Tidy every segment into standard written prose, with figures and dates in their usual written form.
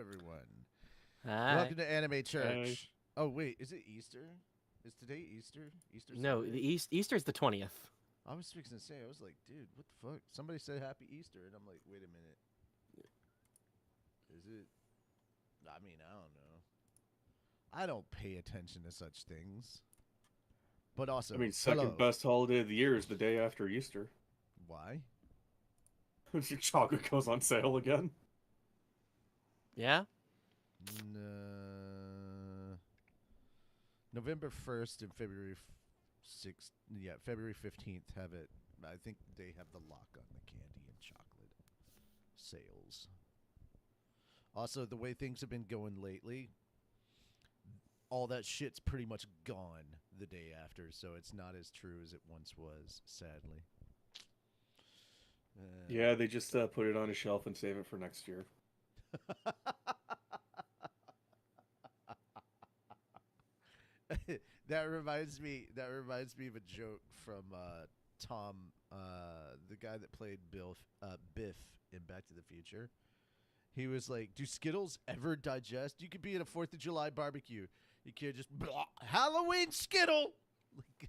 everyone. Hi. Welcome to Anime Church. Hey. Oh, wait, is it Easter? Is today Easter? Easter No, Sunday? the Easter's the 20th. I was fixing to say, I was like, dude, what the fuck? Somebody said Happy Easter, and I'm like, wait a minute. Is it? I mean, I don't know. I don't pay attention to such things. But also, I mean, second hello. best holiday of the year is the day after Easter. Why? Your chocolate goes on sale again. Yeah? November 1st and February 6th. Yeah, February 15th have it. I think they have the lock on the candy and chocolate sales. Also, the way things have been going lately, all that shit's pretty much gone the day after, so it's not as true as it once was, sadly. Yeah, they just put it on a shelf and save it for next year. That reminds me of a joke from Tom, the guy that played Biff in Back to the Future. He was like, "Do Skittles ever digest? You could be at a 4th of July barbecue. You can't just Halloween Skittle."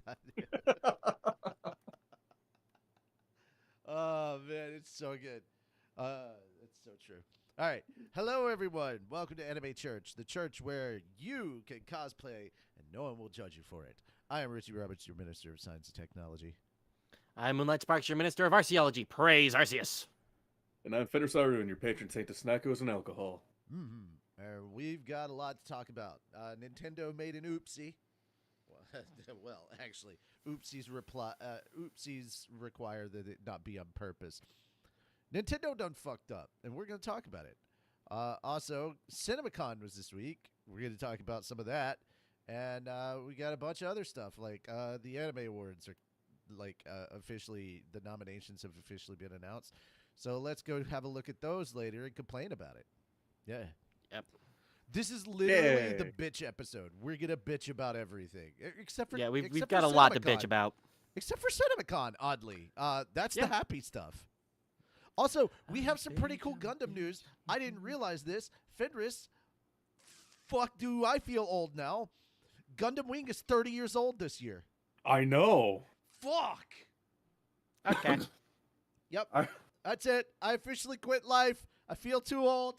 God. Oh man, it's so good. It's so true. All right, hello everyone. Welcome to Anime Church, the church where you can cosplay and no one will judge you for it. I am Richie Roberts, your Minister of Science and Technology. I'm Moonlight Sparks, your Minister of Arceology. Praise Arceus. And I'm Fenrir Saru, your patron saint of snackos and alcohol. We've got a lot to talk about. Nintendo made an oopsie. Well, actually, oopsies require that it not be on purpose. Nintendo done fucked up, and we're going to talk about it. Also, CinemaCon was this week. We're going to talk about some of that. And we got a bunch of other stuff, like the Anime Awards are officially, the nominations have officially been announced. So let's go have a look at those later and complain about it. Yeah. Yep. This is literally the Yay. bitch episode. We're going to bitch about everything. Except for Yeah, we've except got for a lot to CinemaCon. bitch about. Except for CinemaCon, oddly. That's Yeah. the happy stuff. Also, we have some pretty cool Gundam news. I didn't realize this. Fenris, fuck do I feel old now. Gundam Wing is 30 years old this year. I know. Fuck. Okay. Yep. I- That's it. I officially quit life. I feel too old.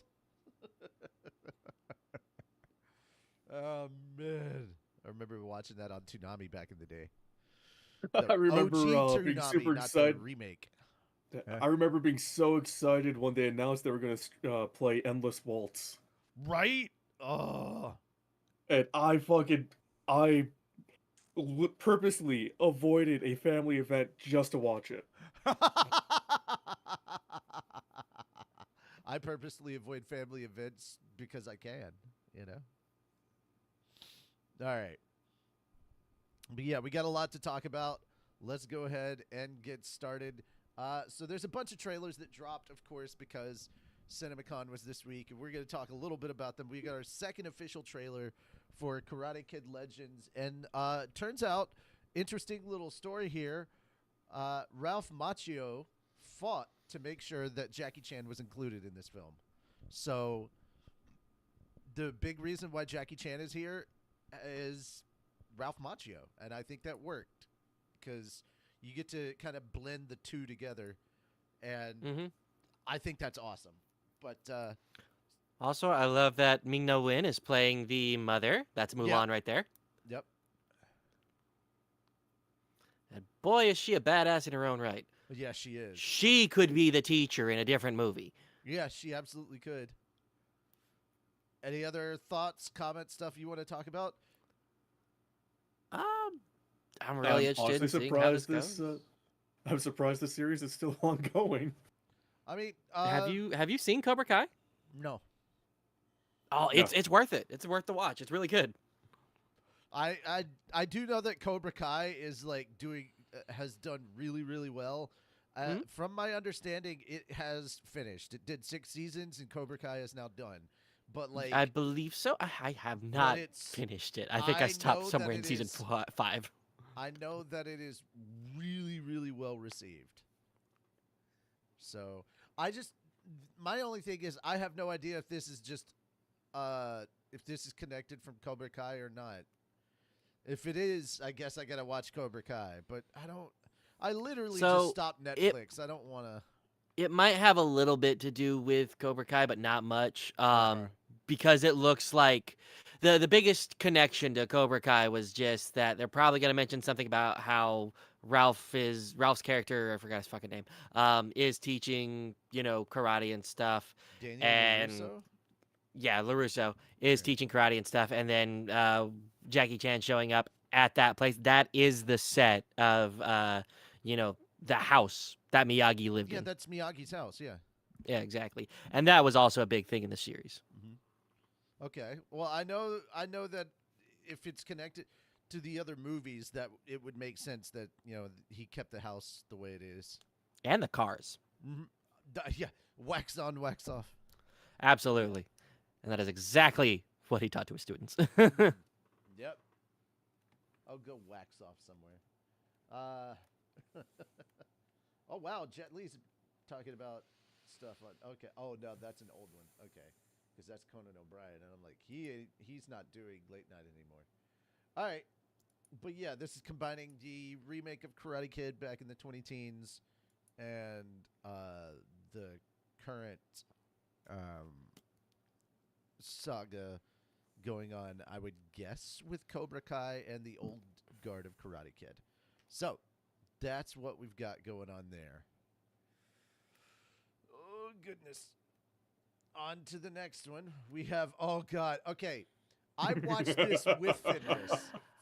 Oh, man. I remember watching that on Toonami back in the day. The I remember OG being Toonami, super not excited. the remake. I remember being so excited when they announced they were going to play Endless Waltz. Right? Oh. And I purposely avoided a family event just to watch it. I purposely avoid family events because I can, you know? All right. But yeah, we got a lot to talk about. Let's go ahead and get started. So there's a bunch of trailers that dropped, of course, because CinemaCon was this week, and we're going to talk a little bit about them. We got our second official trailer for Karate Kid Legends, and turns out, interesting little story here, Ralph Macchio fought to make sure that Jackie Chan was included in this film. So the big reason why Jackie Chan is here is Ralph Macchio, and I think that worked because you get to kind of blend the two together, and I think that's awesome. But Also, I love that Ming-Na Wen is playing the mother. That's Mulan right there. yep, And boy, is she a badass in her own right. yeah, she is. She could be the teacher in a different movie. Yeah, she absolutely could. Any other thoughts, comments, stuff you want to talk about? I'm really interested in seeing how this goes. I'm surprised the series is still ongoing. I mean, Have you seen Cobra Kai? No. Oh, it's worth it. It's worth the watch. It's really good. I do know that Cobra Kai is like has done really, really well. From my understanding, it has finished. It did 6 seasons, and Cobra Kai is now done. But like, I believe so. I have not it's- finished it. I think I I know stopped that somewhere in it season is- 5. I know that it is really, really well received. So my only thing is I have no idea if this is just if this is connected from Cobra Kai or not. If it is, I guess I gotta watch Cobra Kai. But I don't. I literally just So, stopped it Netflix. I don't want to. it might have a little bit to do with Cobra Kai, but not much. Okay. Because it looks like the biggest connection to Cobra Kai was just that they're probably gonna mention something about how Ralph's character, I forgot his fucking name, is teaching, karate and stuff. Daniel And LaRusso. yeah, LaRusso is Okay. teaching karate and stuff, and then Jackie Chan showing up at that place. That is the set of the house that Miyagi lived Yeah, in. that's Miyagi's house. Yeah. Yeah, exactly. And that was also a big thing in the series. Okay. Well, I know that if it's connected to the other movies, that it would make sense that he kept the house the way it is. And the cars. Yeah, wax on, wax off. Absolutely. And that is exactly what he taught to his students. Yep. I'll go wax off somewhere. Oh wow, Jet Li's talking about stuff on. Okay. Oh no, that's an old one. Okay, because that's Conan O'Brien, and I'm like, he's not doing late night anymore. All right, but yeah, this is combining the remake of Karate Kid back in the 20-teens and the current saga going on, I would guess, with Cobra Kai and the old guard of Karate Kid. So that's what we've got going on there. Oh goodness. On to the next one. We have okay. I watched this with Fenris.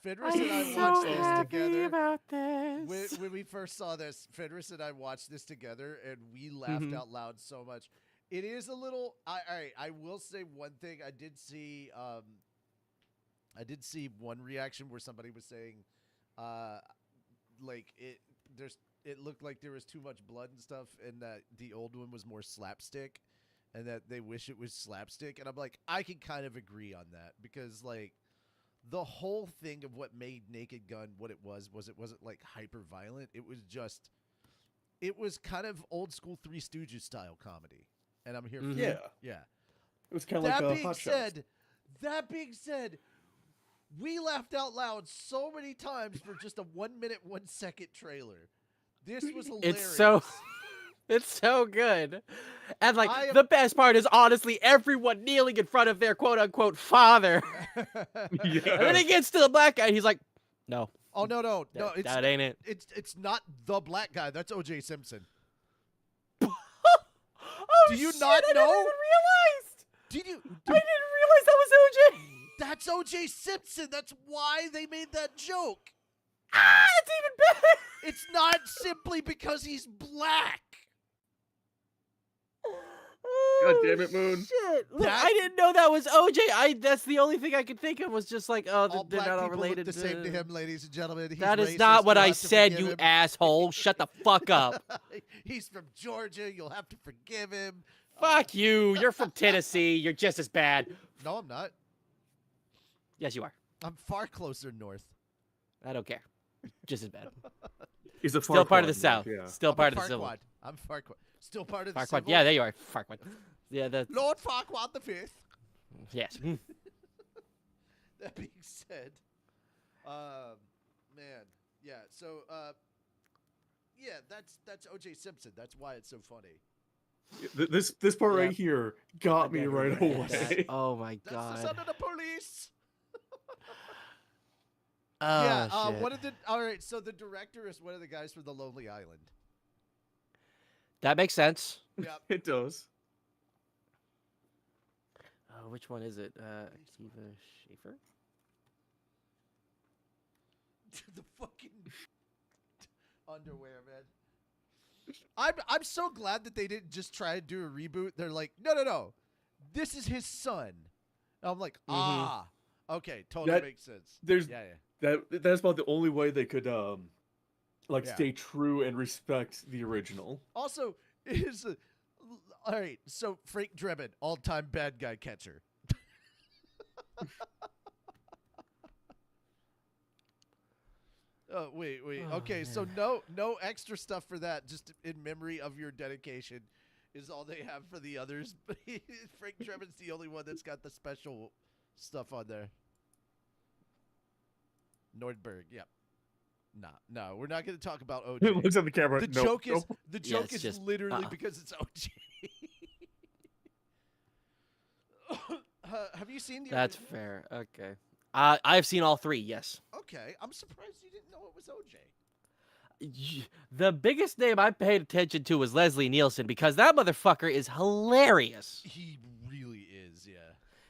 Fenris and I watched this together. About this. When we first saw this, Fenris and I watched this together, and we laughed out loud so much. It is a little. All right, I will say one thing. I did see one reaction where somebody was saying, like it looked like there was too much blood and stuff, and that the old one was more slapstick, and that they wish it was slapstick. And I'm like, I can kind of agree on that, because like the whole thing of what made Naked Gun what it wasn't like hyper violent. It was kind of old school Three Stooges style comedy, and I'm here for Yeah. it. Yeah. It was kind of like being Hot Shots. That being said, we laughed out loud so many times for just a 1 minute, 1 second trailer. This was hilarious. It's so good. And I the best part is honestly everyone kneeling in front of their quote unquote father. Yeah. And then he gets to the black guy and he's like, no. Oh no! That ain't it. It's not the black guy. That's O.J. Simpson. Oh, Do you shit, not I know? never even realized. Did you? I didn't realize that was OJ. That's O.J. Simpson. That's why they made that joke. Ah, it's even better. It's not simply because he's black. God damn it, Moon. Shit. Look, That- I didn't know that was OJ. That's the only thing I could think of was just like, oh, All they're black not all people related. look the same to him, ladies and gentlemen. He's That is racist. not what You'll I have to said, forgive you him. asshole. Shut the fuck up. He's from Georgia. You'll have to forgive him. Fuck you. You're from Tennessee. You're just as bad. No, I'm not. Yes, you are. I'm far closer north. I don't care. Just as bad. He's a Still part of the Farquaad, South. Yeah. Still I'm part a of the Civil. Farquaad. I'm Farquaad. Still part of the Farquaad. Civil. Yeah, there you are. Farquaad. Yeah, that's... Lord Farquaad the Fifth. Yes. That being said, man, yeah. So, yeah, that's O.J. Simpson. That's why it's so funny. This part Yeah. right here got me Never right read that. away. Oh my That's god. the son of the police. Oh, Yeah. shit. One of the. All right. So the director is one of the guys from The Lonely Island. That makes sense. Yep. It does. Oh, which one is it? Akiva Schaffer? The fucking underwear, man. I'm so glad that they didn't just try and do a reboot. They're like, no. This is his son. And I'm like, okay, totally That- makes sense. There's Yeah. that's about the only way they could Yeah. stay true and respect the original. Also, all right. So Frank Drebin, all-time bad guy catcher. Oh wait. Oh, Okay, so man. no extra stuff for that. Just in memory of your dedication. is all they have for the others. But Frank Trevor's the only one that's got the special stuff on there. Nordberg, yep. No, we're not going to talk about OJ. It looks at the camera. The Nope, joke is nope. the Yeah, joke it's is just, literally because it's OJ. Have you seen the? That's original? fair. Okay. I've seen all three. Yes. Okay, I'm surprised you didn't know it was OJ. The biggest name I paid attention to was Leslie Nielsen because that motherfucker is hilarious. He really is, yeah.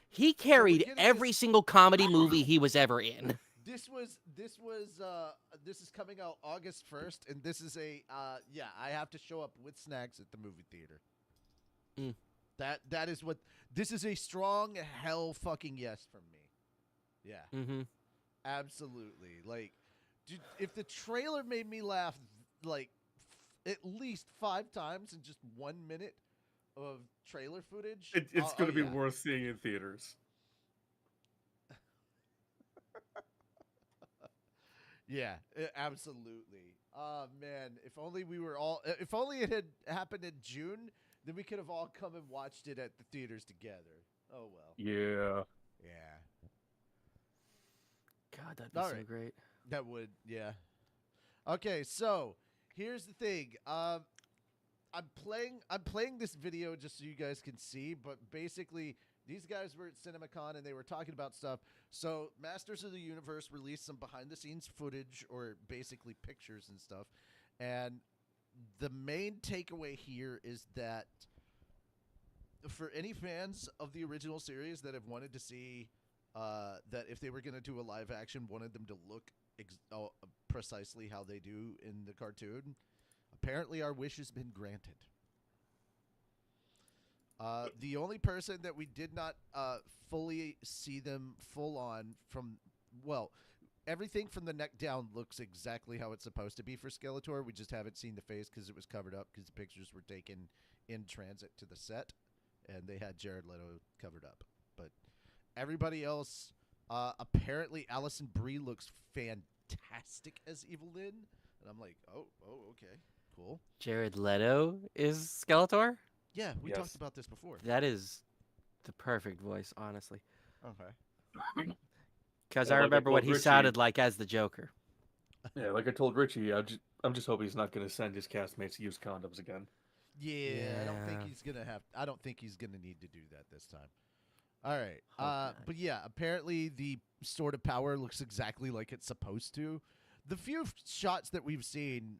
He carried getting every this- single comedy movie he was ever in. This is coming out August 1st, and this is I have to show up with snacks at the movie theater. Mm. That is what this is a strong hell fucking yes from me. Yeah. Mm-hmm. Absolutely. Like, dude, if the trailer made me laugh like at least 5 times in just 1 minute of trailer footage, It's going to be yeah. worth seeing in theaters. Yeah, absolutely. Oh man, if only if only it had happened in June, then we could have all come and watched it at the theaters together. Oh well. Yeah. Yeah. God, that'd be All so right. great. That would, yeah. Okay, so here's the thing. I'm playing this video just so you guys can see, but basically these guys were at CinemaCon and they were talking about stuff. So Masters of the Universe released some behind the scenes footage or basically pictures and stuff. And the main takeaway here is that for any fans of the original series that have wanted to see that if they were going to do a live action, wanted them to look precisely how they do in the cartoon, apparently our wish has been granted. The only person that we did not fully see them full on from, well, everything from the neck down looks exactly how it's supposed to be for Skeletor. We just haven't seen the face because it was covered up because the pictures were taken in transit to the set, and they had Jared Leto covered up. But everybody else, apparently Allison Brie looks fantastic as Evil Lyn, and I'm like, oh, okay, cool. Jared Leto is Skeletor? Yeah, we Yes. talked about this before. That is the perfect voice, honestly. Okay. Because Yeah, I like I remember what told he Richie- sounded like as the Joker. Yeah, like I told Richie, I'm just hoping he's not going to send his castmates to use condoms again. Yeah, I don't think Yeah. he's gonna have. I don't think he's gonna need to do that this time. All right. Hope not. But yeah, apparently the Sword of Power looks exactly like it's supposed to. The few shots that we've seen,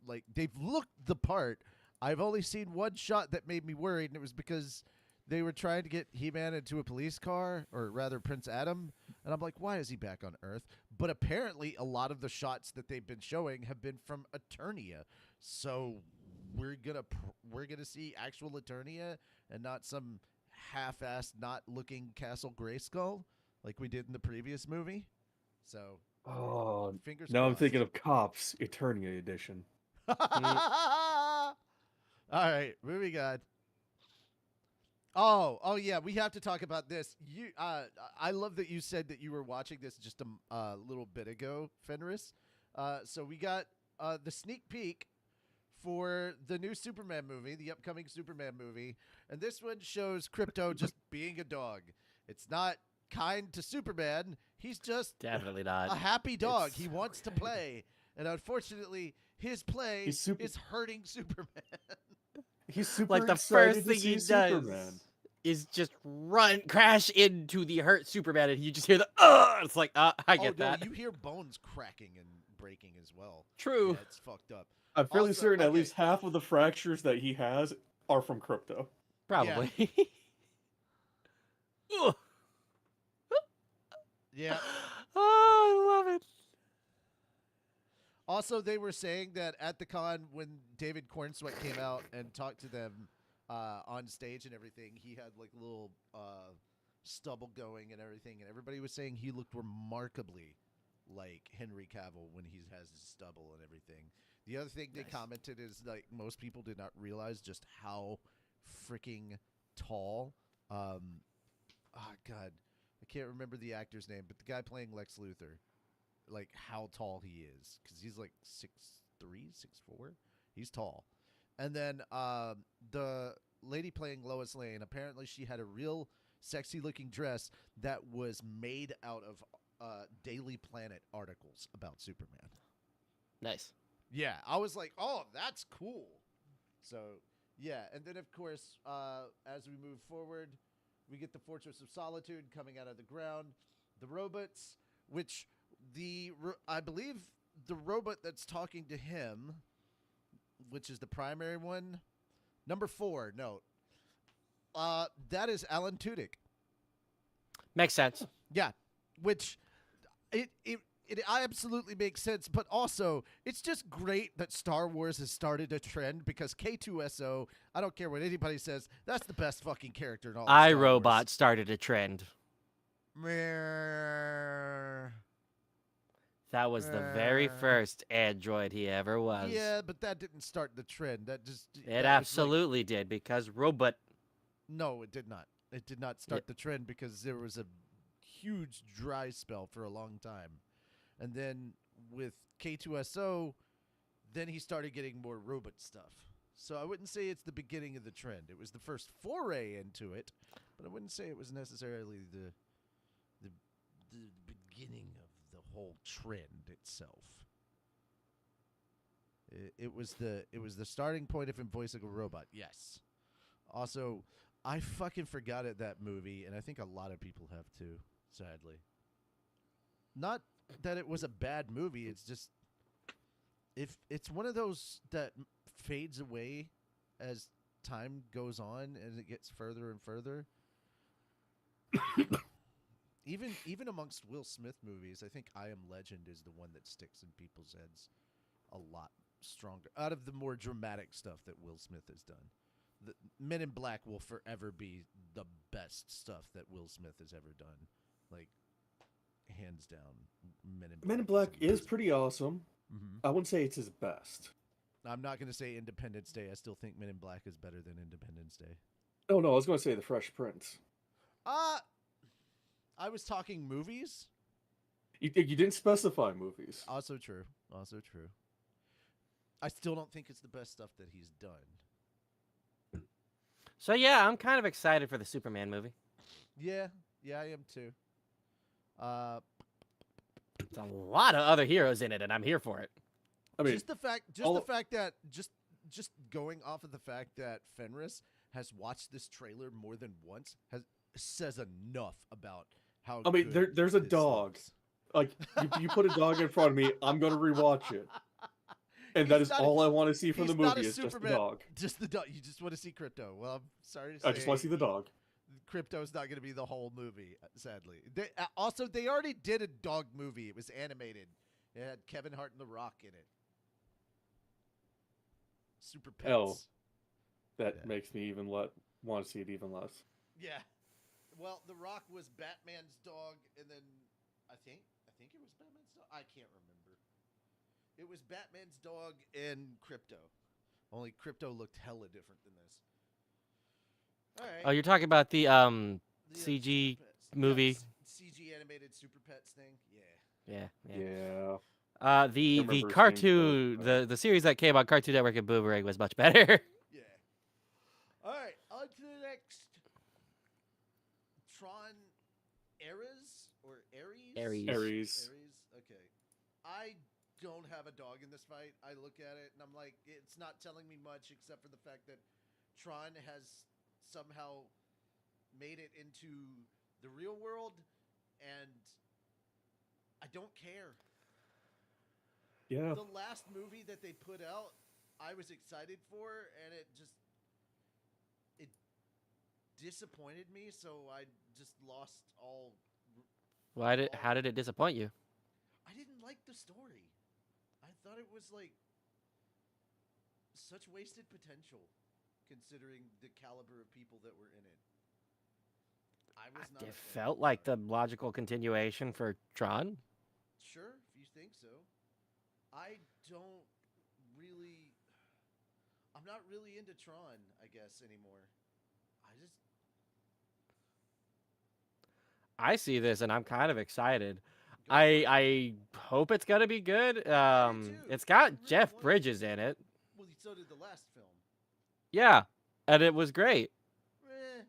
like they've looked the part. I've only seen one shot that made me worried, and it was because they were trying to get He-Man into a police car, or rather Prince Adam, and I'm like, why is he back on Earth? But apparently, a lot of the shots that they've been showing have been from Eternia, so we're gonna see actual Eternia and not some half-assed, not looking Castle Grayskull like we did in the previous movie. So Oh, fingers now I'm crossed. thinking of Cops, Eternia edition. All right, moving on. Oh yeah, we have to talk about this. I love that you said that you were watching this just a little bit ago, Fenris. So we got the sneak peek for the new Superman movie, the upcoming Superman movie, and this one shows Krypto just being a dog. It's not kind to Superman. He's just Definitely a not. happy dog. It's- He wants to play, and unfortunately, his play He's super- is hurting Superman. He's super Like the excited first to thing he see does Superman. is just crash into the hurt Superman, and you just hear the It's like, I get that. You hear bones cracking and breaking as well. True. Yeah, it's fucked up. I'm fairly Also, certain at okay. least half of the fractures that he has are from Crypto. Probably. Ugh. Yeah. Oh, I love it. Also, they were saying that at the con when David Cornsweet came out and talked to them on stage and everything, he had like a little stubble going and everything, and everybody was saying he looked remarkably like Henry Cavill when he has his stubble and everything. The other thing they Nice. commented is like most people did not realize just how freaking tall. Oh God, I can't remember the actor's name, but the guy playing Lex Luthor, like how tall he is, because he's like 6'3", 6'4". He's tall, And then the lady playing Lois Lane, apparently she had a real sexy looking dress that was made out of Daily Planet articles about Superman. Nice. Yeah, I was like, oh, that's cool. So, yeah. And then, of course, as we move forward, we get the Fortress of Solitude coming out of the ground. The robots, which I believe the robot that's talking to him, which is the primary one, number 4, note, that is Alan Tudyk. Makes sense. Yeah, which it absolutely makes sense, but also it's just great that Star Wars has started a trend because K2SO, I don't care what anybody says, that's the best fucking character in all of Star Wars. iRobot started a trend. Meh. That was the very first android he ever was. Yeah, but that didn't start the trend. That just It absolutely did because robot. No, it did not. It did not start the trend because there was a huge dry spell for a long time. And then with K2SO, then he started getting more robot stuff. So I wouldn't say it's the beginning of the trend. It was the first foray into it, but I wouldn't say it was necessarily the beginning of the whole trend itself. It was the starting point of him voicing a robot. Yes. Also, I fucking forgot that movie, and I think a lot of people have too, sadly. Not that it was a bad movie, it's just if it's one of those that fades away as time goes on and it gets further and further. Even amongst Will Smith movies, I think I Am Legend is the one that sticks in people's heads a lot stronger. Out of the more dramatic stuff that Will Smith has done. The Men in Black will forever be the best stuff that Will Smith has ever done. Like, hands down, Men in Black. Men in Black is pretty awesome. Mm-hmm. I wouldn't say it's his best. I'm not going to say Independence Day. I still think Men in Black is better than Independence Day. Oh, no, I was going to say The Fresh Prince. I was talking movies. You didn't specify movies. Also true. I still don't think it's the best stuff that he's done. So yeah, I'm kind of excited for the Superman movie. Yeah, I am too. It's a lot of other heroes in it, and I'm here for it. I mean, just the fact that just going off of the fact that Fenris has watched this trailer more than once says enough about how. I mean, good there's a this dog. looks. Like you put a dog in front of me, I'm gonna rewatch it, and that is all I want to see from the movie is just the dog. Just the dog. You just want to see Crypto. Well, I'm sorry to say. I just want to see the dog. Crypto's not going to be the whole movie, sadly. They already did a dog movie. It was animated. It had Kevin Hart and The Rock in it. Super Pets. Oh, that makes me even want to see it even less. Yeah. Well, The Rock was Batman's dog, and then I think it was Batman's dog. I can't remember. It was Batman's dog and Crypto. Only Crypto looked hella different than this. All right. Oh, you're talking about the CG movie? Yeah, CG animated Super Pets thing. Yeah. Yeah. The remember cartoon, seeing the series that came on Cartoon Network and Boomerang was much better. Yeah. All right, on to the next. Tron Ares or Ares? Ares. Okay. I don't have a dog in this fight. I look at it and I'm like, it's not telling me much except for the fact that Tron has somehow made it into the real world, and I don't care. Yeah. The last movie that they put out, I was excited for, and it disappointed me, so I just lost all. How did it disappoint you? I didn't like the story. I thought it was like such wasted potential, considering the caliber of people that were in it. I was not. It felt like the logical continuation for Tron. Sure, if you think so. I don't really. I'm not really into Tron, I guess, anymore. I see this and I'm kind of excited. Go for it. I hope it's gonna be good. I do too. It's got It really Jeff was. Bridges in it. Well, so did the last film. Yeah, and it was great. Eh,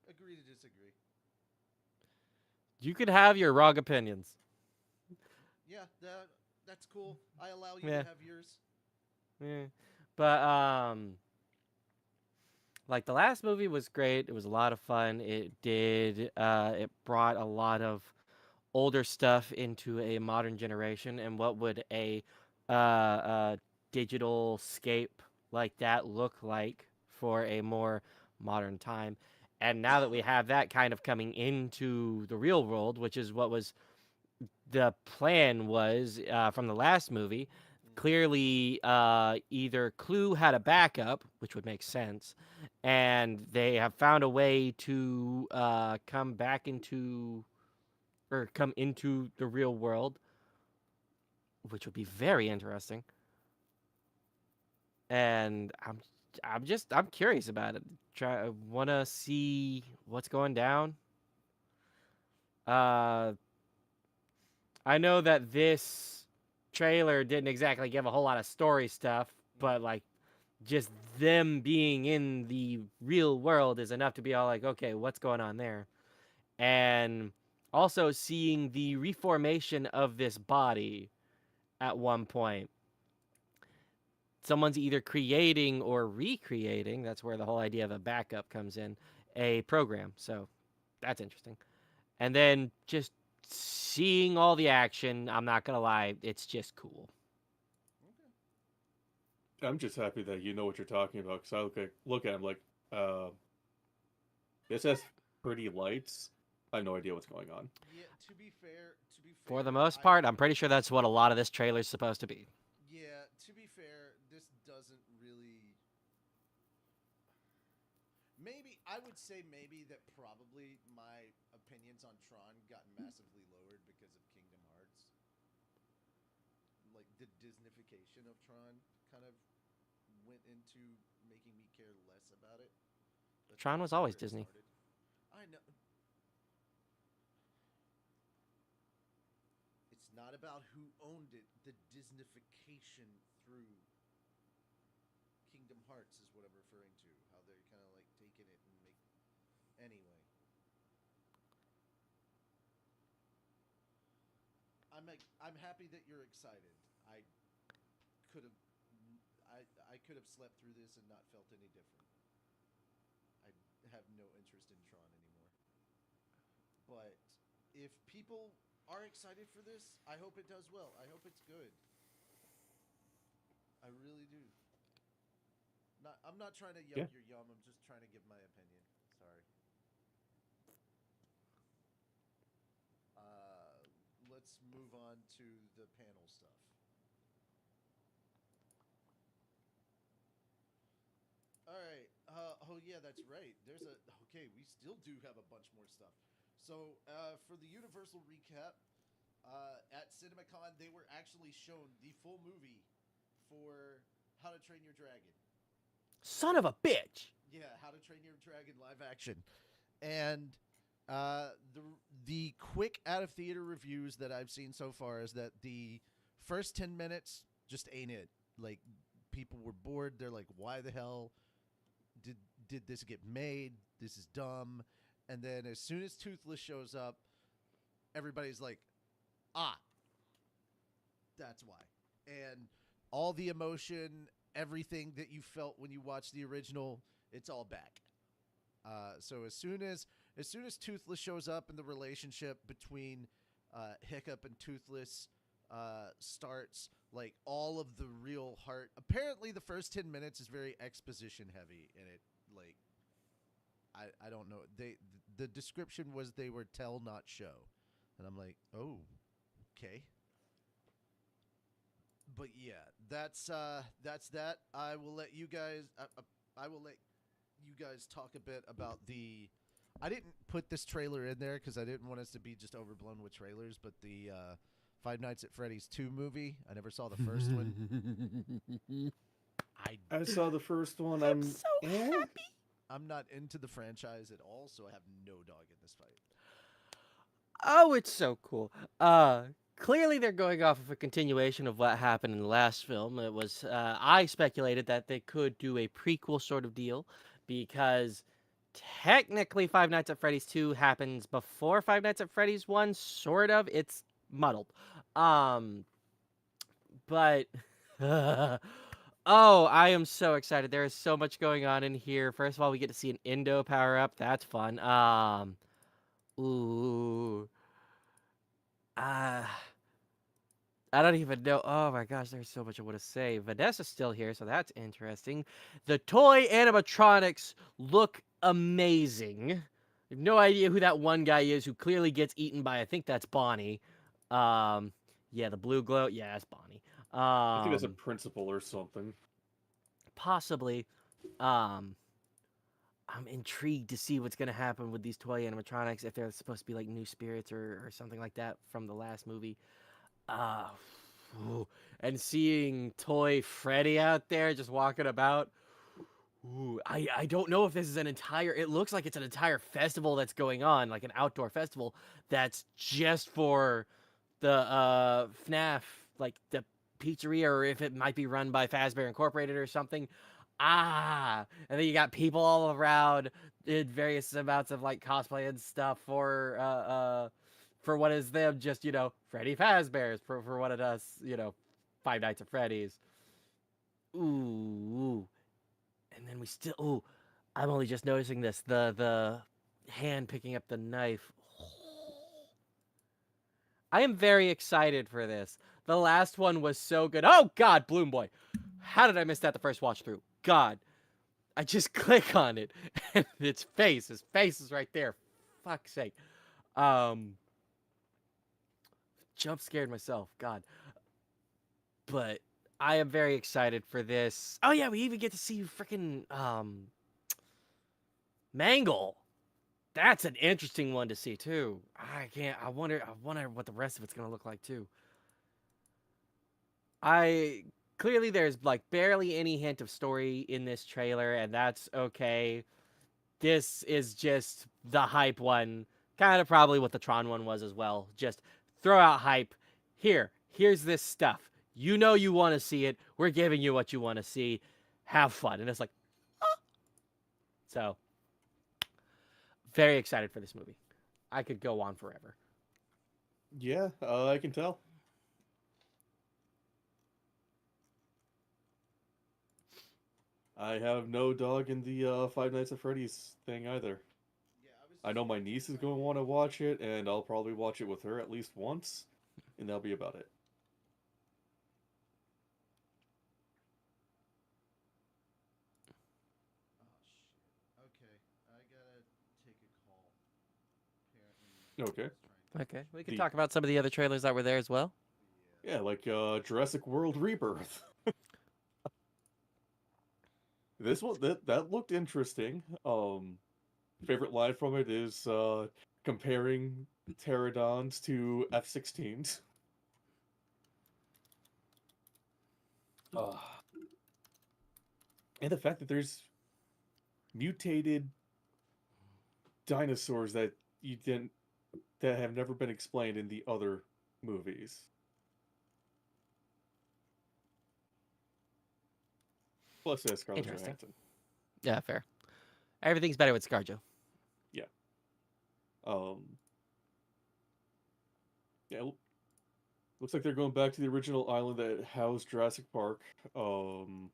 agree to disagree. You could have your wrong opinions. Yeah, that's cool. I allow you to Yeah, have yours. yeah. But like the last movie was great. It was a lot of fun. It brought a lot of older stuff into a modern generation. And what would a digital scape like that look like for a more modern time? And now that we have that kind of coming into the real world, which is what was the plan was from the last movie, clearly either Clue had a backup, which would make sense, and they have found a way to come back into or come into the real world, which would be very interesting. And I'm curious about it. I want to see what's going down. Uh, I know that this trailer didn't exactly give a whole lot of story stuff, but like just them being in the real world is enough to be all like, okay, what's going on there? And also seeing the reformation of this body at one point. Someone's either creating or recreating, that's where the whole idea of a backup comes in, a program. So that's interesting. And then just seeing all the action, I'm not going to lie, it's just cool. Okay. I'm just happy that you know what you're talking about because I look at him like, uh, this has pretty lights. I have no idea what's going on. Yeah, For the most part, I'm pretty sure that's what a lot of this trailer is supposed to be. Yeah, to be fair, this doesn't really. Maybe I would say maybe that probably my opinions on Tron got massively lowered because of Kingdom Hearts. Like the Disneyfication of Tron kind of went into making me care less about it. That's Tron was probably always where it Disney. started. I know it's not about who owned it. The Disneyfication through Kingdom Hearts is what I'm referring to. How they're kind of like taking it and make. Anyway, I'm happy that you're excited. Could have I could have slept through this and not felt any different. I have no interest in Tron anymore. But if people are excited for this, I hope it does well. I hope it's good. I really do. I'm not trying to Yeah. yum your yum. I'm just trying to give my opinion. Sorry. Let's move on to the panel stuff. All right. Oh yeah, that's right. There's a okay. We still do have a bunch more stuff. So for the Universal recap, at CinemaCon they were actually shown the full movie for How to Train Your Dragon. Son of a bitch! Yeah, How to Train Your Dragon live action, and uh, the the quick out of theater reviews that I've seen so far is that the first 10 minutes just ain't it. Like people were bored. They're like, why the hell did did this get made? This is dumb. And then as soon as Toothless shows up, everybody's like, ah, that's why. And all the emotion, everything that you felt when you watched the original, it's all back. So as soon as Toothless shows up and the relationship between Hiccup and Toothless starts, like all of the real heart. Apparently, the first 10 minutes is very exposition heavy, and it like I don't know. The description was they were tell not show, and I'm like, oh, okay. But yeah, that's that. I will let you guys talk a bit about the. I didn't put this trailer in there because I didn't want us to be just overblown with trailers. But the Five Nights at Freddy's 2 movie, I never saw the first one. I I saw the first one. I'm so happy. I'm not into the franchise at all, so I have no dog in this fight. Oh, it's so cool. clearly they're going off of a continuation of what happened in the last film. It was I speculated that they could do a prequel sort of deal because technically Five Nights at Freddy's 2 happens before Five Nights at Freddy's 1, sort of. It's muddled. But oh, I am so excited. There is so much going on in here. First of all, we get to see an Indo power up. That's fun. Ooh. I don't even know. Oh my gosh, there's so much I want to say. Vanessa's still here, so that's interesting. The toy animatronics look amazing. I have no idea who that one guy is who clearly gets eaten by, I think that's Bonnie. Yeah, the blue glow. Yeah, that's Bonnie. I think that's a principal or something. Possibly. I'm intrigued to see what's going to happen with these toy animatronics, if they're supposed to be like new spirits or something like that from the last movie. Ooh, and seeing toy Freddy out there just walking about. Ooh, I don't know if this is an entire, it looks like it's an entire festival that's going on, like an outdoor festival that's just for the FNAF, like the pizzeria, or if it might be run by Fazbear Incorporated or something. And then you got people all around in various amounts of like cosplay and stuff for what is them just, Freddy Fazbear's for what it does, Five Nights at Freddy's. Ooh. And then we still, I'm only just noticing this, the hand picking up the knife. I am very excited for this. The last one was so good. Oh God, Bloom Boy. How did I miss that the first watch through? God. I just click on it and his face is right there. Fuck's sake. Jump scared myself. God. But I am very excited for this. Oh yeah, we even get to see freaking Mangle. That's an interesting one to see too. I wonder what the rest of it's gonna look like too. Clearly there's like barely any hint of story in this trailer, and that's okay. This is just the hype one. Kind of probably what the Tron one was as well. Just throw out hype. Here's this stuff. You know you want to see it. We're giving you what you want to see. Have fun. And it's like, oh. So, very excited for this movie. I could go on forever. Yeah, I can tell. I have no dog in the Five Nights at Freddy's thing either. I know my niece is going to want to watch it, and I'll probably watch it with her at least once, and that'll be about it. Okay. Okay, we can talk about some of the other trailers that were there as well. Yeah, like Jurassic World Rebirth. This one that looked interesting. Favorite line from it is comparing pterodons to F-16s. And the fact that there's mutated dinosaurs that have never been explained in the other movies. Plus, Scarlett Johansson. Yeah, fair. Everything's better with ScarJo. Yeah. Yeah. Looks like they're going back to the original island that housed Jurassic Park. Looks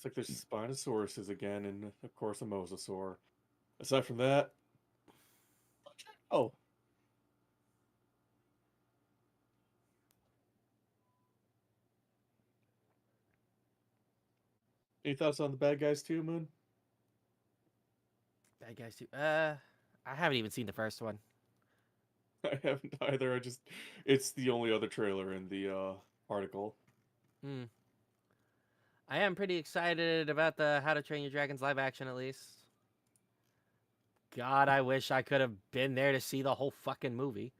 like there's Spinosauruses again, and of course a Mosasaur. Aside from that, oh. Any thoughts on the bad guys too, Moon? Bad guys too. I haven't even seen the first one. I haven't either. It's the only other trailer in the article. I am pretty excited about the How to Train Your Dragons live action, at least. God, I wish I could have been there to see the whole fucking movie.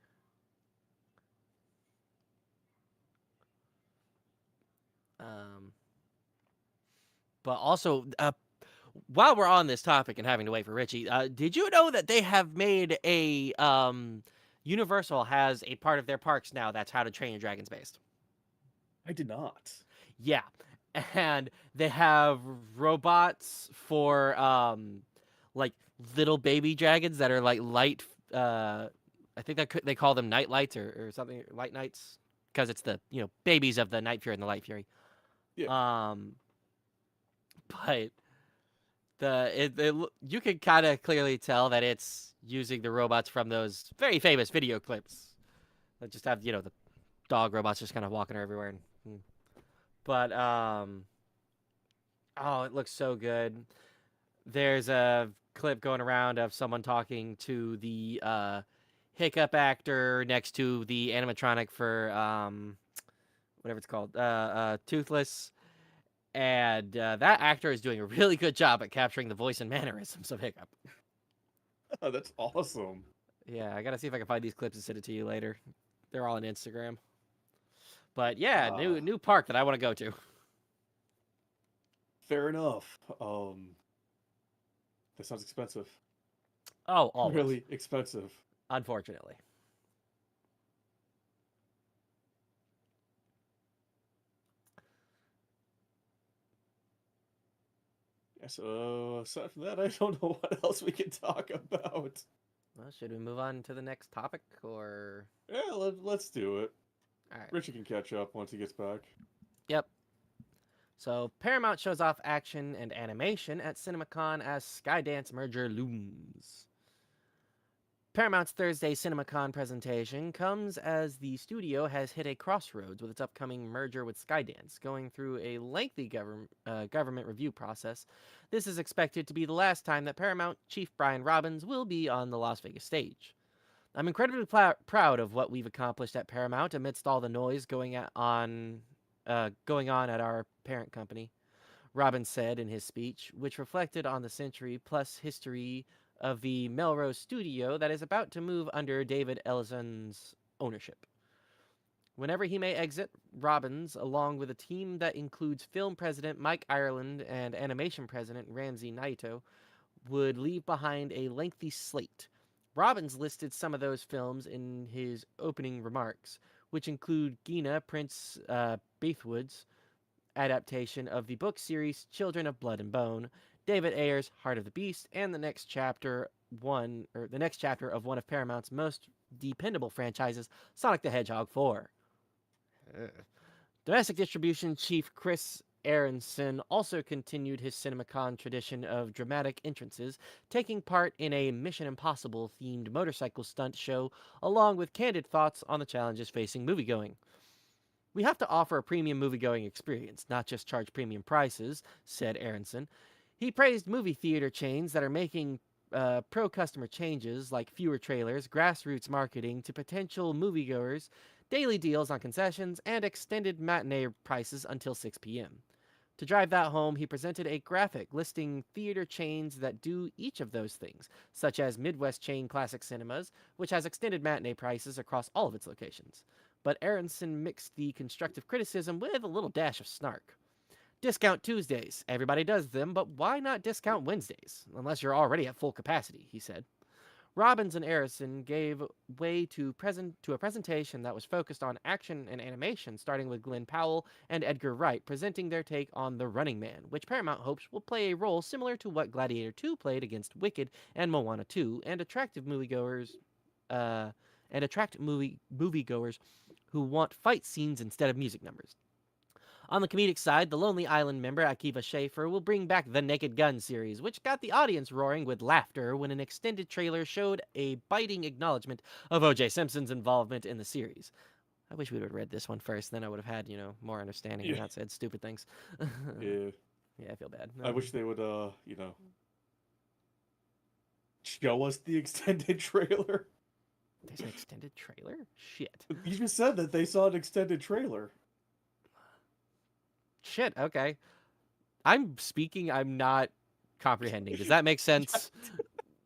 But also, while we're on this topic and having to wait for Richie, did you know that they have made a Universal has a part of their parks now that's How to Train Your Dragon's based. I did not. Yeah. And they have robots for like little baby dragons that are like light I think they call them night lights or something, light knights, because it's the, babies of the Night Fury and the Light Fury. Yeah. But you can kind of clearly tell that it's using the robots from those very famous video clips that just have, the dog robots just kind of walking everywhere. But oh, it looks so good. There's a clip going around of someone talking to the hiccup actor next to the animatronic for whatever it's called, Toothless. And that actor is doing a really good job at capturing the voice and mannerisms of Hiccup. Oh, that's awesome. Yeah, I gotta see if I can find these clips and send it to you later. They're all on Instagram. But yeah, new park that I want to go to. Fair enough. That sounds expensive. Oh, always. Really expensive. Unfortunately. Yeah, so aside from that, I don't know what else we can talk about. Well, should we move on to the next topic, or? Yeah, let's do it. All right. Richard can catch up once he gets back. Yep. So Paramount shows off action and animation at CinemaCon as Skydance merger looms. Paramount's Thursday CinemaCon presentation comes as the studio has hit a crossroads with its upcoming merger with Skydance, going through a lengthy government review process. This is expected to be the last time that Paramount chief Brian Robbins will be on the Las Vegas stage. I'm incredibly proud of what we've accomplished at Paramount amidst all the noise going on at our parent company, Robbins said in his speech, which reflected on the century-plus history of the Melrose studio that is about to move under David Ellison's ownership. Whenever he may exit, Robbins, along with a team that includes film president Mike Ireland and animation president Ramsey Naito, would leave behind a lengthy slate. Robbins listed some of those films in his opening remarks, which include Gina Prince Beethwood's adaptation of the book series Children of Blood and Bone, David Ayer's Heart of the Beast, and the next chapter of one of Paramount's most dependable franchises, Sonic the Hedgehog 4. Domestic distribution chief Chris Aronson also continued his CinemaCon tradition of dramatic entrances, taking part in a Mission Impossible themed motorcycle stunt show, along with candid thoughts on the challenges facing moviegoing. We have to offer a premium moviegoing experience, not just charge premium prices, said Aronson. He praised movie theater chains that are making pro-customer changes like fewer trailers, grassroots marketing to potential moviegoers, daily deals on concessions, and extended matinee prices until 6 p.m. To drive that home, he presented a graphic listing theater chains that do each of those things, such as Midwest chain Classic Cinemas, which has extended matinee prices across all of its locations. But Aronson mixed the constructive criticism with a little dash of snark. Discount Tuesdays. Everybody does them, but why not discount Wednesdays? Unless you're already at full capacity, he said. Robbins and Aronson gave way to a presentation that was focused on action and animation, starting with Glenn Powell and Edgar Wright presenting their take on The Running Man, which Paramount hopes will play a role similar to what Gladiator 2 played against Wicked and Moana 2, and attract moviegoers who want fight scenes instead of music numbers. On the comedic side, the Lonely Island member Akiva Schaffer will bring back the Naked Gun series, which got the audience roaring with laughter when an extended trailer showed a biting acknowledgement of O.J. Simpson's involvement in the series. I wish we would have read this one first, then I would have had, more understanding and not said stupid things. Yeah. Yeah, I feel bad. I wish they would, show us the extended trailer. There's an extended trailer? Shit. You just said that they saw an extended trailer. Shit, okay. I'm not comprehending. Does that make sense?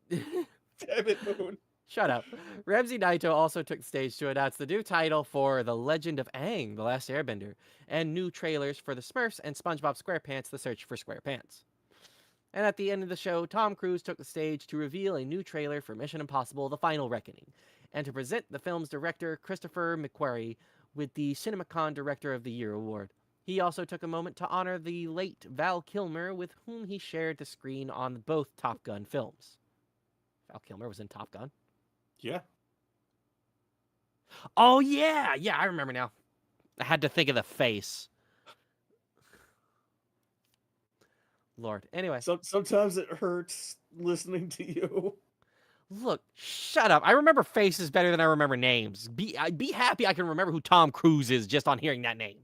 Damn it, Moon. Shut up. Ramsey Naito also took the stage to announce the new title for The Legend of Aang, The Last Airbender, and new trailers for The Smurfs and SpongeBob SquarePants, The Search for SquarePants. And at the end of the show, Tom Cruise took the stage to reveal a new trailer for Mission Impossible: The Final Reckoning, and to present the film's director, Christopher McQuarrie, with the CinemaCon Director of the Year award. He also took a moment to honor the late Val Kilmer, with whom he shared the screen on both Top Gun films. Val Kilmer was in Top Gun? Yeah. Oh, yeah! Yeah, I remember now. I had to think of the face. Lord. Anyway. Sometimes it hurts listening to you. Look, shut up. I remember faces better than I remember names. Be happy I can remember who Tom Cruise is just on hearing that name.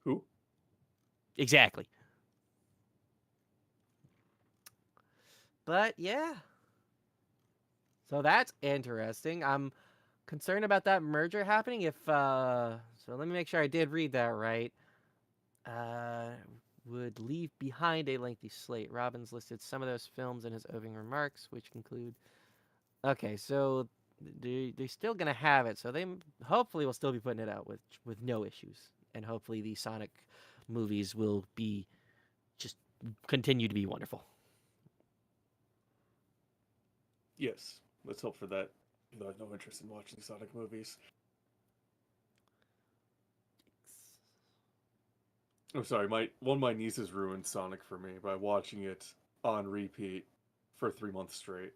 Who? Exactly. But yeah. So that's interesting. I'm concerned about that merger happening if so let me make sure I did read that right. Would leave behind a lengthy slate. Robbins listed some of those films in his opening remarks, which conclude. Okay, so they're still gonna have it, so they hopefully will still be putting it out with no issues, and hopefully the Sonic movies will be just continue to be wonderful. Yes, let's hope for that. Even though I have no interest in watching Sonic movies. I'm sorry, one of my nieces ruined Sonic for me by watching it on repeat for 3 months straight.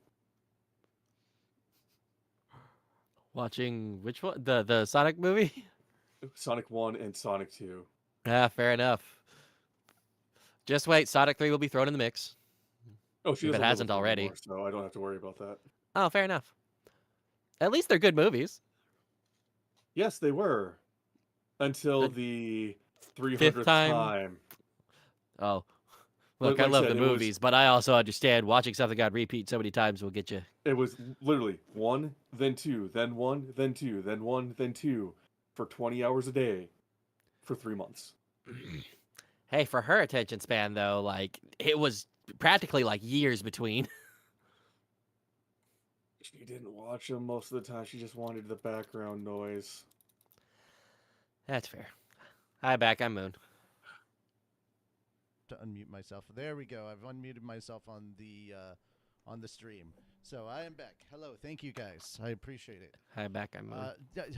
Watching which one? The Sonic movie? Sonic 1 and Sonic 2. Ah, fair enough. Just wait, Sonic 3 will be thrown in the mix. Oh, she if doesn't it live hasn't with me already. anymore, so I don't have to worry about that. Oh, fair enough. At least they're good movies. Yes, they were. Until the 300th Fifth time. time. Oh. Look, I love the movies, but I also understand watching something on repeat so many times will get you. It was literally 1, then 2, then 1, then 2, then 1, then 2 for 20 hours a day for 3 months. Hey, for her attention span, though, like, it was practically like years between. She didn't watch them most of the time. She just wanted the background noise. That's fair. Hi, back. I'm Moon. To unmute myself. There we go. I've unmuted myself on the stream. So I am back. Hello. Thank you, guys. I appreciate it. Hi, back. I'm Moon.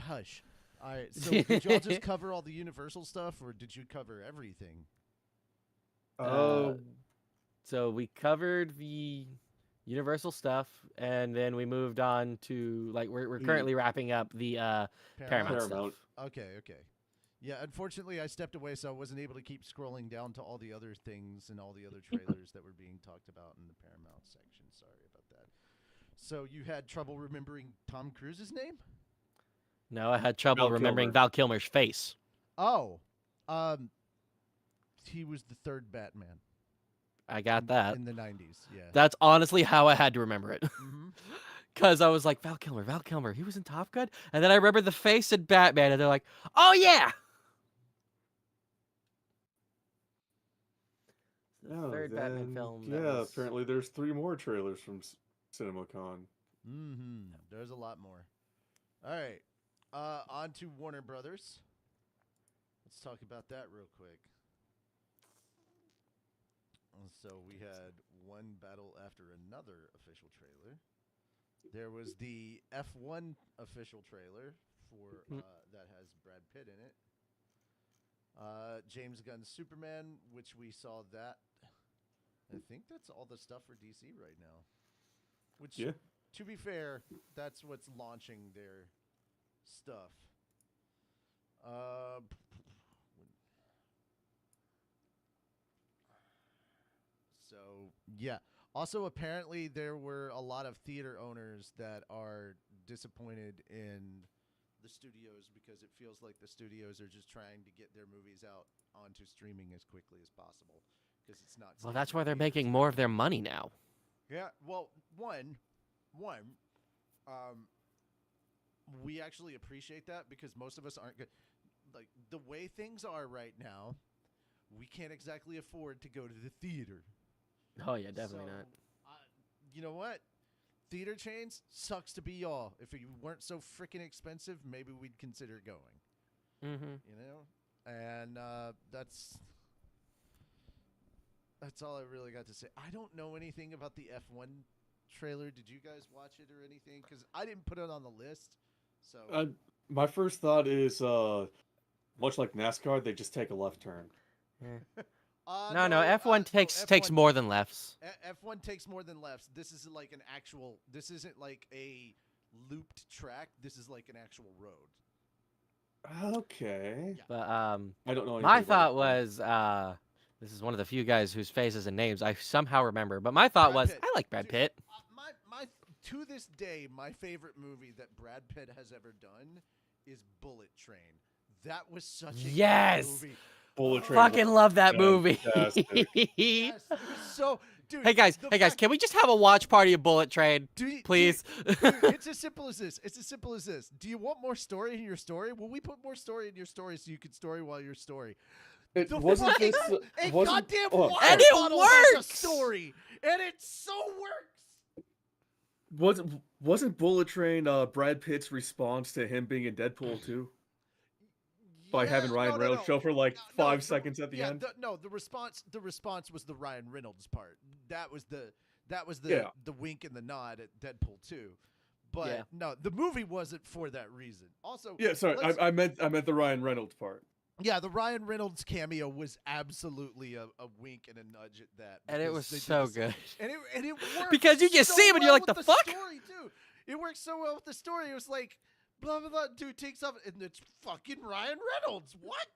Hush. All right. So did y'all just cover all the Universal stuff, or did you cover everything? So we covered the Universal stuff, and then we moved on to we're currently wrapping up the Paramount stuff. Okay. Yeah, unfortunately, I stepped away, so I wasn't able to keep scrolling down to all the other things and all the other trailers that were being talked about in the Paramount section. Sorry about that. So you had trouble remembering Tom Cruise's name? No, I had trouble remembering Val Kilmer's face. Oh, he was the third Batman. I got that. In the 90s, yeah. That's honestly how I had to remember it. Because I was like, Val Kilmer, he was in Top Gun? And then I remember the face in Batman, and they're like, oh, yeah! Third Batman film. Yeah, apparently there's 3 more trailers from CinemaCon. There's a lot more. All right. On to Warner Brothers. Let's talk about that real quick. So we had one battle after another official trailer. There was the F1 official trailer for that has Brad Pitt in it. James Gunn's Superman, which we saw that. I think that's all the stuff for DC right now. Which, to be fair, that's what's launching their stuff. So, yeah. Also, apparently, there were a lot of theater owners that are disappointed in the studios because it feels like the studios are just trying to get their movies out onto streaming as quickly as possible because it's not. Well, that's why they're making more of their money now. Yeah. Well, we actually appreciate that because most of us aren't good. Like the way things are right now, we can't exactly afford to go to the theater. Oh, yeah, definitely not. You know what? Theater chains sucks to be y'all. If you weren't so freaking expensive, maybe we'd consider going. You know? And that's all I really got to say. I don't know anything about the F1 trailer? Did you guys watch it or anything? Because I didn't put it on the list. So My first thought is, much like NASCAR, they just take a left turn. No, F1 takes more than lefts. F1 takes more than lefts. This is like an actual. This isn't like a looped track. This is like an actual road. Okay. But I don't know. my anything about thought F1. was, this is one of the few guys whose faces and names I somehow remember. But my thought Brad was, Pitt. I like Brad Dude, Pitt. my to this day, my favorite movie that Brad Pitt has ever done is Bullet Train. That was such a Yes! good movie. Bullet Train. Fucking love that movie. Fantastic. Yes, it was so. Dude, Hey guys, can we just have a watch party of Bullet Train, please? Dude, it's as simple as this. It's as simple as this. Do you want more story in your story? Well, we put more story in your story so you can story while your story. It The wasn't fucking- this. A wasn't, goddamn oh, water And it bottle has a works! story, and it so works. wasn't Bullet Train Brad Pitt's response to him being in Deadpool 2? By having Ryan Reynolds show for like 5 seconds at the end? The response was the Ryan Reynolds part. That was the Yeah. the wink and the nod at Deadpool 2. But Yeah. no, the movie wasn't for that reason. Also, Yeah, sorry, I meant the Ryan Reynolds part. yeah, the Ryan Reynolds cameo was absolutely a wink and a nudge at that. And it because was they did so the same- good. And it worked Because you just so see him and you're well like, with "The fuck?" Story too. It worked so well with the story. It was like, blah blah blah. Dude takes off, and it's fucking Ryan Reynolds. What?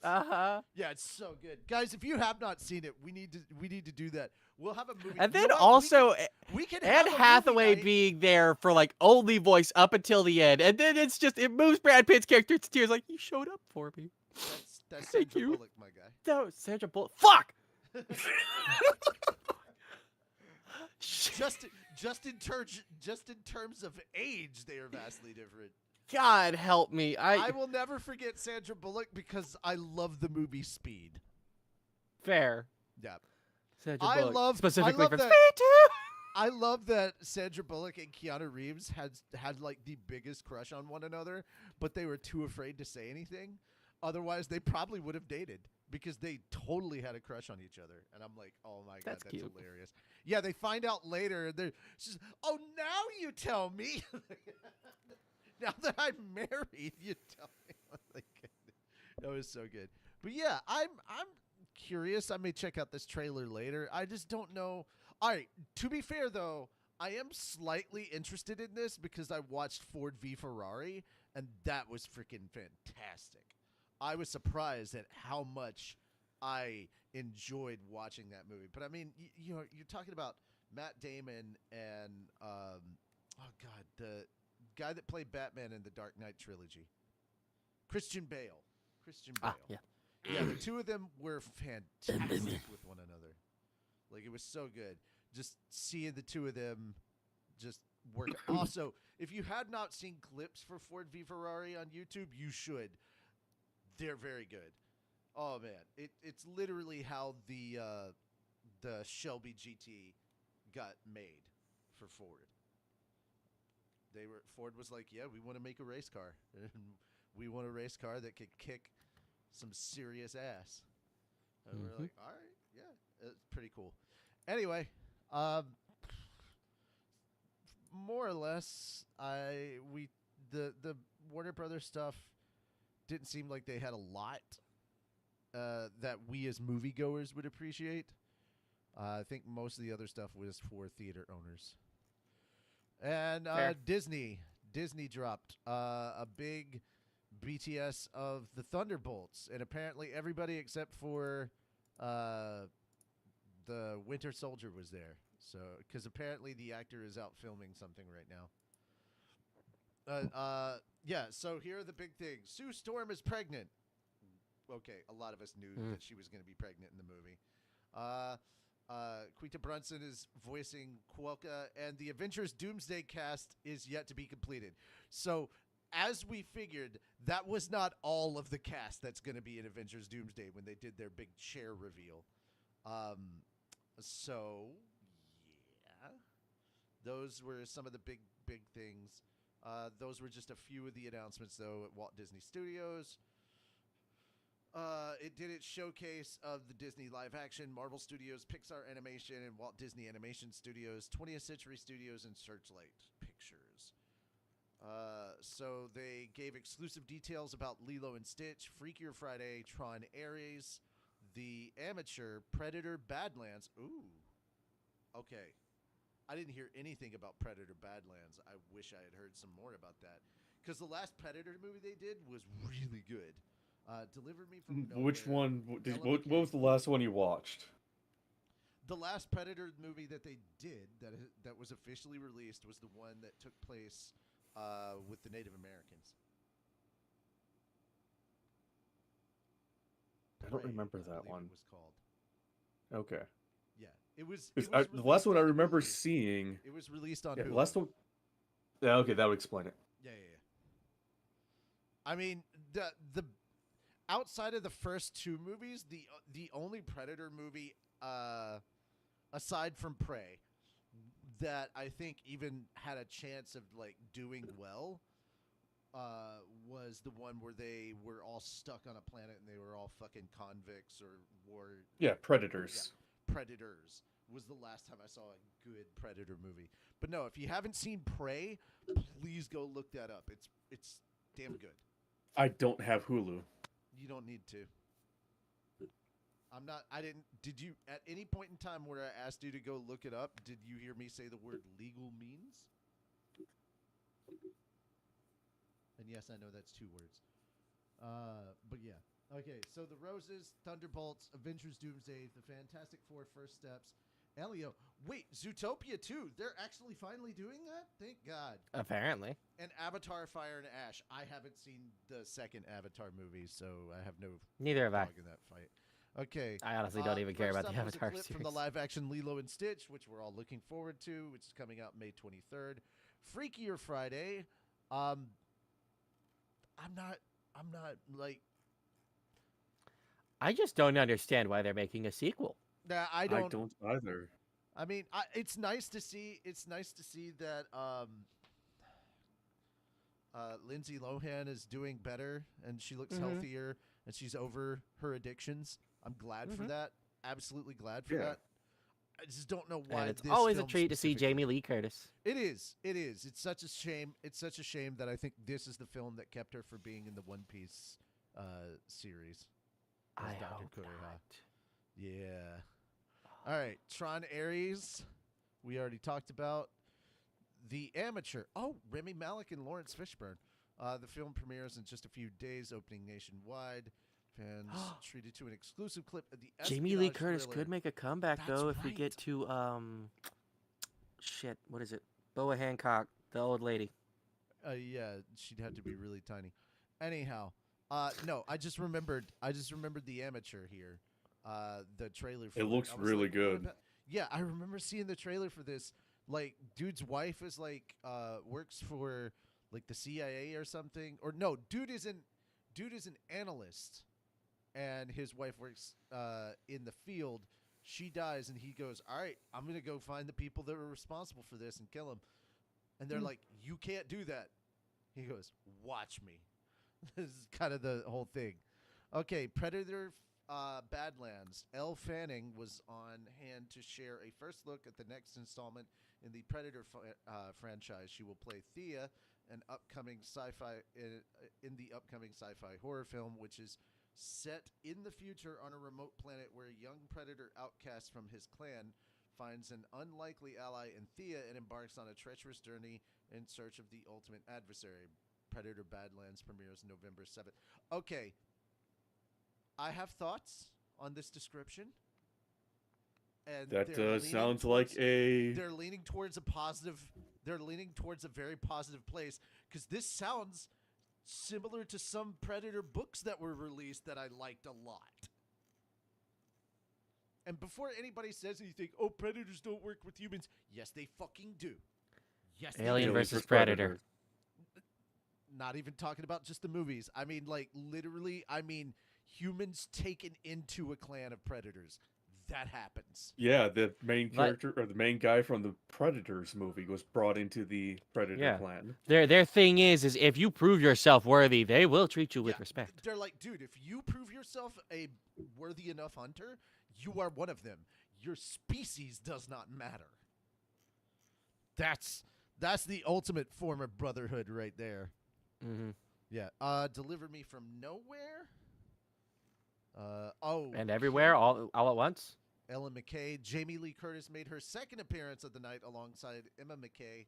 Yeah, it's so good, guys. If you have not seen it, we need to do that. We'll have a movie. And You then know what? also, we can Anne have a movie Hathaway night. being there for like only voice up until the end, and then it moves Brad Pitt's character to tears. Like, you showed up for me. That's Thank Sandra you. Bullock, my guy. No, Sandra Bullock. Fuck. Just in terms of age, they are vastly different. God help me. I will never forget Sandra Bullock because I love the movie Speed. Fair. Yeah. Sandra I Bullock, love specifically from that- Speed 2. I love that Sandra Bullock and Keanu Reeves had like the biggest crush on one another, but they were too afraid to say anything. Otherwise, they probably would have dated because they totally had a crush on each other. And I'm like, oh my god, that's cute. hilarious. Yeah, they find out later. She's, oh, now you tell me. Now that I'm married, you tell me. That was so good. But yeah, I'm curious. I may check out this trailer later. I just don't know. All right. To be fair, though, I am slightly interested in this because I watched Ford v Ferrari, and that was freaking fantastic. I was surprised at how much I enjoyed watching that movie. But I mean, you know, you're talking about Matt Damon and oh god, the guy that played Batman in the Dark Knight trilogy, Christian Bale. Yeah, the two of them were fantastic with one another. Like, it was so good. Just seeing the two of them just work. Also, if you had not seen clips for Ford v Ferrari on YouTube, you should. They're very good. Oh man, it's literally how the Shelby GT got made for Ford. Ford was like, yeah, we want to make a race car. We want a race car that could kick some serious ass. And we're like, all right, yeah, it's pretty cool. Anyway, more or less, the Warner Brothers stuff didn't seem like they had a lot that we as moviegoers would appreciate. I think most of the other stuff was for theater owners. And Disney dropped a big BTS of the Thunderbolts, and apparently everybody except for the Winter Soldier was there. So, because apparently the actor is out filming something right now. Yeah. So here are the big things. Sue Storm is pregnant. Okay, a lot of us knew that she was going to be pregnant in the movie. Quinta Brunson is voicing Kwelka, and the Avengers Doomsday cast is yet to be completed. So, as we figured, that was not all of the cast that's going to be in Avengers Doomsday when they did their big chair reveal. So, yeah. Those were some of the big things. Those were just a few of the announcements, though, at Walt Disney Studios. It did its showcase of the Disney live action, Marvel Studios, Pixar Animation, and Walt Disney Animation Studios, 20th Century Studios, and Searchlight Pictures. So they gave exclusive details about Lilo and Stitch, Freakier Friday, Tron Ares, The Amateur, Predator, Badlands. Ooh. Okay. I didn't hear anything about Predator Badlands. I wish I had heard some more about that. Because the last Predator movie they did was really good. Deliver Me from Nowhere. Which one? Ella What McKay. was the last one you watched? The last Predator movie that they did that was officially released was the one that took place with the Native Americans. I don't Prey, remember I that believe one. It was called. Okay. Yeah, it was. 'Cause It was the last one I released on remember Hulu. seeing. It was released on Yeah, Hulu. the last one. Yeah, okay, that would explain it. Yeah. I mean, the outside of the first two movies, the only Predator movie, aside from Prey, that I think even had a chance of like doing well, was the one where they were all stuck on a planet and they were all fucking convicts or war. Yeah, Predators. Yeah, Predators was the last time I saw a good Predator movie. But no, if you haven't seen Prey, please go look that up. It's damn good. I don't have Hulu. You don't need to. I didn't. Did you, at any point in time where I asked you to go look it up, did you hear me say the word legal means? And yes, I know that's 2 words. But yeah. Okay, so The Roses, Thunderbolts, Avengers Doomsday, The Fantastic Four First Steps, Elio. Wait, Zootopia 2. They're actually finally doing that? Thank God. Apparently. And Avatar Fire and Ash. I haven't seen the second Avatar movie, so I have no Neither have I. dog in that fight. Okay. I honestly don't even care first about the up was a Avatar clip series. from the live-action Lilo and Stitch, which we're all looking forward to, which is coming out May 23rd. Freakier Friday. I'm not like. I just don't understand why they're making a sequel. Nah, I I don't. don't either. I mean, it's nice to see. It's nice to see that Lindsay Lohan is doing better and she looks healthier and she's over her addictions. I'm glad for that. Absolutely glad for that. I just don't know why. And it's this always a film treat to see specifically- Jamie Lee Curtis. It is. It is. It's such a shame. It's such a shame that I think this is the film that kept her from being in the One Piece series. as I Dr. hope Kureha. not. Yeah. All right. Tron Ares, we already talked about. The Amateur. Oh, Remy Malik and Lawrence Fishburne. The film premieres in just a few days, opening nationwide. Fans treated to an exclusive clip of the Jamie Lee espionage Curtis thriller. could make a comeback That's though if we right. get to shit, what is it? Boa Hancock, the old lady. Yeah, she'd have to be really tiny. Anyhow, no, I just remembered The Amateur here. The trailer for It looks I was really like, what good. about- Yeah, I remember seeing the trailer for this. Like, dude's wife is like works for like the CIA or something. Or no, dude is an analyst, and his wife works in the field. She dies, and he goes, "All right, I'm gonna go find the people that were responsible for this and kill them." And they're like, "You can't do that." He goes, "Watch me." This is kind of the whole thing. Okay, Predator Badlands. Elle Fanning was on hand to share a first look at the next installment in the Predator franchise. She will play Thea, an upcoming sci-fi in the upcoming sci-fi horror film, which is set in the future on a remote planet where a young predator outcast from his clan finds an unlikely ally in Thea and embarks on a treacherous journey in search of the ultimate adversary. Predator Badlands premieres November 7th. Okay. I have thoughts on this description. And That they're leaning sounds towards- like a. They're leaning towards a positive. They're leaning towards a very positive place because this sounds similar to some Predator books that were released that I liked a lot. And before anybody says anything, oh, predators don't work with humans. Yes, they fucking do. Yes, they Alien do. versus Predator. Not even talking about just the movies. I mean, like, literally, humans taken into a clan of predators. that happens. Yeah, the main Like- character or the main guy from the Predators movie was brought into the Predator Yeah. clan. Their thing is if you prove yourself worthy, they will treat you with Yeah, respect. They're like, dude, if you prove yourself a worthy enough hunter, you are one of them. Your species does not matter. That's the ultimate form of brotherhood right there. Hmm. Yeah. Deliver Me from Nowhere. And everywhere, all at once. Ellen McKay. Jamie Lee Curtis made her second appearance of the night alongside Emma McKay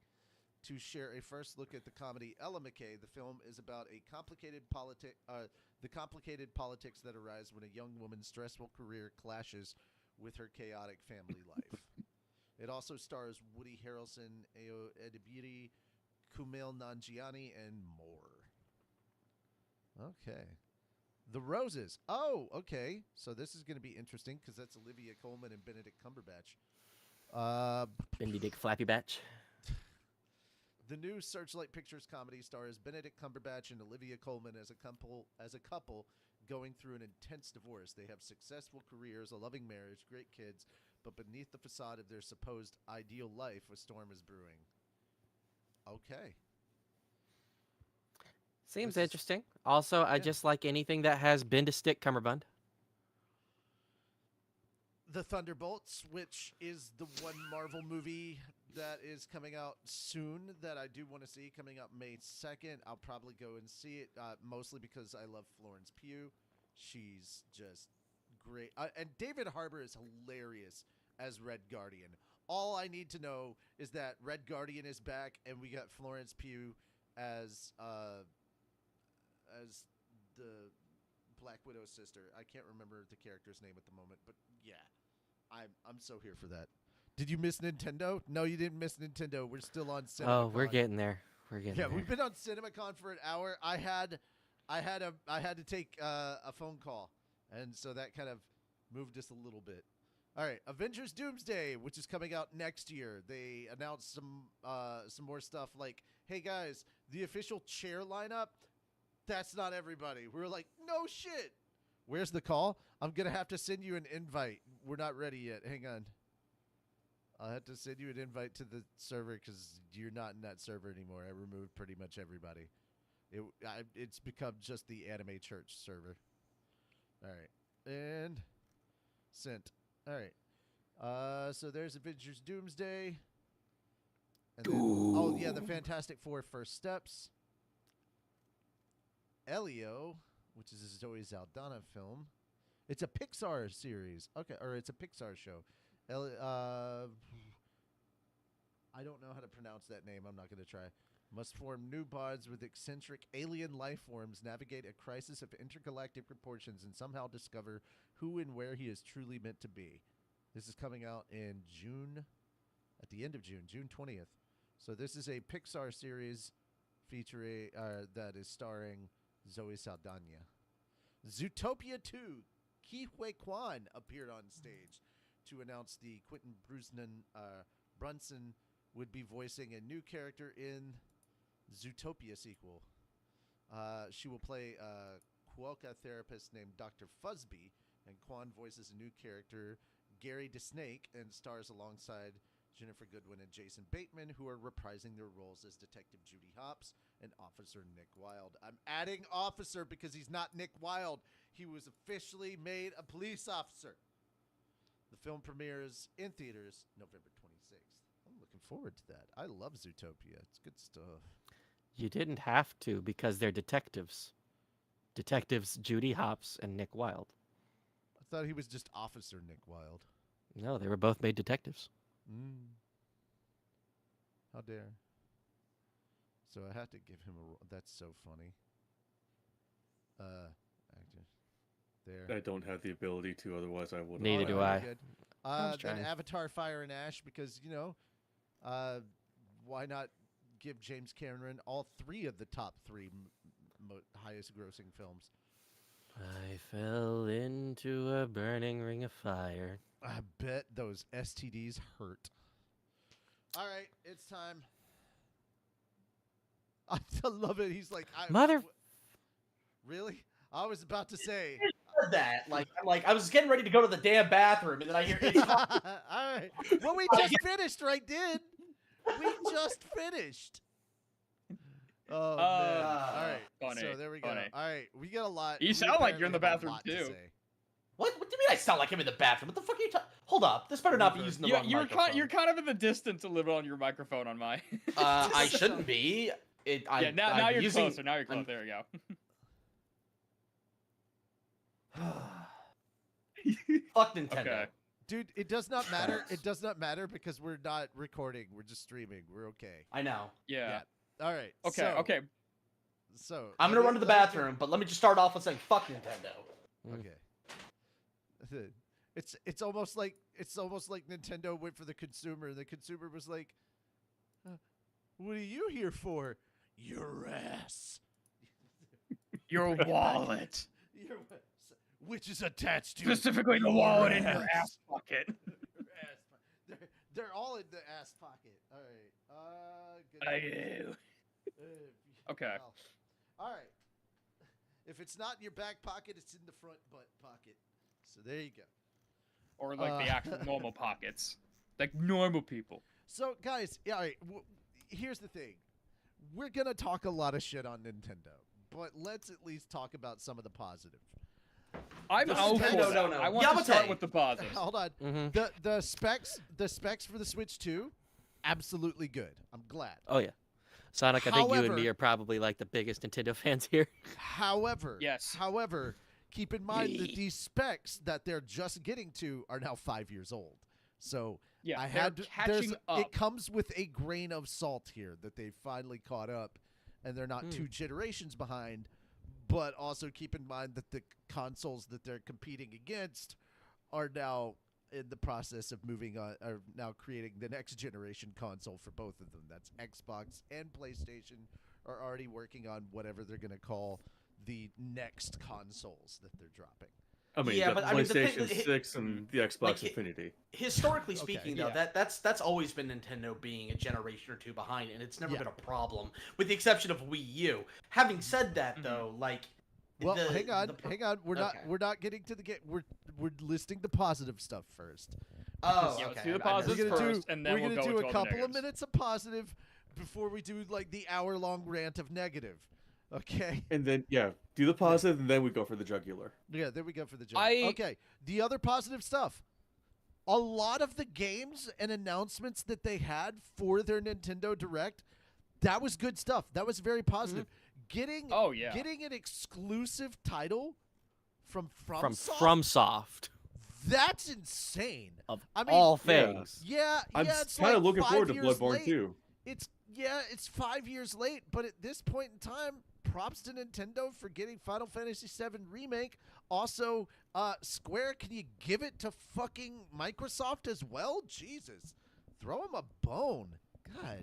to share a first look at the comedy Ella McKay. The film is about the complicated politics that arise when a young woman's stressful career clashes with her chaotic family life. It also stars Woody Harrelson, Ayo Edebiri, Kumail Nanjiani, and more. Okay. The Roses. Oh, okay. So this is going to be interesting because that's Olivia Colman and Benedict Cumberbatch. Benedict Flappy Batch. The new Searchlight Pictures comedy stars Benedict Cumberbatch and Olivia Colman as a couple going through an intense divorce. They have successful careers, a loving marriage, great kids, but beneath the facade of their supposed ideal life, a storm is brewing. Okay. Seems This is- interesting. Also, I Yeah. just like anything that has bend to stick cummerbund. The Thunderbolts, which is the one Marvel movie that is coming out soon that I do want to see, coming out May 2nd. I'll probably go and see it, mostly because I love Florence Pugh. She's just great. And David Harbour is hilarious as Red Guardian. All I need to know is that Red Guardian is back, and we got Florence Pugh as the Black Widow's sister. I can't remember the character's name at the moment, but yeah. I'm so here for that. Did you miss Nintendo? No, you didn't miss Nintendo. We're still on CinemaCon. Oh, we're getting there. We're getting Yeah, there. we've been on CinemaCon for an hour. I had to take a phone call, and so that kind of moved us a little bit. All right, Avengers Doomsday, which is coming out next year. They announced some more stuff like, hey guys, the official chair lineup, that's not everybody. We were like, no shit. Where's the call? I'm going to have to send you an invite. We're not ready yet. Hang on. I'll have to send you an invite to the server because you're not in that server anymore. I removed pretty much everybody. It's become just the Anime Church server. All right. And sent. All right. So there's Avengers Doomsday. And then, oh, yeah, the Fantastic Four First Steps. Elio, which is a Zoe Saldana film. It's a Pixar series. Okay, or it's a Pixar show. I don't know how to pronounce that name. I'm not going to try. Must form new bonds with eccentric alien life forms, navigate a crisis of intergalactic proportions, and somehow discover who and where he is truly meant to be. This is coming out in June, at the end of June, June 20th. So this is a Pixar series featuring that is starring Zoe Saldana. Zootopia 2. Ke Huy Quan appeared on stage to announce the Quentin Brunson would be voicing a new character in Zootopia sequel. She will play a Quokka therapist named Dr. Fuzzby, and Quan voices a new character, Gary DeSnake, and stars alongside Jennifer Goodwin and Jason Bateman, who are reprising their roles as Detective Judy Hopps and Officer Nick Wilde. I'm adding Officer because he's not Nick Wilde. He was officially made a police officer. The film premieres in theaters November 26th. I'm looking forward to that. I love Zootopia. It's good stuff. You didn't have to because they're detectives. Detectives Judy Hopps and Nick Wilde. I thought he was just Officer Nick Wilde. No, they were both made detectives. How dare. So I have to give him a role. That's so funny. Actor. There. I don't have the ability to, otherwise I would. Neither do you're I. good. was Then trying. Avatar Fire and Ash, because, why not give James Cameron all three of the top three highest grossing films? I fell into a burning ring of fire. I bet those STDs hurt. All right, it's time. I love it. He's like, Mother- Really? I was about to say. said that. Like, I was getting ready to go to the damn bathroom, and then I hear it's All right. Well, we just finished, right, dude? We just finished. Oh man! All right. Funny, So there we go. funny. All right, we got a lot. You we sound like you're in the apparently bathroom, have a lot to too. say. What do you mean I sound like I'm in the bathroom? What the fuck are you talking? Hold up. This better not be using the wrong microphone. You're kind of in the distance a little on your microphone on my. I shouldn't be. Now you're using... closer. Now you're closer. There we go. Fuck Nintendo. Okay. Dude, it does not matter. It does not matter because we're not recording. We're just streaming. We're okay. I know. Yeah. All right. Okay. So, okay. So I'm gonna run to the bathroom, but let me just start off with saying fuck Nintendo. Okay. It's almost like Nintendo went for the consumer, and the consumer was like, "What are you here for? Your ass, Your wallet. your which is attached to Specifically the your wallet in your ass pocket. They're all in the ass pocket. All right. Good. Okay. Well, all right. If it's not in your back pocket, it's in the front butt pocket. So there you go. Or like the actual normal pockets. Like normal people. So, guys, yeah, all right, here's the thing. We're going to talk a lot of shit on Nintendo, but let's at least talk about some of the positive. I'm out for No. that. I want to start with the positives. Hold on. Mm-hmm. The specs for the Switch 2, absolutely good. I'm glad. Oh yeah, Sonic. I think you and However- me are probably like the biggest Nintendo fans here. However, Yes. However, keep in mind that these specs that they're just getting to are now 5 years old. So Yeah, I they're had to, catching up. It comes with a grain of salt here that they finally caught up, and they're not 2 generations behind. But also keep in mind that the consoles that they're competing against are now in the process of moving on, are now creating the next generation console for both of them. That's Xbox and PlayStation are already working on whatever they're going to call the next consoles that they're dropping. I mean, Yeah, you got but I mean, the thing- PlayStation 6 and the Xbox like, Infinity. Historically Okay, speaking, yeah. though, that's always been Nintendo being a generation or two behind, and it's never Yeah. been a problem, with the exception of Wii U. Having said that, though, like, Well, the- hang on. We're Okay. not getting to the game. We're listing the positive stuff first. Oh, Yeah, okay. let's do the I missed positives We're that. gonna first, do and then we're we'll gonna go do into a all the couple of negatives. minutes of positive before we do like the hour-long rant of negative. Okay. And then, yeah, do the positive, and then we go for the jugular. Yeah, there we go for the joke. I- Okay, the other positive stuff. A lot of the games and announcements that they had for their Nintendo Direct, that was good stuff. That was very positive. Getting Oh, yeah. getting an exclusive title from From FromSoft, FromSoft that's insane. of I mean, all yeah. things. Yeah, I'm it's kind of like looking 5 forward to years Bloodborne late. too. It's 5 years late, but at this point in time, props to Nintendo for getting Final Fantasy VII Remake. Also, Square, can you give it to fucking Microsoft as well? Jesus, throw them a bone. God.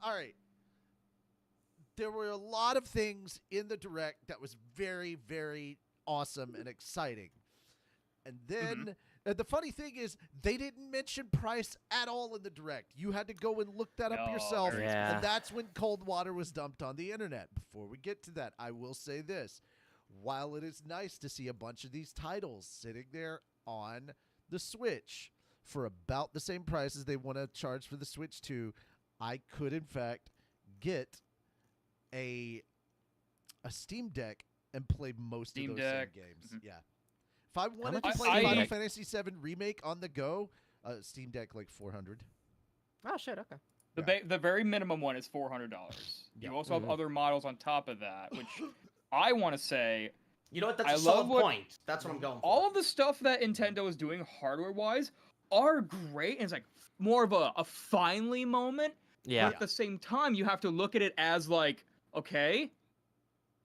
All right. There were a lot of things in the Direct that was very, very awesome and exciting. And then the funny thing is they didn't mention price at all in the Direct. You had to go and look that up No, yourself. very Yeah. And that's when cold water was dumped on the internet. Before we get to that, I will say this. While it is nice to see a bunch of these titles sitting there on the Switch for about the same price as they want to charge for the Switch 2, I could in fact get a Steam Deck and play most Steam of those Deck. same games. Mhm. Yeah. If I wanted much to is play Steam Final Deck? Fantasy VII Remake on the go, Steam Deck like 400. Oh shit. Okay. The very minimum one is $400. Yeah. You also have other models on top of that, which I want to say You know what? That's I a love solid what- point. That's what I'm going for. all of the stuff that Nintendo is doing hardware-wise are great, and it's like more of a finally moment. Yeah. But at the same time, you have to look at it as like, okay,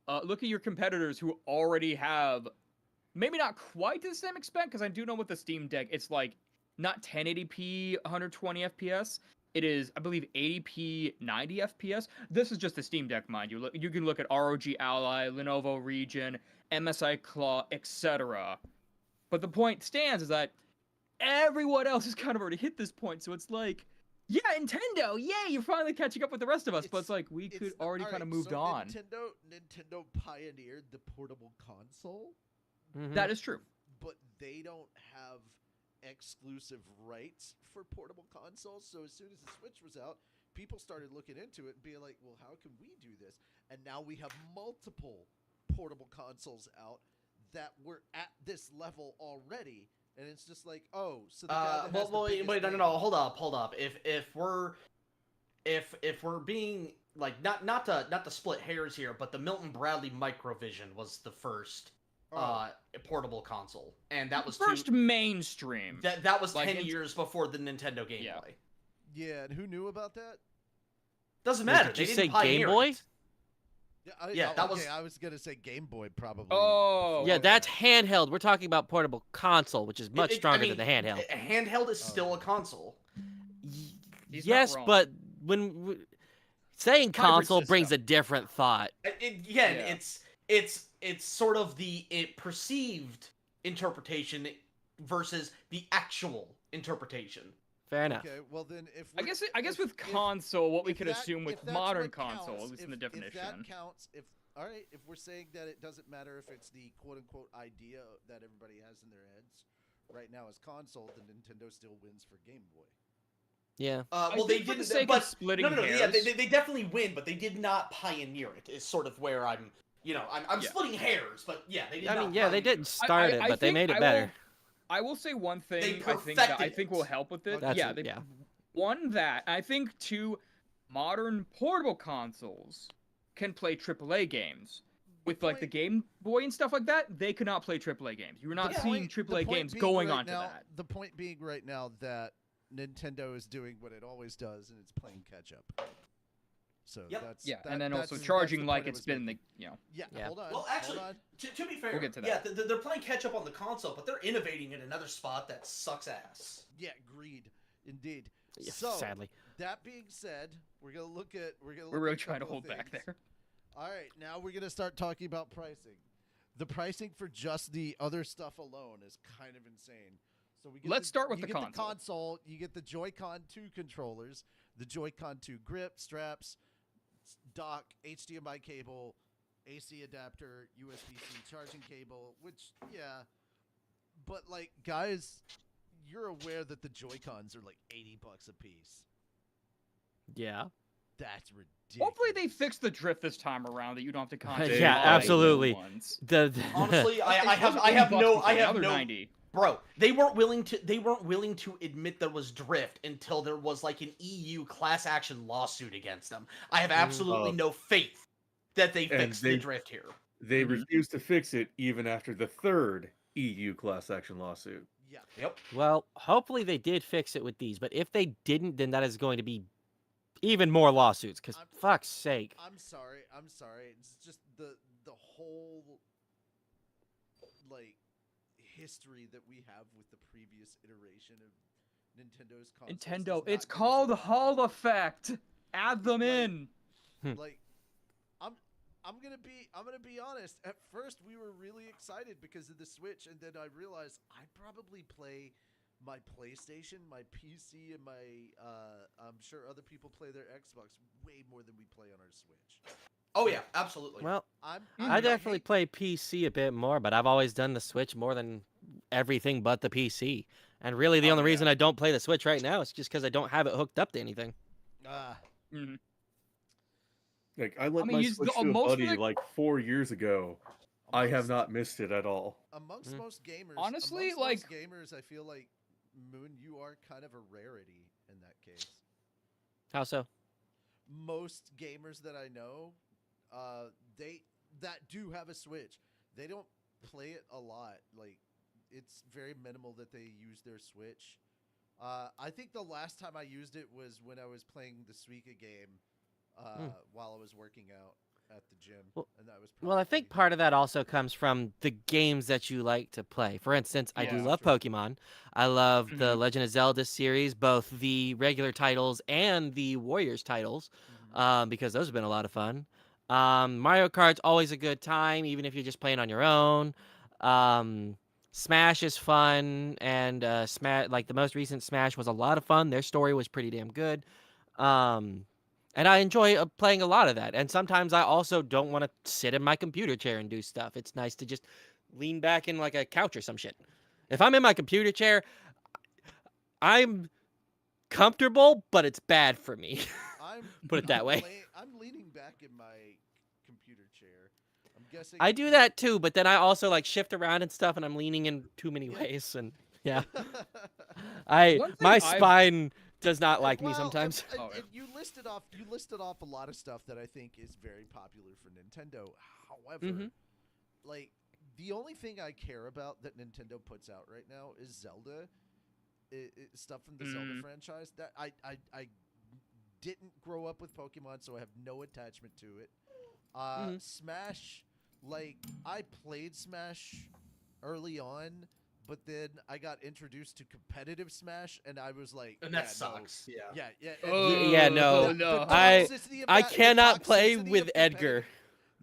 look at your competitors who already have, maybe not quite to the same extent, because I do know with the Steam Deck, it's like not 1080p 120 FPS. It is, I believe, 80p 90 FPS. This is just the Steam Deck, mind you. You can look at ROG Ally, Lenovo Region, MSI Claw, etc. But the point stands is that everyone else has kind of already hit this point, so it's like, Yeah, Nintendo. Yay, you're finally catching up with the rest of us. But it's like we It's could not- already kind alright, of moved so on. Nintendo pioneered the portable console, Mhm. That is true. but they don't have exclusive rights for portable consoles. So as soon as the Switch was out, people started looking into it and being like, "Well, how can we do this?" And now we have multiple portable consoles out that were at this level already, and it's just like, oh, so the guy that has the wait, biggest no, name- hold up. If we're being like not to split hairs here, but the Milton Bradley Microvision was the first Oh. portable console, and that was First mainstream. that was like, 10 in- years before the Nintendo Game Yeah. Boy. Yeah, and who knew about that? Doesn't Wait, matter. did They you didn't say Game pioneer Boy? it. Yeah, that okay, was- I was gonna say Game Boy probably. Oh, Yeah, okay. that's handheld. We're talking about portable console, which is much I stronger mean, than the handheld. A handheld is still Oh. a console. He's not Yes, wrong. but when saying Hybrid console brings a system. different thought. Again, Yeah. it's sort of the perceived interpretation versus the actual interpretation. Fair enough. Okay, well then, if I guess with console, what we if could that- assume if with that's modern what console, counts, at least in the If definition. that counts, all right, if we're saying that it doesn't matter if it's the quote unquote idea that everybody has in their heads right now as console, then Nintendo still wins for Game Boy. Yeah. Well, I they think for the didn't. sake but of splitting no, yeah, hairs, they definitely win, but they did not pioneer it. Is sort of where I'm Yeah. splitting hairs, but yeah, they did. I not mean, yeah, they pioneer didn't it. start it, but they think made it I better. I will say one thing. I think perfected will it. help with it. That's yeah, it, they, yeah. One that I think two modern portable consoles can play AAA games. With like the point- Game Boy and stuff like that, they could not play AAA games. You're not The seeing point- the AAA point games being going right on to now- that. The point being right now that Nintendo is doing what it always does, and it's playing catch up. So Yep. that's Yeah, that- and then that's- also that's charging the like point I it's was been making. the Yeah, Yeah. hold on. Well, actually, hold on. to be fair, We'll get to yeah, that. they're playing catch up on the console, but they're innovating in another spot that sucks ass. Yeah, greed, indeed. Yeah, So sadly. that being said, we're gonna look at We're really trying to hold back there. All right, now we're gonna start talking about pricing. The pricing for just the other stuff alone is kind of insane. So we get Let's start with you the get console. The console. You get the Joy-Con 2 controllers, the Joy-Con 2 grip straps, dock, HDMI cable, AC adapter, USB-C charging cable. Which, yeah, but like, guys, you're aware that the Joy-Cons are like $80 a piece. Yeah. That's ridiculous. Hopefully they fix the drift this time around that you don't have to constantly Yeah, buy new absolutely. ones. Honestly, I It wasn't have $80 no before, I have another no 90. Bro, they weren't willing to admit there was drift until there was like an EU class action lawsuit against them. I have absolutely Uh, no faith that they and fixed they- the drift here. They Mhm. refused to fix it even after the third EU class action lawsuit. Yeah. Yep. Well, hopefully they did fix it with these, but if they didn't, then that is going to be even more lawsuits. Because I'm- fuck's sake. I'm sorry. It's just the whole like history that we have with the previous iteration of Nintendo's consoles. Nintendo, does it's not give us called a- Hall Effect. Add them Like- in. like I'm gonna be honest. At first, we were really excited because of the Switch, and then I realized I'd probably play my PlayStation, my PC, and my I'm sure other people play their Xbox way more than we play on our Switch. Oh yeah, absolutely. Well, I'm I definitely play PC a bit more, but I've always done the Switch more than everything but the PC. And really, the Oh, only yeah. reason I don't play the Switch right now is just because I don't have it hooked up to anything. Mhm. Like I let mean, my use Switch the- to a most of buddy the- like 4 years ago. I have amongst- not missed it at all. Amongst Mhm. most gamers, Honestly, amongst most gamers, I feel like Moon, you are kind of a rarity in that case. How so? Most gamers that I know, they that do have a Switch, they don't play it a lot. Like, it's very minimal that they use their Switch. I think the last time I used it was when I was playing the Suika game while I was working out at the gym. Well- and that was Well, I think probably- part of that also comes from the games that you like to play. For instance, I do Yeah. love True. Pokemon. I love the Mhm. Legend of Zelda series, both the regular titles and the Warriors titles, Mhm. because those have been a lot of fun. Mario Kart's always a good time, even if you're just playing on your own. Smash is fun, and Smash, like the most recent Smash, was a lot of fun. Their story was pretty damn good, and I enjoy playing a lot of that. And sometimes I also don't want to sit in my computer chair and do stuff. It's nice to just lean back in like a couch or some shit. If I'm in my computer chair, I'm comfortable, but it's bad for me. Put it that way. I'm leaning back in my computer chair. I'm guessing. I do that too, but then I also like shift around and stuff, and I'm leaning in too many ways, and yeah, One thing my I've- spine does not like me Well, sometimes. and- Oh, and you listed off a lot of stuff that I think is very popular for Nintendo. However, Mhm. like the only thing I care about that Nintendo puts out right now is Zelda. Stuff from the Zelda franchise that I didn't grow up with Pokemon, so I have no attachment to it. Smash, like I played Smash early on, but then I got introduced to competitive Smash, and I was like, And yeah, that sucks. No. Yeah. Yeah. Yeah, no. no. I cannot play with Edgar.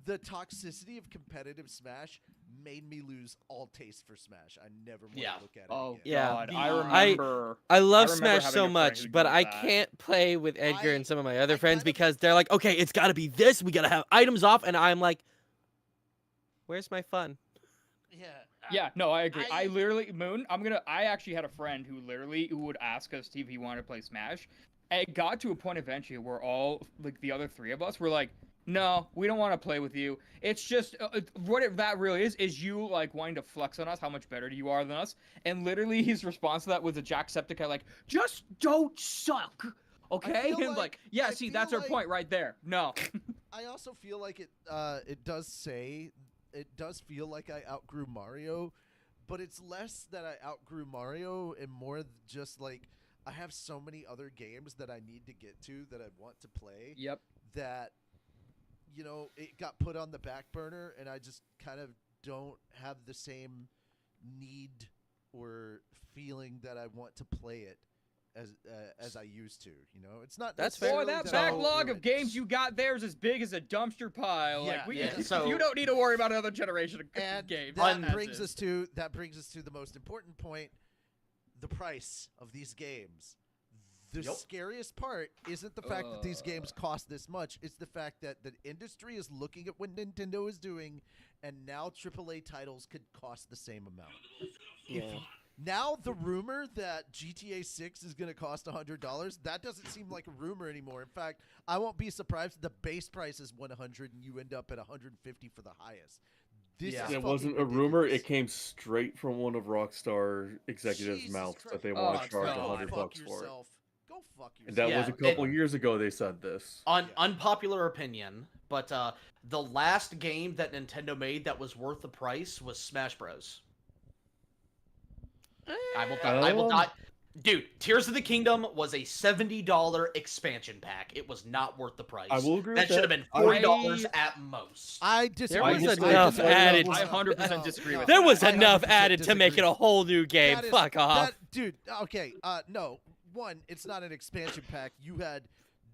The toxicity of competitive Smash made me lose all taste for Smash. I never want Yeah. to look at it Oh again. Yeah. God, I I- remember. I love remember Smash having so a friend much, who but did I that. can't play with Edgar and some of my other I friends kind of- because they're like, okay, it's got to be this. We got to have items off, and I'm like, where's my fun? Yeah. Yeah, no, I agree. I- I literally I actually had a friend who would ask us if he wanted to play Smash. And it got to a point eventually where all like the other three of us were like, no, we don't want to play with you. It's just that really is you like wanting to flex on us how much better you are than us. And literally his response to that was a Jacksepticeye like, just don't suck. Okay? feel And like- yeah, I see, feel that's our like- point right there. No. I also feel like it does feel like I outgrew Mario, but it's less that I outgrew Mario and more just like I have so many other games that I need to get to that I want to play Yep. that it got put on the back burner, and I just kind of don't have the same need or feeling that I want to play it as I used to. It's not. That's fair. Boy, necessarily that I backlog outgrew of it. games you got there is as big as a dumpster pile. Yeah, Like we, yeah. So- you don't need to worry about another generation of And games. that That's brings it. us to the most important point: the price of these games. The Yep. scariest part isn't the fact that these games cost this much; it's the fact that the industry is looking at what Nintendo is doing, and now AAA titles could cost the same amount. Yeah. Now the rumor that GTA 6 is going to cost $100, that doesn't seem like a rumor anymore. In fact, I won't be surprised if the base price is 100 and you end up at 150 for the highest. This Yeah. is It fucking wasn't a rumor. ridiculous. It came straight from one of Rockstar executives' Jesus mouths Christ. that they Oh, want to charge God. $100 Fuck bucks for it. yourself. Go fuck yourself. And that was Yeah, a couple years ago. They said this. Yeah. Unpopular opinion, but the last game that Nintendo made that was worth the price was Smash Bros. I will not. Dude, Tears of the Kingdom was a $70 expansion pack. It was not worth the price. I will agree That with should have that. been $40 at most. I disagree. was with enough that. added- I 100% disagree with There that. was I enough 100% added to make it disagree. a whole new game. That is- Fuck off. dude, okay, no. One, it's not an expansion pack. You had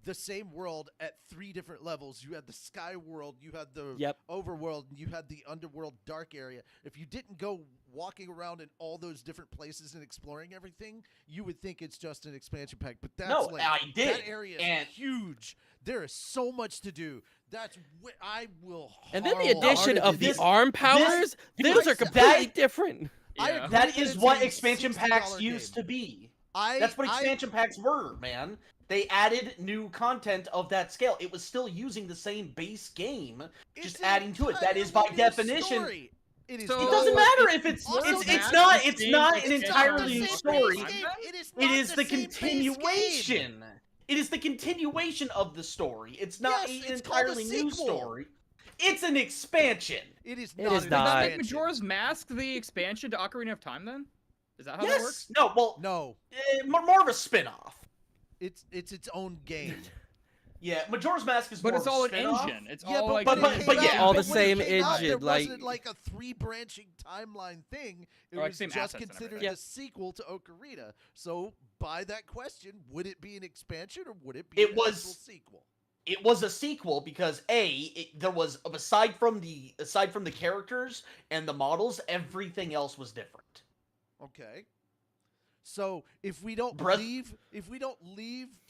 the same world at 3 different levels. You had the sky world, you had the Yep. overworld, and you had the underworld dark area. If you didn't go walking around in all those different places and exploring everything, you would think it's just an expansion pack. But that's No, like, I did, that area is and- huge. There is so much to do. That's I will. And then the wholeheartedly addition of the this- arm powers, those are that- completely different. I Yeah. agree That is it's what a expansion $60 packs used game. to be. I That's what expansion packs were, man. They added new content of that scale. It was still using the same base game, It's just an adding to it. That is by entirely new definition. story. It is. So- It not doesn't like- matter if it's Also, it's it's not the it's same not an expansion entirely It's new not the same story. base game. It is It not is the same base game. continuation. It is the continuation of the story. It's not Yes, an it's called a entirely new sequel. story. It's an expansion. It is It not. is an Does that make expansion. Majora's Mask the expansion to Ocarina of Time then? Is that how that Yes. works? No. Well, No, more of a spin-off. it's its own game. Yeah, Majora's Mask is But more it's of a all an spin-off. engine. It's Yeah, all like but- when it came yeah. out- All the when it same came out, there engine, like- wasn't like a 3 branching timeline thing. It Or, like, was same just assets and considered everything. a sequel to Ocarina. So, by that question, would it be an expansion or would it be It an was- actual sequel? it was a sequel because there was aside from the characters and the models, everything else was different. Okay. So if we don't Breath- leave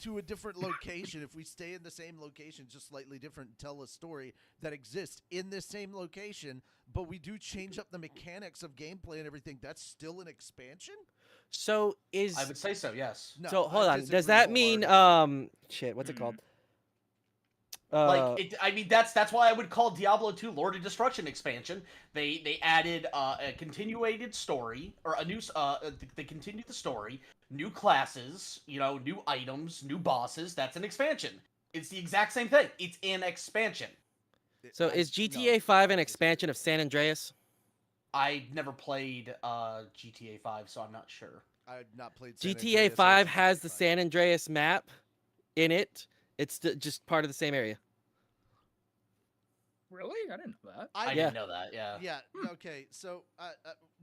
to a different location, if we stay in the same location, just slightly different, and tell a story that exists in this same location, but we do change up the mechanics of gameplay and everything, that's still an expansion? So I would say so, yes. No, so hold I on. Does disagree that mean wholeheartedly. shit? What's it called? I mean, that's why I would call Diablo 2 Lord of Destruction expansion. They added a continuated story, or a new they continued the story, new classes, new items, new bosses. That's an expansion. It's the exact same thing. It's an expansion. So is GTA 5 an expansion of San Andreas? I never played GTA 5, so I'm not sure. I've not played San GTA Andreas or 5 GTA has the 5. San Andreas map in it. It's just part of the same area. Really? I didn't know that. I didn't know that. Yeah. Yeah. Okay. So,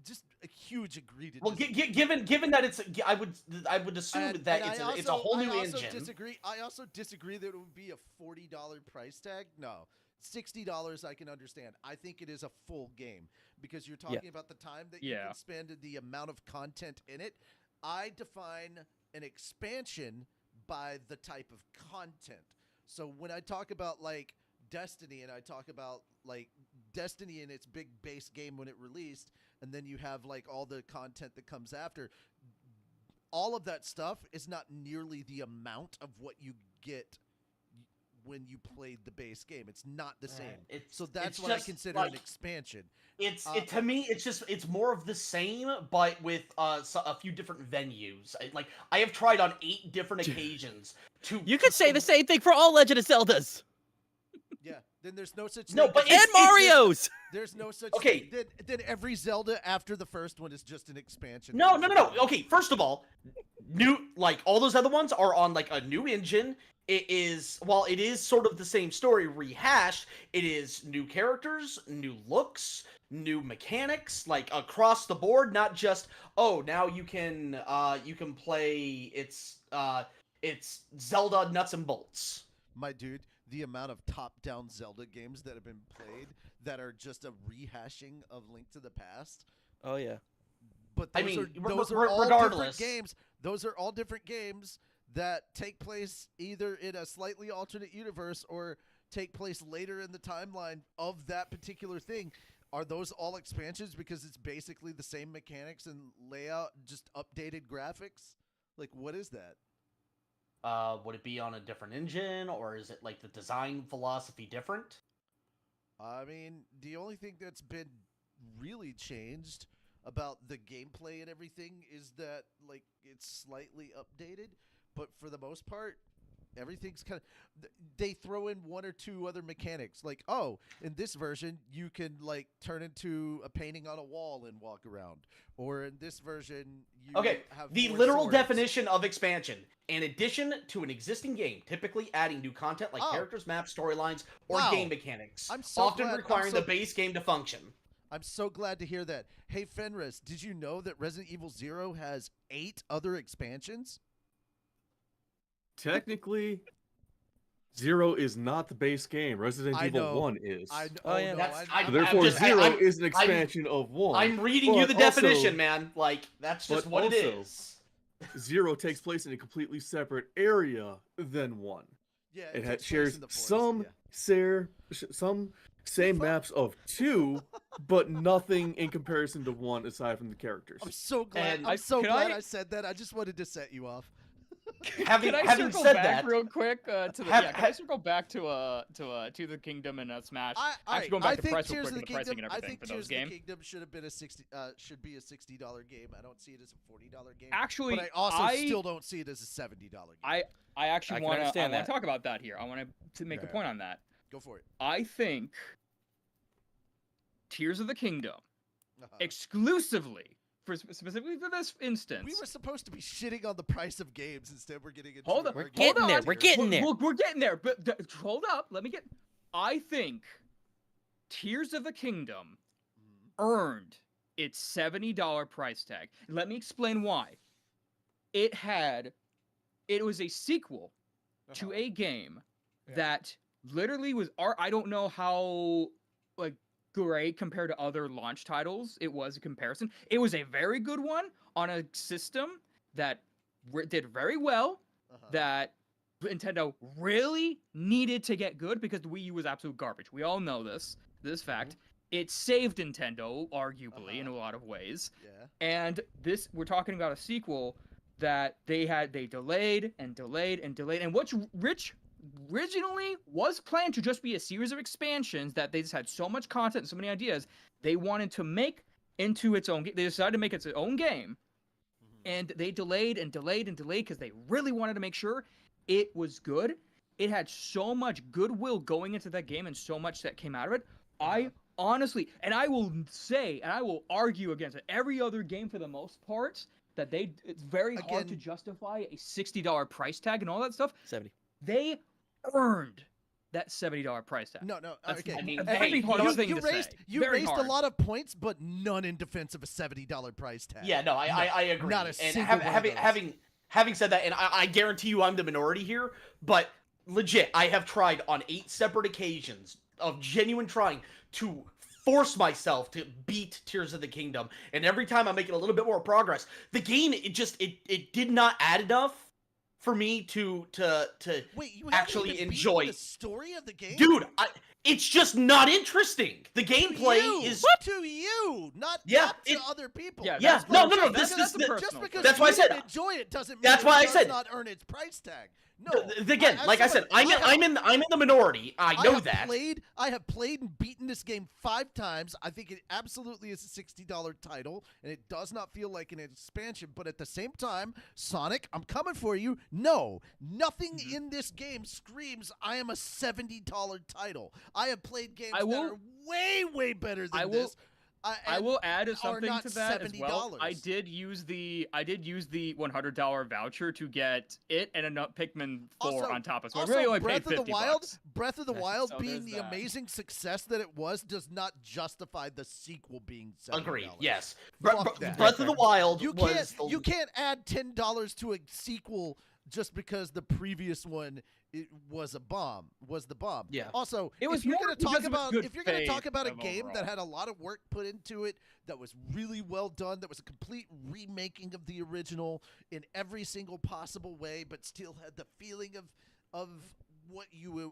just a huge agree to Well, disagree. given that it's, I would assume that it's a whole new engine. I also disagree that it would be a $40 price tag. No, $60 I can understand. I think it is a full game because you're talking about the time that you can spend and the amount of content in it. I define an expansion by the type of content. So when I talk about like Destiny and I talk about like Destiny in its big base game when it released, and then you have like all the content that comes after, all of that stuff is not nearly the amount of what you get when you played the base game. It's not the same. So that's what I consider an expansion. To me, it's more of the same, but with a few different venues. Like I have tried on 8 different occasions to. You could say the same thing for all Legend of Zeldas. Yeah, then there's no such No, thing. but And Mario's. There's no such Okay. thing. Then every Zelda after the first one is just an expansion. No. Okay, first of all, all those other ones are on like a new engine. It is sort of the same story rehashed. It is new characters, new looks, new mechanics, like across the board. Not just now you can play it's Zelda nuts and bolts. My dude, the amount of top-down Zelda games that have been played that are just a rehashing of Link to the Past. Oh yeah. But those are all regardless. different games. Those are all different games that take place either in a slightly alternate universe or take place later in the timeline of that particular thing. Are those all expansions because it's basically the same mechanics and layout, just updated graphics? Like, what is that? Would it be on a different engine, or is it like the design philosophy different? I mean, the only thing that's been really changed about the gameplay and everything is that like it's slightly updated, but for the most part, everything's kind of they throw in one or two other mechanics. Like, in this version, you can like turn into a painting on a wall and walk around, or in this version, you have the 4 literal swords. definition of expansion: an addition to an existing game, typically adding new content like characters, maps, storylines, or game mechanics, often requiring the base game to function. I'm so glad to hear that. Hey, Fenris, did you know that Resident Evil 0 has 8 other expansions? Technically, 0 is not the base game. Resident Evil 1 is. Therefore, 0 is an expansion of 1. I'm reading you the definition, man. Like, that's just what it is. 0 takes place in a completely separate area than 1. Yeah, it shares some same maps of 2, but nothing in comparison to 1 aside from the characters. I'm so glad. And I'm so glad I said that. I just wanted to set you off. Can I circle back real quick to the? Can I circle back to the Kingdom and Smash? Actually, going back to price real quick and the pricing and everything for those games. I think Tears of the Kingdom should have been a $60 game. I don't see it as a $40 game. Actually, but I also still don't see it as a $70 game. I actually want to talk about that here. I want to make a point on that. Go for it. I think Tears of the Kingdom exclusively. Specifically for this instance, we were supposed to be shitting on the price of games. Instead, we're getting into hold on. We're getting there. We're getting there. We're getting there. But hold up. Let me get. I think Tears of the Kingdom earned its $70 price tag. Let me explain why. It was a sequel to a game that literally was I don't know how like great compared to other launch titles it was a comparison. It was a very good one on a system that did very well, that Nintendo really needed to get good because the Wii U was absolute garbage. We all know this fact. It saved Nintendo, arguably, in a lot of ways. Yeah. And we're talking about a sequel that they delayed and delayed and delayed. And what's originally was planned to just be a series of expansions that they just had so much content and so many ideas, they wanted to make into its own. They decided to make its own game. And they delayed and delayed and delayed because they really wanted to make sure it was good. It had so much goodwill going into that game and so much that came out of it. I honestly, and I will say, and I will argue against it, every other game for the most part, that it's very hard to justify a $60 price tag and all that stuff. 70. They earned that $70 price tag. No, okay. I mean, A very hard thing to say. You Very raised hard. a lot of points, but none in defense of a $70 price tag. Yeah, no, I agree. Not a and single one of those. having said that, and I guarantee you I'm the minority here, but legit, I have tried on 8 separate occasions of genuine trying to force myself to beat Tears of the Kingdom, and every time I'm making a little bit more progress, the game it did not add enough for me to Wait, you actually haven't even enjoy beaten the story of the game, dude. It's just not interesting. The gameplay is to you, not Yeah, to other people. Yeah, Yeah, that's no, personal. this That's is the the- personal Just because That's you why I said- didn't enjoy it doesn't mean That's why I it does said- not earn its price tag. No, again, like I said, I'm in the minority. I know that. I have played and beaten this game 5 times. I think it absolutely is a $60 title, and it does not feel like an expansion. But at the same time, Sonic, I'm coming for you. No, nothing in this game screams I am a $70 title. I have played games that are way, way better than this. I will add something not to that as well. $70. I did use the $100 voucher to get it and a Pikmin 4 Also- on top of it. So I Also, really only Breath paid of the $50. Wild, Breath of the Wild So being there's the that. amazing success that it was does not justify the sequel being $70. Agreed. Yes. Fuck that. Breath of the Wild You was can't you can't add $10 to a sequel just because the previous one was the bomb. Yeah. Also, It was if you're more going to talk because of its about good if you're going to talk faith about a of game that overall. had a lot of work put into it, that was really well done, that was a complete remaking of the original in every single possible way, but still had the feeling of what you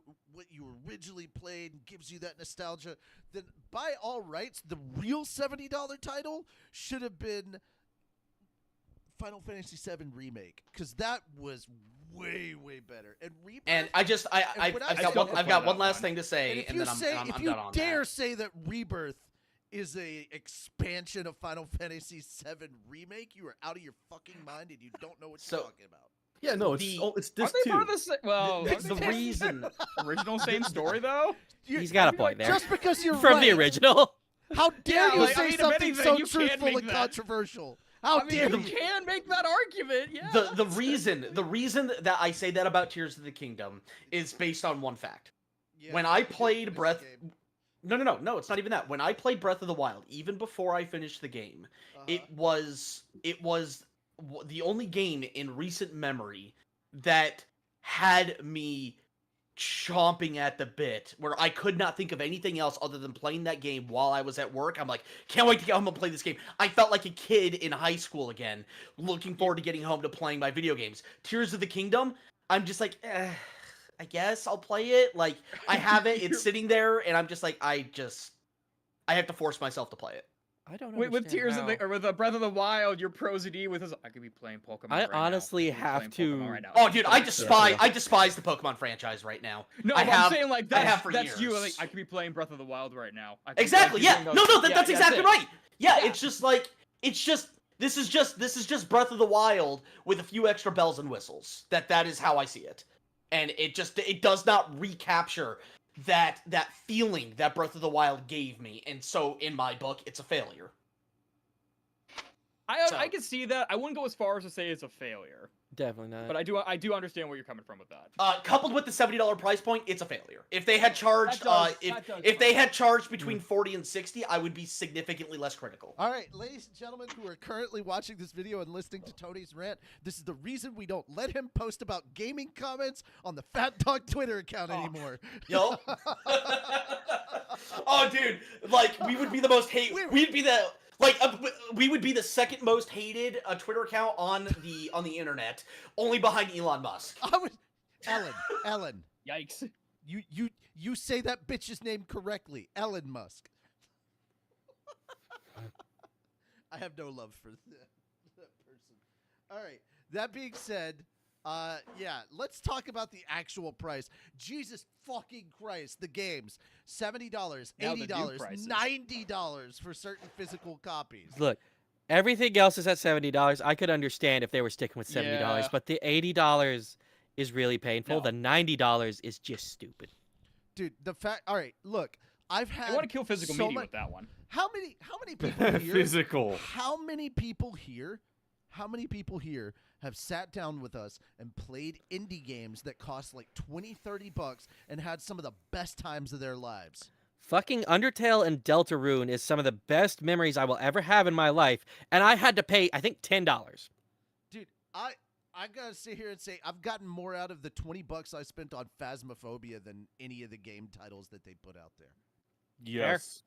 originally played and gives you that nostalgia, then by all rights, the real $70 title should have been Final Fantasy VII Remake, because that was way, way better. And Rebirth, And I've got one last thing to say, and then I'm done on dare that. say that Rebirth is a expansion of Final Fantasy VII Remake, you are out of your fucking mind and you don't know what So- you're talking about. Yeah, no, it's The- it's Are this they too. part of the same? Well, The- are they the part of reason- original same story though. He's got a point there. Just because you're From right. the original. How dare Yeah, you like, say I mean, if something anything, so you can't truthful make and that. controversial? How I mean, dare you you? can make that argument. Yeah. The reason that I say that about Tears of the Kingdom is based on one fact. Yeah, When I you played didn't Breath, finish the game. no, it's not even that. When I played Breath of the Wild, even before I finished the game, it was the only game in recent memory that had me chomping at the bit, where I could not think of anything else other than playing that game while I was at work. I'm like, can't wait to get home and play this game. I felt like a kid in high school again, looking forward to getting home to playing my video games. Tears of the Kingdom, I'm just like, I guess I'll play it. Like, I have it, it's sitting there, and I'm just like, I have to force myself to play it. I don't with understand Tears how. of the or with Breath of the Wild, your Pro ZD with us. I could be playing Pokemon. I right now. honestly I could be have playing to- Pokemon right now. Oh, dude, I Yeah. despise the Pokemon franchise right now. No, I but have- I'm saying like I have for that's you. years. Like, I could be playing Breath of the Wild right now. I could be, Exactly. like, Yeah. doing No, those- that's exactly it. right. Yeah, Yeah. It's just like this is just Breath of the Wild with a few extra bells and whistles. That is how I see it, and it does not recapture that feeling that Breath of the Wild gave me, and so in my book, it's a failure. I can see that. I wouldn't go as far as to say it's a failure, Definitely not. but I do understand where you're coming from with that. Coupled with the $70 price point, it's a failure. If they had charged, if they had charged between 40 and 60, I would be significantly less critical. All right, ladies and gentlemen who are currently watching this video and listening to Tony's rant, this is the reason we don't let him post about gaming comments on the Fat Dog Twitter account anymore. Yo. Oh, dude, like we would be the most hate. We'd be the we would be the second most hated Twitter account on the internet, only behind Elon Musk. Ellen. Yikes. You say that bitch's name correctly, Elon Musk. I have no love for that person. All right. That being said, yeah, let's talk about the actual price. Jesus fucking Christ, the games. $70, $80, $90 for certain physical copies. Look, everything else is at $70. I could understand if they were sticking with $70, Yeah. but the $80 is really painful. No. The $90 is just stupid. Dude, all right, look, I've had I want to kill physical so media much, with that one. How many people here? Physical. How many people here have sat down with us and played indie games that cost like $20-$30 and had some of the best times of their lives? Fucking Undertale and Deltarune is some of the best memories I will ever have in my life, and I had to pay, I think, $10. Dude, I gotta sit here and say I've gotten more out of the $20 I spent on Phasmophobia than any of the game titles that they put out there. Yes.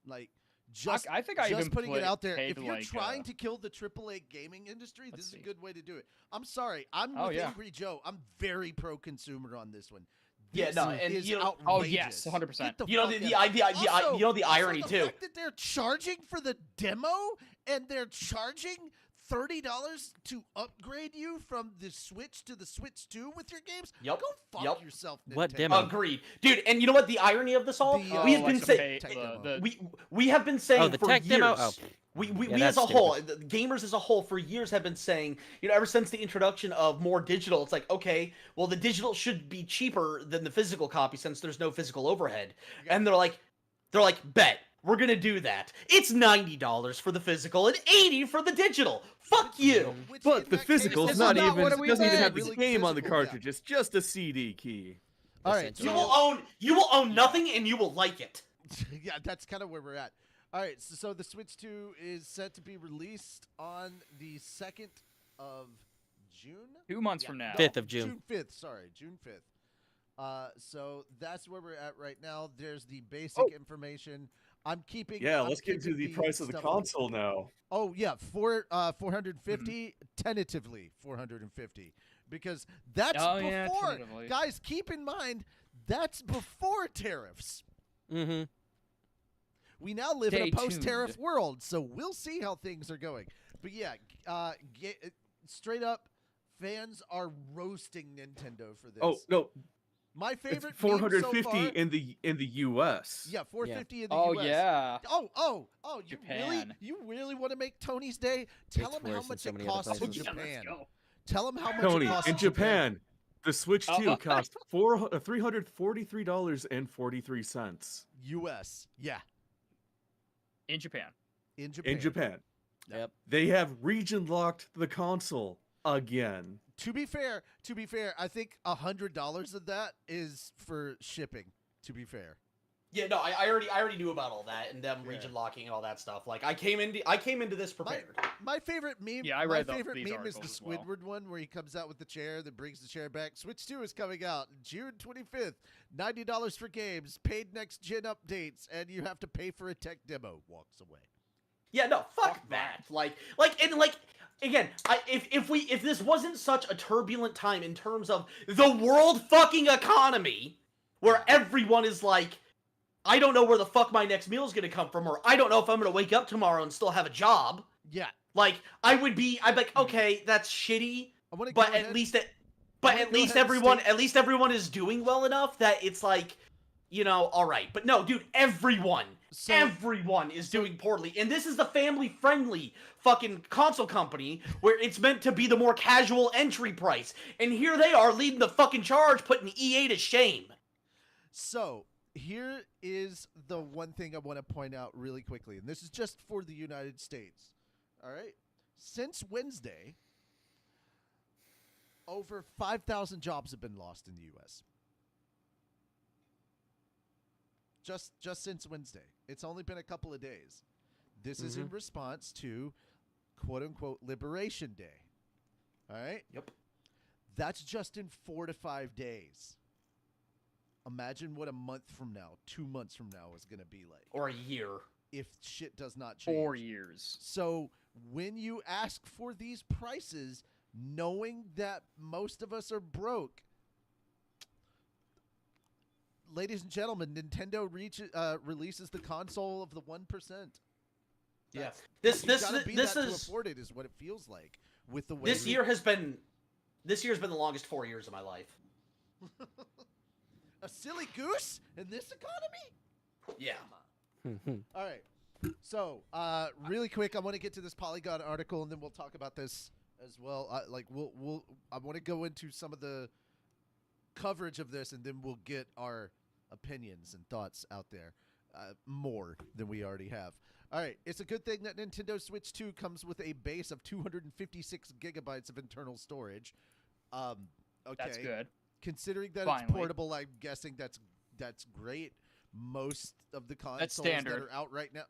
Like, just I think I just even putting it out there. paid If you're like, trying to kill the AAA gaming industry, this is a see. good way to do it. I'm sorry, I'm Oh, with yeah. Angry Joe. I'm very pro-consumer on this one. Yeah, This no, and is you know- outrageous. Oh, yes, 100%. Get the You know fuck the out. Also, you know the irony the too. fact that they're charging for the demo and they're charging $30 to upgrade you from the Switch to the Switch 2 with your games. Yep, Go fuck yep. yourself, Nintendo. What demo? Agreed, dude. And you know what? The irony of this all, The, we have like been the saying, tech demo. we have been saying Oh, the for tech years. demo? Oh. We Yeah, as that's a whole, stupid. the gamers as a whole, for years have been saying, you know, ever since the introduction of more digital, it's like, okay, well, the digital should be cheaper than the physical copy since there's no physical overhead. And they're like, bet, we're gonna do that. It's $90 for the physical and $80 for the digital. Fuck you. Which But in the that case- physical's This is not not even what we doesn't even meant. have the Really game on the physical, yeah. cartridge. It's just a CD key. All right, Essentially. You will own nothing and you will like it. yeah, that's kind of where we're at. All right, so the Switch 2 is set to be released on the 2nd of June? 2 months from now. 5th of June. June 5th, sorry, June 5th. So that's where we're at right now. There's the basic information. I'm keeping. Yeah, I'm let's get to keeping the price of the stuff- console now. Oh yeah, 450, tentatively 450, because that's Oh, before. yeah, tentatively. Guys, keep in mind that's before tariffs. Mm-hmm. We now live in a Stay post-tariff tuned. world, so we'll see how things are going. But yeah, straight up, fans are roasting Nintendo for this. Oh no, my it's favorite 450 meme so far, in the US. yeah, 450 in the Oh US. yeah. Oh! Japan. You really want to make Tony's day? Tell It's him how worse than much so it many other costs in places. Yeah, let's Japan. go. Tell him how much Tony, it costs in Japan, the Switch 2 Oh. cost $343.43 US, yeah, In Japan. in Japan. in Japan. Yep. They have region locked the console again. To be fair, I think $100 of that is for shipping. To be fair. Yeah, no, I already knew about all that and them Yeah. region locking and all that stuff. Like I came into this prepared. My favorite meme. Yeah, I my read favorite these meme is the articles as well. Squidward one where he comes out with the chair, then brings the chair back. Switch 2 is coming out June 25th. $90 for games, paid next gen updates, and you have to pay for a tech demo. Walks away. Yeah, no, fuck that. Like again, if this wasn't such a turbulent time in terms of the world fucking economy, where everyone is like, I don't know where the fuck my next meal is gonna come from, or I don't know if I'm gonna wake up tomorrow and still have a job. Yeah, Like I'd be like, okay, that's shitty, I want to. but at least everyone is doing well enough that it's like, you know, all right. But no, dude, everyone is doing poorly, and this is the family-friendly fucking console company where it's meant to be the more casual entry price, and here they are leading the fucking charge, putting EA to shame. So here is the one thing I want to point out really quickly, and this is just for the United States. All right. Since Wednesday, over 5,000 jobs have been lost in the U.S. Just since Wednesday. It's only been a couple of days. This is in response to quote-unquote Liberation Day. All right? Yep. That's just in 4 to 5 days. Imagine what a month from now, 2 months from now is going to be like. Or a year. If shit does not change. 4 years. So when you ask for these prices, knowing that most of us are broke, ladies and gentlemen, Nintendo releases the console of the 1%. Yeah. This This to is afford it is what it feels like with the way this year's been the longest 4 years of my life. A silly goose in this economy? Yeah. All right. So, really quick, I want to get to this Polygon article, and then we'll talk about this as well. I want to go into some of the coverage of this, and then we'll get our opinions and thoughts out there more than we already have. All right. It's a good thing that Nintendo Switch 2 comes with a base of 256 gigabytes of internal storage. Okay. That's good. Considering that Finally. it's portable, I'm guessing that's great. Most of the consoles that standard. are out right now,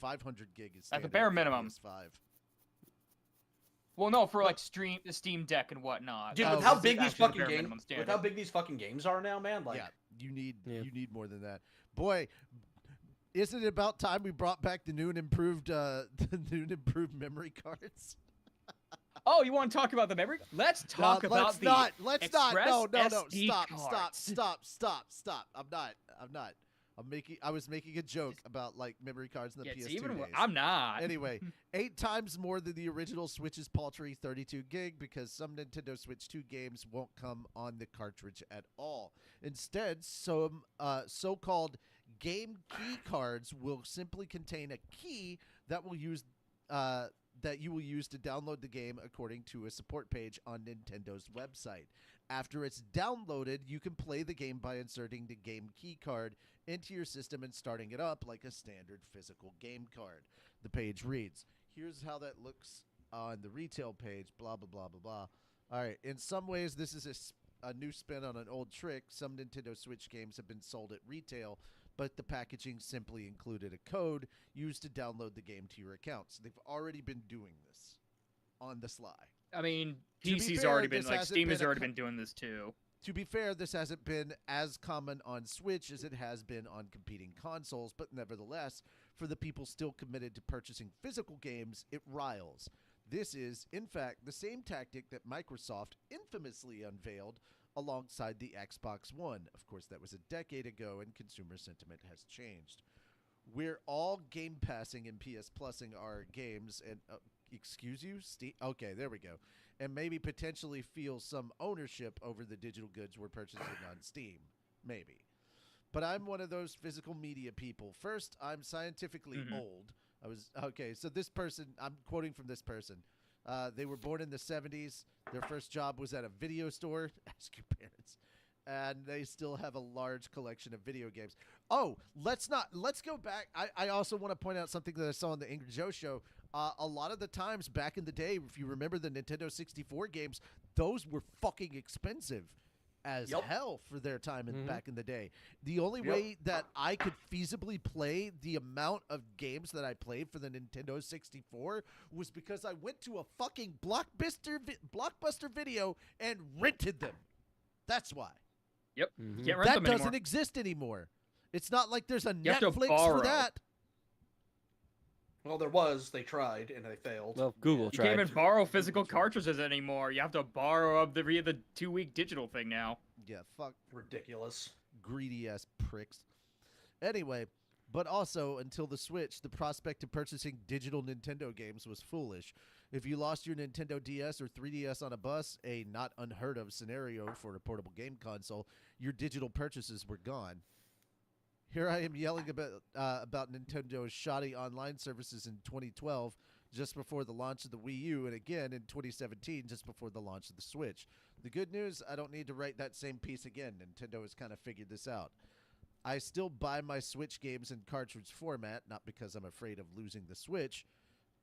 500 gig is At standard the bare for minimum. PS5. Well, no, for like Steam Deck and whatnot. Dude, Oh, with how this big is these actually the fucking bare games, minimum standard. with how big these fucking games are now, man, like Yeah, you need Yeah. more than that. Boy, isn't it about time we brought back the new and improved memory cards? Oh, you want to talk about the memory? Let's talk about let's the not. Let's not. Express No. SD Stop. I'm not. I was making a joke about like memory cards in the It's PS2 even. days. I'm not. Anyway, 8 times more than the original Switch's paltry 32 gig because some Nintendo Switch 2 games won't come on the cartridge at all. Instead, some so-called game key cards will simply contain a key that you will use to download the game according to a support page on Nintendo's website. After it's downloaded, you can play the game by inserting the game key card into your system and starting it up like a standard physical game card. The page reads, here's how that looks on the retail page, blah, blah, blah, blah, blah. All right, in some ways, this is a new spin on an old trick. Some Nintendo Switch games have been sold at retail, but the packaging simply included a code used to download the game to your account. So they've already been doing this on the sly. I mean, To be PC's fair, already been this like hasn't Steam has been a already co- been doing this too. To be fair, this hasn't been as common on Switch as it has been on competing consoles, but nevertheless, for the people still committed to purchasing physical games, it riles. This is, in fact, the same tactic that Microsoft infamously unveiled alongside the Xbox One. Of course, that was a decade ago, and consumer sentiment has changed. We're all Game Passing and PS Plusing our games, and excuse you, Steam. Okay, there we go, and maybe potentially feel some ownership over the digital goods we're purchasing on Steam, maybe. But I'm one of those physical media people. First, I'm scientifically old. So this person, I'm quoting from this person. They were born in the 70s. Their first job was at a video store. Ask your parents. And they still have a large collection of video games. Oh, let's go back. I also want to point out something that I saw on the Ingrid Joe show. A lot of the times back in the day, if you remember the Nintendo 64 games, those were fucking expensive as hell for their time back in the day. The only way that I could feasibly play the amount of games that I played for the Nintendo 64 was because I went to a fucking Blockbuster video and rented them. That's why. Yep. Mhm. You can't rent That them doesn't anymore. exist anymore. It's not like there's a You have to Netflix borrow. for that. well, there was. They tried and they failed. Well, Google You tried. can't even borrow physical cartridges anymore. You have to borrow up via the 2-week digital thing now. Yeah, fuck Ridiculous. greedy ass pricks. Anyway, but also until the Switch, the prospect of purchasing digital Nintendo games was foolish. If you lost your Nintendo DS or 3DS on a bus, a not unheard of scenario for a portable game console, your digital purchases were gone. Here I am yelling about Nintendo's shoddy online services in 2012, just before the launch of the Wii U, and again in 2017, just before the launch of the Switch. The good news, I don't need to write that same piece again. Nintendo has kind of figured this out. I still buy my Switch games in cartridge format, not because I'm afraid of losing the Switch,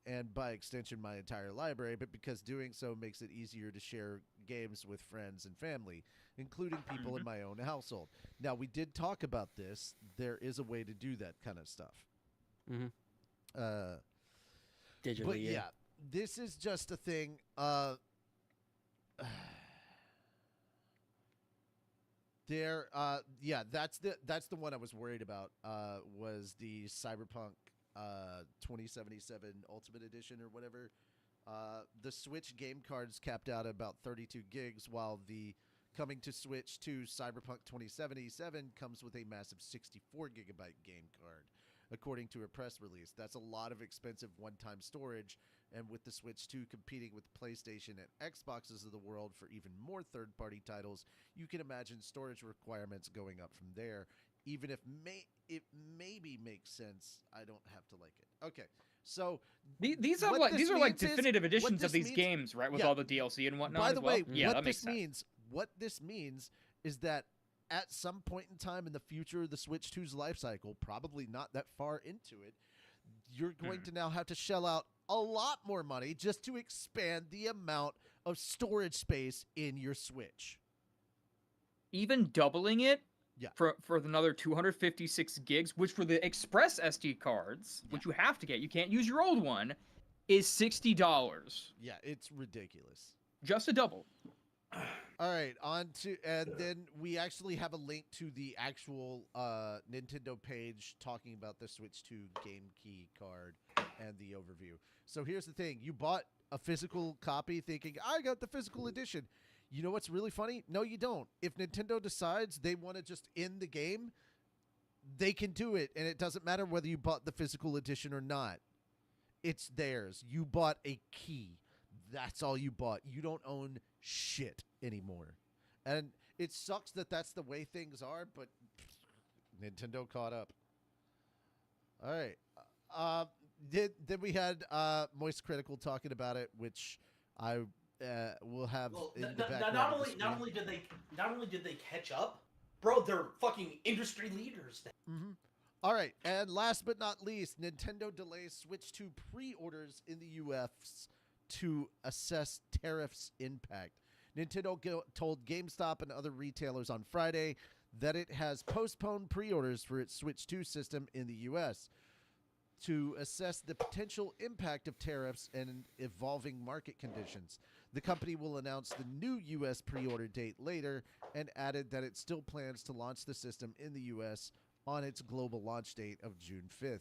and by extension my entire library, but because doing so makes it easier to share games with friends and family, including people in my own household. Now, we did talk about this. There is a way to do that kind of stuff. Mm-hmm. Digitally, But yeah, this is just a thing. That's the one I was worried about. Was the Cyberpunk 2077 Ultimate Edition or whatever. The Switch game cards capped out at about 32 gigs, while the coming to Switch 2 Cyberpunk 2077 comes with a massive 64 gigabyte game card, according to a press release. That's a lot of expensive one-time storage, and with the Switch 2 competing with PlayStation and Xboxes of the world for even more third-party titles, you can imagine storage requirements going up from there. Even if it maybe makes sense, I don't have to like it. Okay, so these are like definitive editions of these games, right? With all the DLC and whatnot. By the way, yeah, what that makes this sense. means, what this means is that at some point in time in the future of the Switch 2's life cycle, probably not that far into it, you're going to now have to shell out a lot more money just to expand the amount of storage space in your Switch. Even doubling it Yeah. for another 256 gigs, which for the Express SD cards, which you have to get, you can't use your old one, is $60. Yeah, it's ridiculous. Just a double. All right, and then we actually have a link to the actual Nintendo page talking about the Switch 2 Game Key card and the overview. So here's the thing. You bought a physical copy thinking, I got the physical edition. You know what's really funny? No, you don't. If Nintendo decides they want to just end the game, they can do it, and it doesn't matter whether you bought the physical edition or not. It's theirs. You bought a key. That's all you bought. You don't own shit anymore. And it sucks that that's the way things are, but Nintendo caught up. All right. Then we had Moist Critical talking about it, which I will have in the background. Not only did they catch up, bro, they're fucking industry leaders. Mm-hmm. All right, and last but not least, Nintendo delays Switch 2 pre-orders in the U.S. to assess tariffs impact. Nintendo told GameStop and other retailers on Friday that it has postponed pre-orders for its Switch 2 system in the U.S. to assess the potential impact of tariffs and evolving market conditions. The company will announce the new U.S. pre-order date later and added that it still plans to launch the system in the U.S. on its global launch date of June 5th.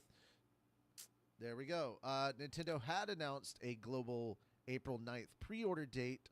There we go. Nintendo had announced a global April 9th pre-order date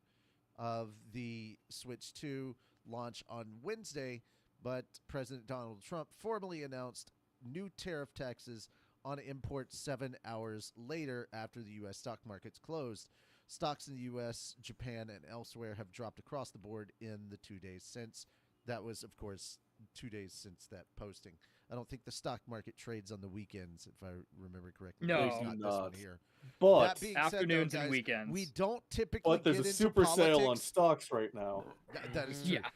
of the Switch 2 launch on Wednesday, but President Donald Trump formally announced new tariff taxes on imports 7 hours later after the U.S. stock markets closed. Stocks in the U.S., Japan, and elsewhere have dropped across the board in the 2 days since. That was, of course, 2 days since that posting. I don't think the stock market trades on the weekends, if I remember correctly. No. At least not this one here. But That being said, Afternoons though, and guys, weekends. we don't typically there's get a into super sale on politics. stocks right now. That is true. Yeah.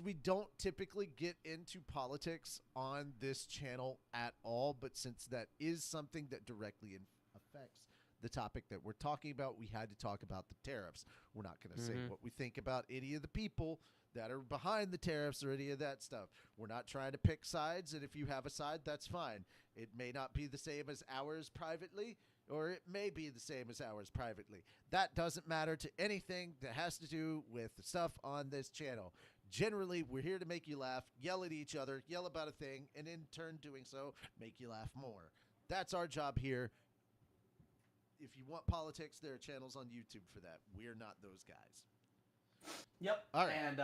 We don't typically get into politics on this channel at all, but since that is something that directly affects the topic that we're talking about, we had to talk about the tariffs. We're not going to say what we think about any of the people that are behind the tariffs or any of that stuff. We're not trying to pick sides, and if you have a side, that's fine. It may not be the same as ours privately, or it may be the same as ours privately. That doesn't matter to anything that has to do with the stuff on this channel. Generally, we're here to make you laugh, yell at each other, yell about a thing, and in turn doing so, make you laugh more. That's our job here. If you want politics, there are channels on YouTube for that. We're not those guys. Yep. All right. And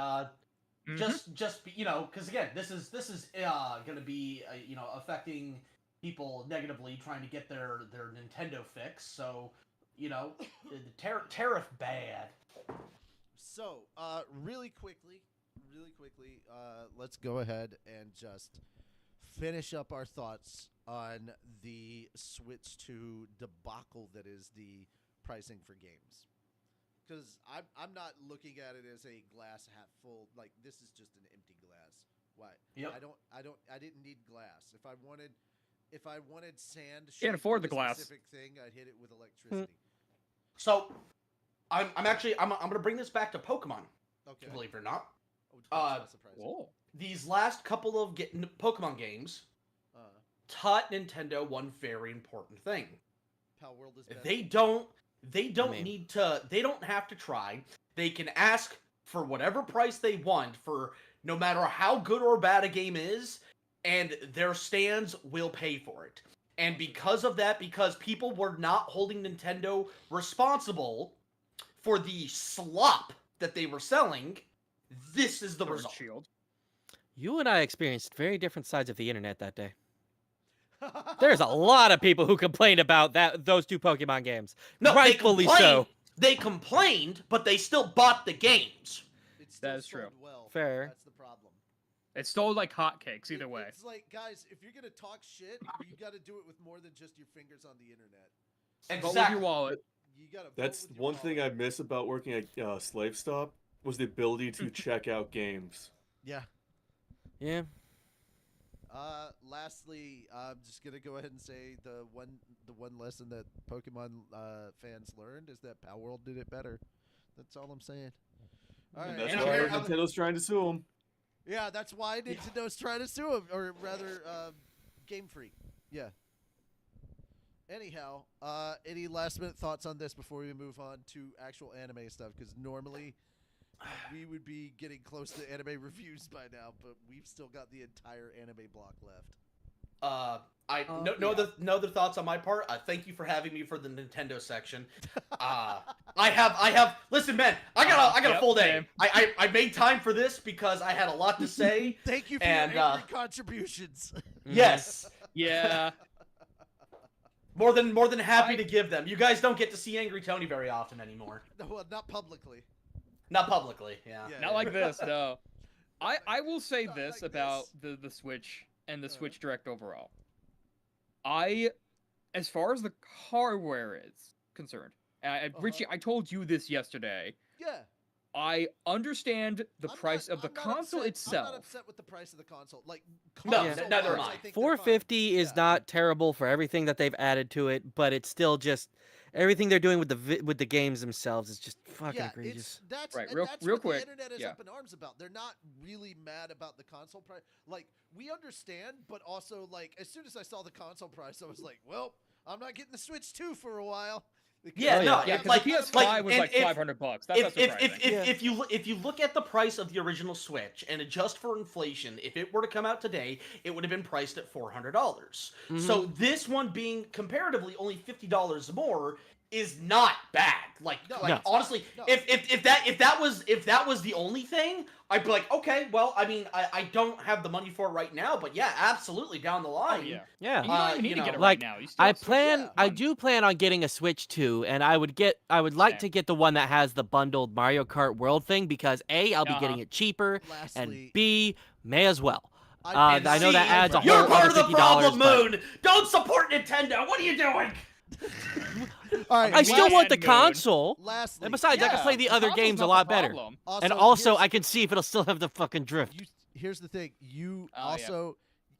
just because again, this is going to be affecting people negatively trying to get their Nintendo fix. So the tariff bad. So really quickly, let's go ahead and just finish up our thoughts on the Switch 2 debacle that is the pricing for games. Because I'm not looking at it as a glass half full. Like, this is just an empty glass. Why? Yep. I didn't need glass. If I wanted if I wanted sand, Can't shaped afford to the a glass. specific thing, I'd hit it with electricity. So, I'm gonna bring this back to Pokemon. Okay. Believe it or not, Oh, that's not surprising. Whoa. these last couple of Pokemon games taught Nintendo one very important thing. Pal World is better. They don't mean- need to. They don't have to try. They can ask for whatever price they want for no matter how good or bad a game is, and their stands will pay for it. And because of that, because people were not holding Nintendo responsible for the slop that they were selling, this is the Sword result. Shield. You and I experienced very different sides of the internet that day. There's a lot of people who complained about those two Pokemon games. No, Rightfully they complained, so. They complained, but they still bought the games. It still That is true. sold Well. Fair. That's the problem. It's sold like hotcakes either way. It's like, guys, if you're gonna talk shit, you got to do it with more than just your fingers on the internet. Vote with your wallet. You got to. That's one thing I miss about working at Slave Stop was the ability to check out games. Yeah. Yeah. Lastly, I'm just gonna go ahead and say the one lesson that Pokemon fans learned is that Pal World did it better. That's all I'm saying. All right. And that's And why I'm- Nintendo's trying to sue them. Yeah, that's why Nintendo's trying to sue him, or rather, Game Freak. Yeah. Anyhow, any last minute thoughts on this before we move on to actual anime stuff? Because normally we would be getting close to anime reviews by now, but we've still got the entire anime block left. No other thoughts on my part. Thank you for having me for the Nintendo section. I have. Listen, man, I got a Yep, full day. same. I made time for this because I had a lot to say. Thank you for And, your angry contributions. Yes, Yeah. more than happy to give them. You guys don't get to see Angry Tony very often anymore. No, well, not publicly. Not publicly. Yeah. Yeah. Not like this, no. I will say Not this like about this. the Switch and the Uh-huh. Switch Direct overall. As far as the hardware is concerned, Richie, I told you this yesterday. Yeah. I understand the price of the I'm not console upset. itself. I'm not upset with the price of the console. Like, No, console neither am wise, I. think they're fine. 450 is Yeah. not terrible for everything that they've added to it, but it's still just everything they're doing with the games themselves is just fucking Yeah, egregious. that's Right, and real- that's real what quick, the internet is yeah. up in arms about. They're not really mad about the console price. Like, we understand, but also, like, as soon as I saw the console price, I was like, well, I'm not getting the Switch 2 for a while. Because Yeah, Oh, no, Yeah, Like- because the PS5 like, was and like if- $500. That's not surprising. If you look at the price of the original Switch and adjust for inflation, if it were to come out today, it would have been priced at $400. So this one being comparatively only $50 more is not bad. Like, No, like no. honestly, No. if that was the only thing, I'd be like, okay, well, I mean, I don't have the money for it right now, but yeah, absolutely down the Oh, line. yeah. Yeah. You don't even need you to get know, it like, right now. You still have Switch, yeah. I do plan on getting a Switch 2, and I would like Same. to get the one that has the bundled Mario Kart World thing because A, I'll be getting it cheaper, Lastly, and B, may as well. I I know that adds a You're whole part other of the $50, problem, but- Moon. Don't support Nintendo. What are you doing? all right. I still want the Moon. console. Lastly, And besides, I can Yeah, play the other console's games a not the lot better. problem. And also, here's- I can see if it'll still have the fucking drift. here's the thing. You Oh, yeah. also,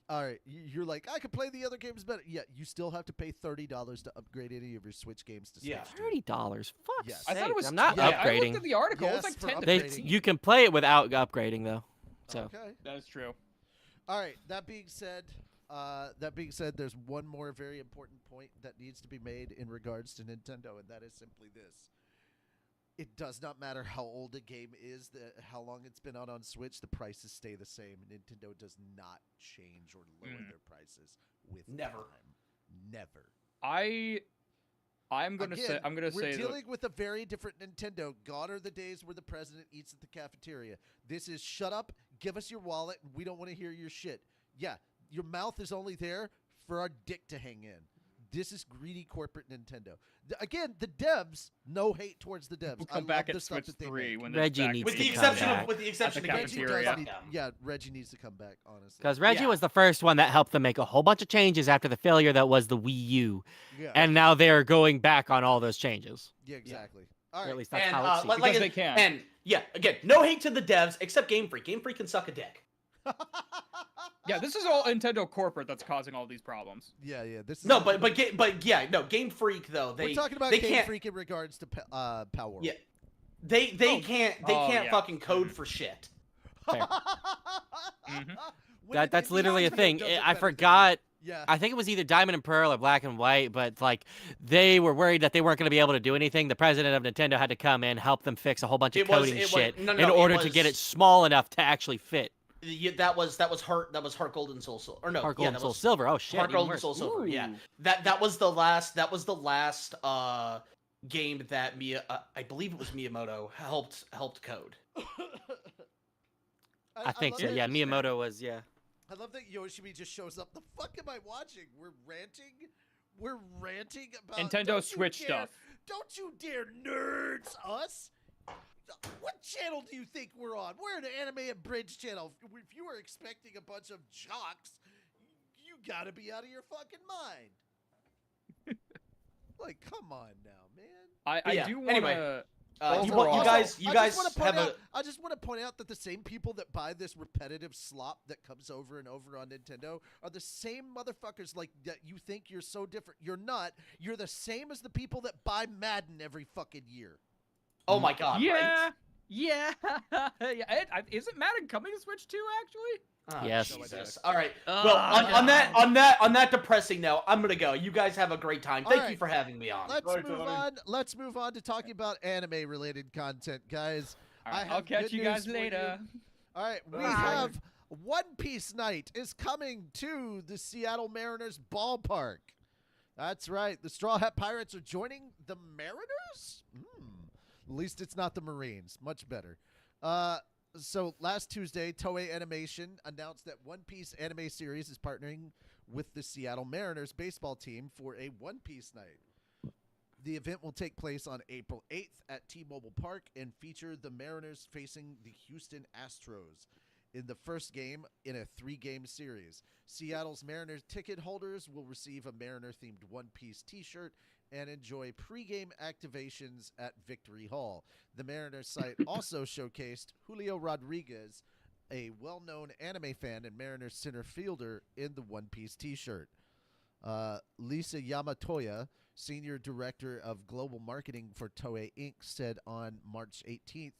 all right. You're like, I could play the other games better. Yeah, you still have to pay $30 to upgrade any of your Switch games to Switch. Yeah. 2. $30. Fuck. Yes. I thought it was. I'm not yeah, I looked upgrading. at the article. Yes, It's for like 10 to They, 15. you can play it without upgrading though. So Okay. That is true. All right. That being said, there's one more very important point that needs to be made in regards to Nintendo, and that is simply this: it does not matter how old a game is, how long it's been out on Switch. The prices stay the same. Nintendo does not change or lower their prices with Never. time. Never. I'm gonna Again, say. I'm gonna we're say. dealing with a very different Nintendo. Gone are the days where the president eats at the cafeteria. This is shut up, give us your wallet, and we don't want to hear your shit. Yeah, your mouth is only there for our dick to hang in. This is greedy corporate Nintendo. Again, the devs, no hate towards the devs. We'll I come love back the at stuff Switch that they 3 make. when Reggie there's needs With to the come exception back. of with the exception the of Reggie, Game does cafeteria. need, Yeah. Reggie needs to come back, honestly. because Reggie Yeah. was the first one that helped them make a whole bunch of changes after the failure that was the Wii U, Yeah, and now they're going back on all those changes. yeah, exactly. All Or right. at least that's And how it seems. like Because it- they can. And yeah, again, no hate to the devs except Game Freak. Game Freak can suck a dick. Yeah, this is all Nintendo corporate that's causing all these problems. Yeah, this is No, Game Freak though we're talking about they Game can't Freak in regards to Power World. yeah they Oh, can't yeah. fucking code for shit. Fair. When That's the literally a Nintendo thing. does it I better than forgot. you. Yeah. I think it was either Diamond and Pearl or Black and White, but like they were worried that they weren't going to be able to do anything. The president of Nintendo had to come in, help them fix a whole bunch of coding shit in order to get it small enough to actually fit. Yeah, that was Heart Gold and Soul Silver. Or no, Heart yeah, Gold and that Soul was Silver. Oh shit. Heart even Gold and worse. Soul Silver. Yeah, Ooh. that was the last game that I believe it was Miyamoto helped code. I think love so. that- Yeah, Miyamoto was. Yeah. I love that Yoshimi just shows up. The fuck am I watching? We're ranting about Nintendo don't you Switch dare- stuff. Don't you dare nerds us. What channel do you think we're on? We're an anime and bridge channel. If you were expecting a bunch of jocks, you gotta be out of your fucking mind. Like, come on now, man. I Yeah, do want anyway. to. You Overall- guys I have just want to point out that the same people that buy this repetitive slop that comes over and over on Nintendo are the same motherfuckers like that you think you're so different. You're not. You're the same as the people that buy Madden every fucking year. Oh my god! Yeah. Right? Yeah. yeah. Isn't Madden coming to Switch 2 actually? Oh, Yes. Jesus. All right. Oh, Well, yeah. on that depressing note, I'm gonna go. You guys have a great time. All Thank right. you for having me on. Let's Sorry, move Tony. on. Let's move on to talking about anime related content, guys. All right, I I'll have catch good you guys news for you. later. All right, we Bye. have One Piece Night is coming to the Seattle Mariners ballpark. That's right. The Straw Hat Pirates are joining the Mariners? At least it's not the Marines. Much better. So last Tuesday, Toei Animation announced that One Piece anime series is partnering with the Seattle Mariners baseball team for a One Piece Night. The event will take place on April 8th at T-Mobile Park and feature the Mariners facing the Houston Astros in the first game in a 3-game series. Seattle's Mariners ticket holders will receive a Mariner-themed One Piece t-shirt and enjoy pregame activations at Victory Hall. The Mariners site also showcased Julio Rodriguez, a well-known anime fan and Mariners center fielder, in the One Piece t-shirt. Lisa Yamatoya, Senior Director of Global Marketing for Toei Inc., said on March 18th,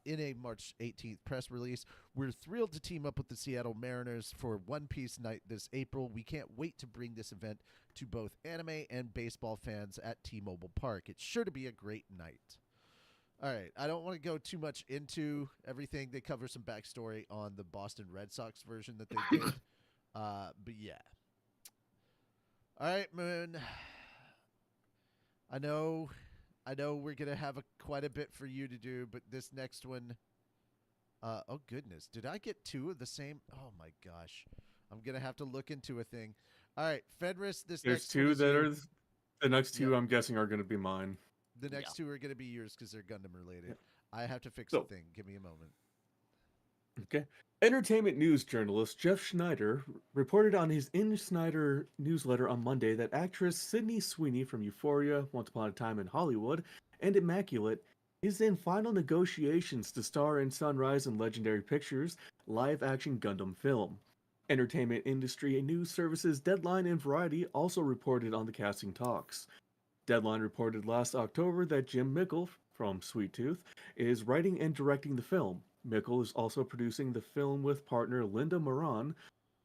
in a March 18th press release, "We're thrilled to team up with the Seattle Mariners for One Piece Night this April. We can't wait to bring this event to both anime and baseball fans at T-Mobile Park. It's sure to be a great night." All right, I don't want to go too much into everything. They cover some backstory on the Boston Red Sox version that they did. But yeah. All right, Moon. I know we're gonna have quite a bit for you to do, but this next one, oh goodness, did I get 2 of the same? Oh my gosh, I'm gonna have to look into a thing. All right, Fenris, this There's next one two is that you. are the next two. Yep. I'm guessing are going to be mine. The next 2 are gonna be yours because they're Gundam related. Yep. I have to fix So- the thing. Give me a moment. Okay. Entertainment news journalist Jeff Schneider reported on his In-Schneider newsletter on Monday that actress Sydney Sweeney from Euphoria, Once Upon a Time in Hollywood, and Immaculate is in final negotiations to star in Sunrise and Legendary Pictures' live-action Gundam film. Entertainment industry news services Deadline and Variety also reported on the casting talks. Deadline reported last October that Jim Mickle from Sweet Tooth is writing and directing the film. Mickle is also producing the film with partner Linda Moran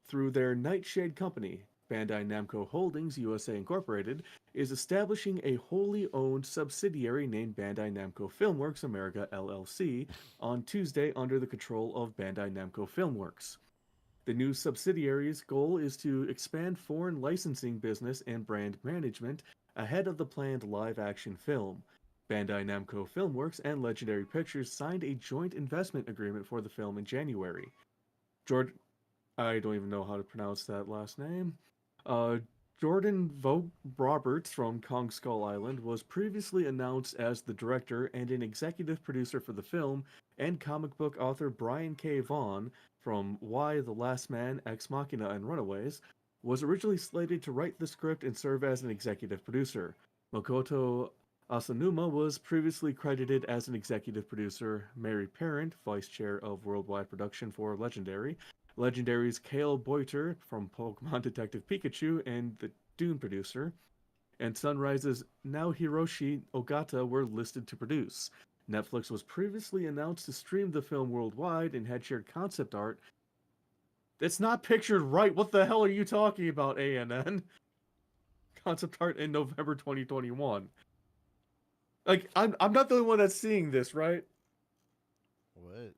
through their Nightshade company. Bandai Namco Holdings USA Incorporated is establishing a wholly owned subsidiary named Bandai Namco Filmworks America LLC on Tuesday under the control of Bandai Namco Filmworks. The new subsidiary's goal is to expand foreign licensing business and brand management ahead of the planned live-action film. Bandai Namco Filmworks and Legendary Pictures signed a joint investment agreement for the film in January. I don't even know how to pronounce that last name. Jordan Vogt Roberts from Kong Skull Island was previously announced as the director and an executive producer for the film, and comic book author Brian K. Vaughan from Why the Last Man, Ex Machina, and Runaways was originally slated to write the script and serve as an executive producer. Makoto Asanuma was previously credited as an executive producer. Mary Parent, vice chair of worldwide production for Legendary, Legendaries Kale Boiter from Pokemon Detective Pikachu and the Dune producer, and Sunrise's Naohiroshi Ogata were listed to produce. Netflix was previously announced to stream the film worldwide and had shared concept art. It's not pictured right. What the hell are you talking about, ANN? Concept art in November 2021. Like, I'm not the only one that's seeing this, right? What?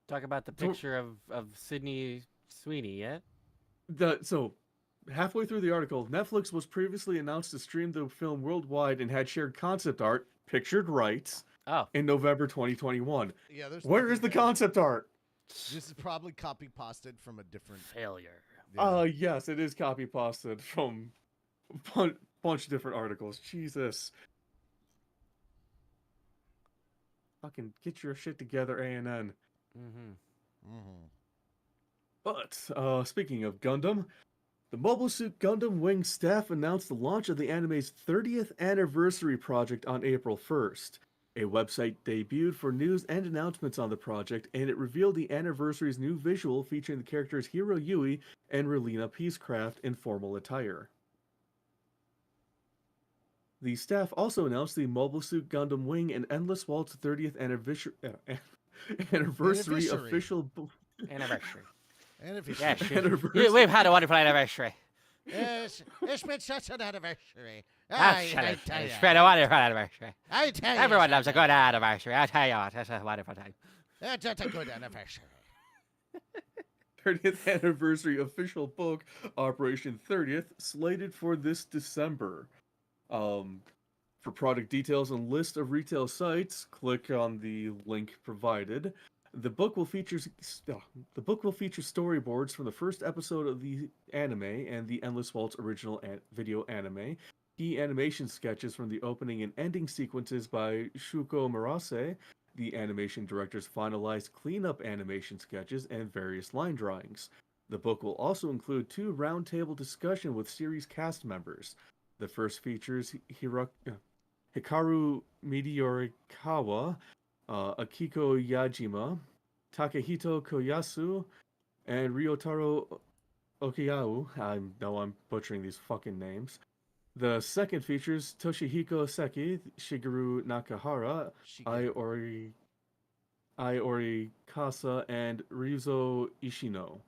Talk about the picture of Sydney Sweeney yet? So halfway through the article, Netflix was previously announced to stream the film worldwide and had shared concept art, pictured right, in November 2021. Yeah, there's Where nothing is the there. concept art? This is probably copy pasted from a different failure. Yeah. Yes, it is copy pasted from a bunch of different articles. Jesus. Fucking get your shit together, ANN. But, speaking of Gundam, the Mobile Suit Gundam Wing staff announced the launch of the anime's 30th anniversary project on April 1st. A website debuted for news and announcements on the project, and it revealed the anniversary's new visual featuring the characters Hiro Yui and Relina Peacecraft in formal attire. The staff also announced the Mobile Suit Gundam Wing and Endless Waltz 30th anniversary official... Anniversary. Anniversary. Yes, we've had a wonderful anniversary. Yes, it's been such an anniversary. It's been a wonderful anniversary. I tell you. Everyone loves a good anniversary. I tell you what, it's a wonderful time. It's a good anniversary. 30th anniversary official book, Operation 30th, slated for this December. For product details and list of retail sites, click on the link provided. The book will feature storyboards from the first episode of the anime and the Endless Waltz original video anime, key animation sketches from the opening and ending sequences by Shuko Murase, the animation director's finalized cleanup animation sketches, and various line drawings. The book will also include 2 roundtable discussions with series cast members. The first features Hikaru Midorikawa, Akiko Yajima, Takehito Koyasu, and Ryotaro Okiyau. I know I'm butchering these fucking names. The second features Toshihiko Seki, Shigeru Nakahara, Iori Kasa, and Ryuzo Ishino.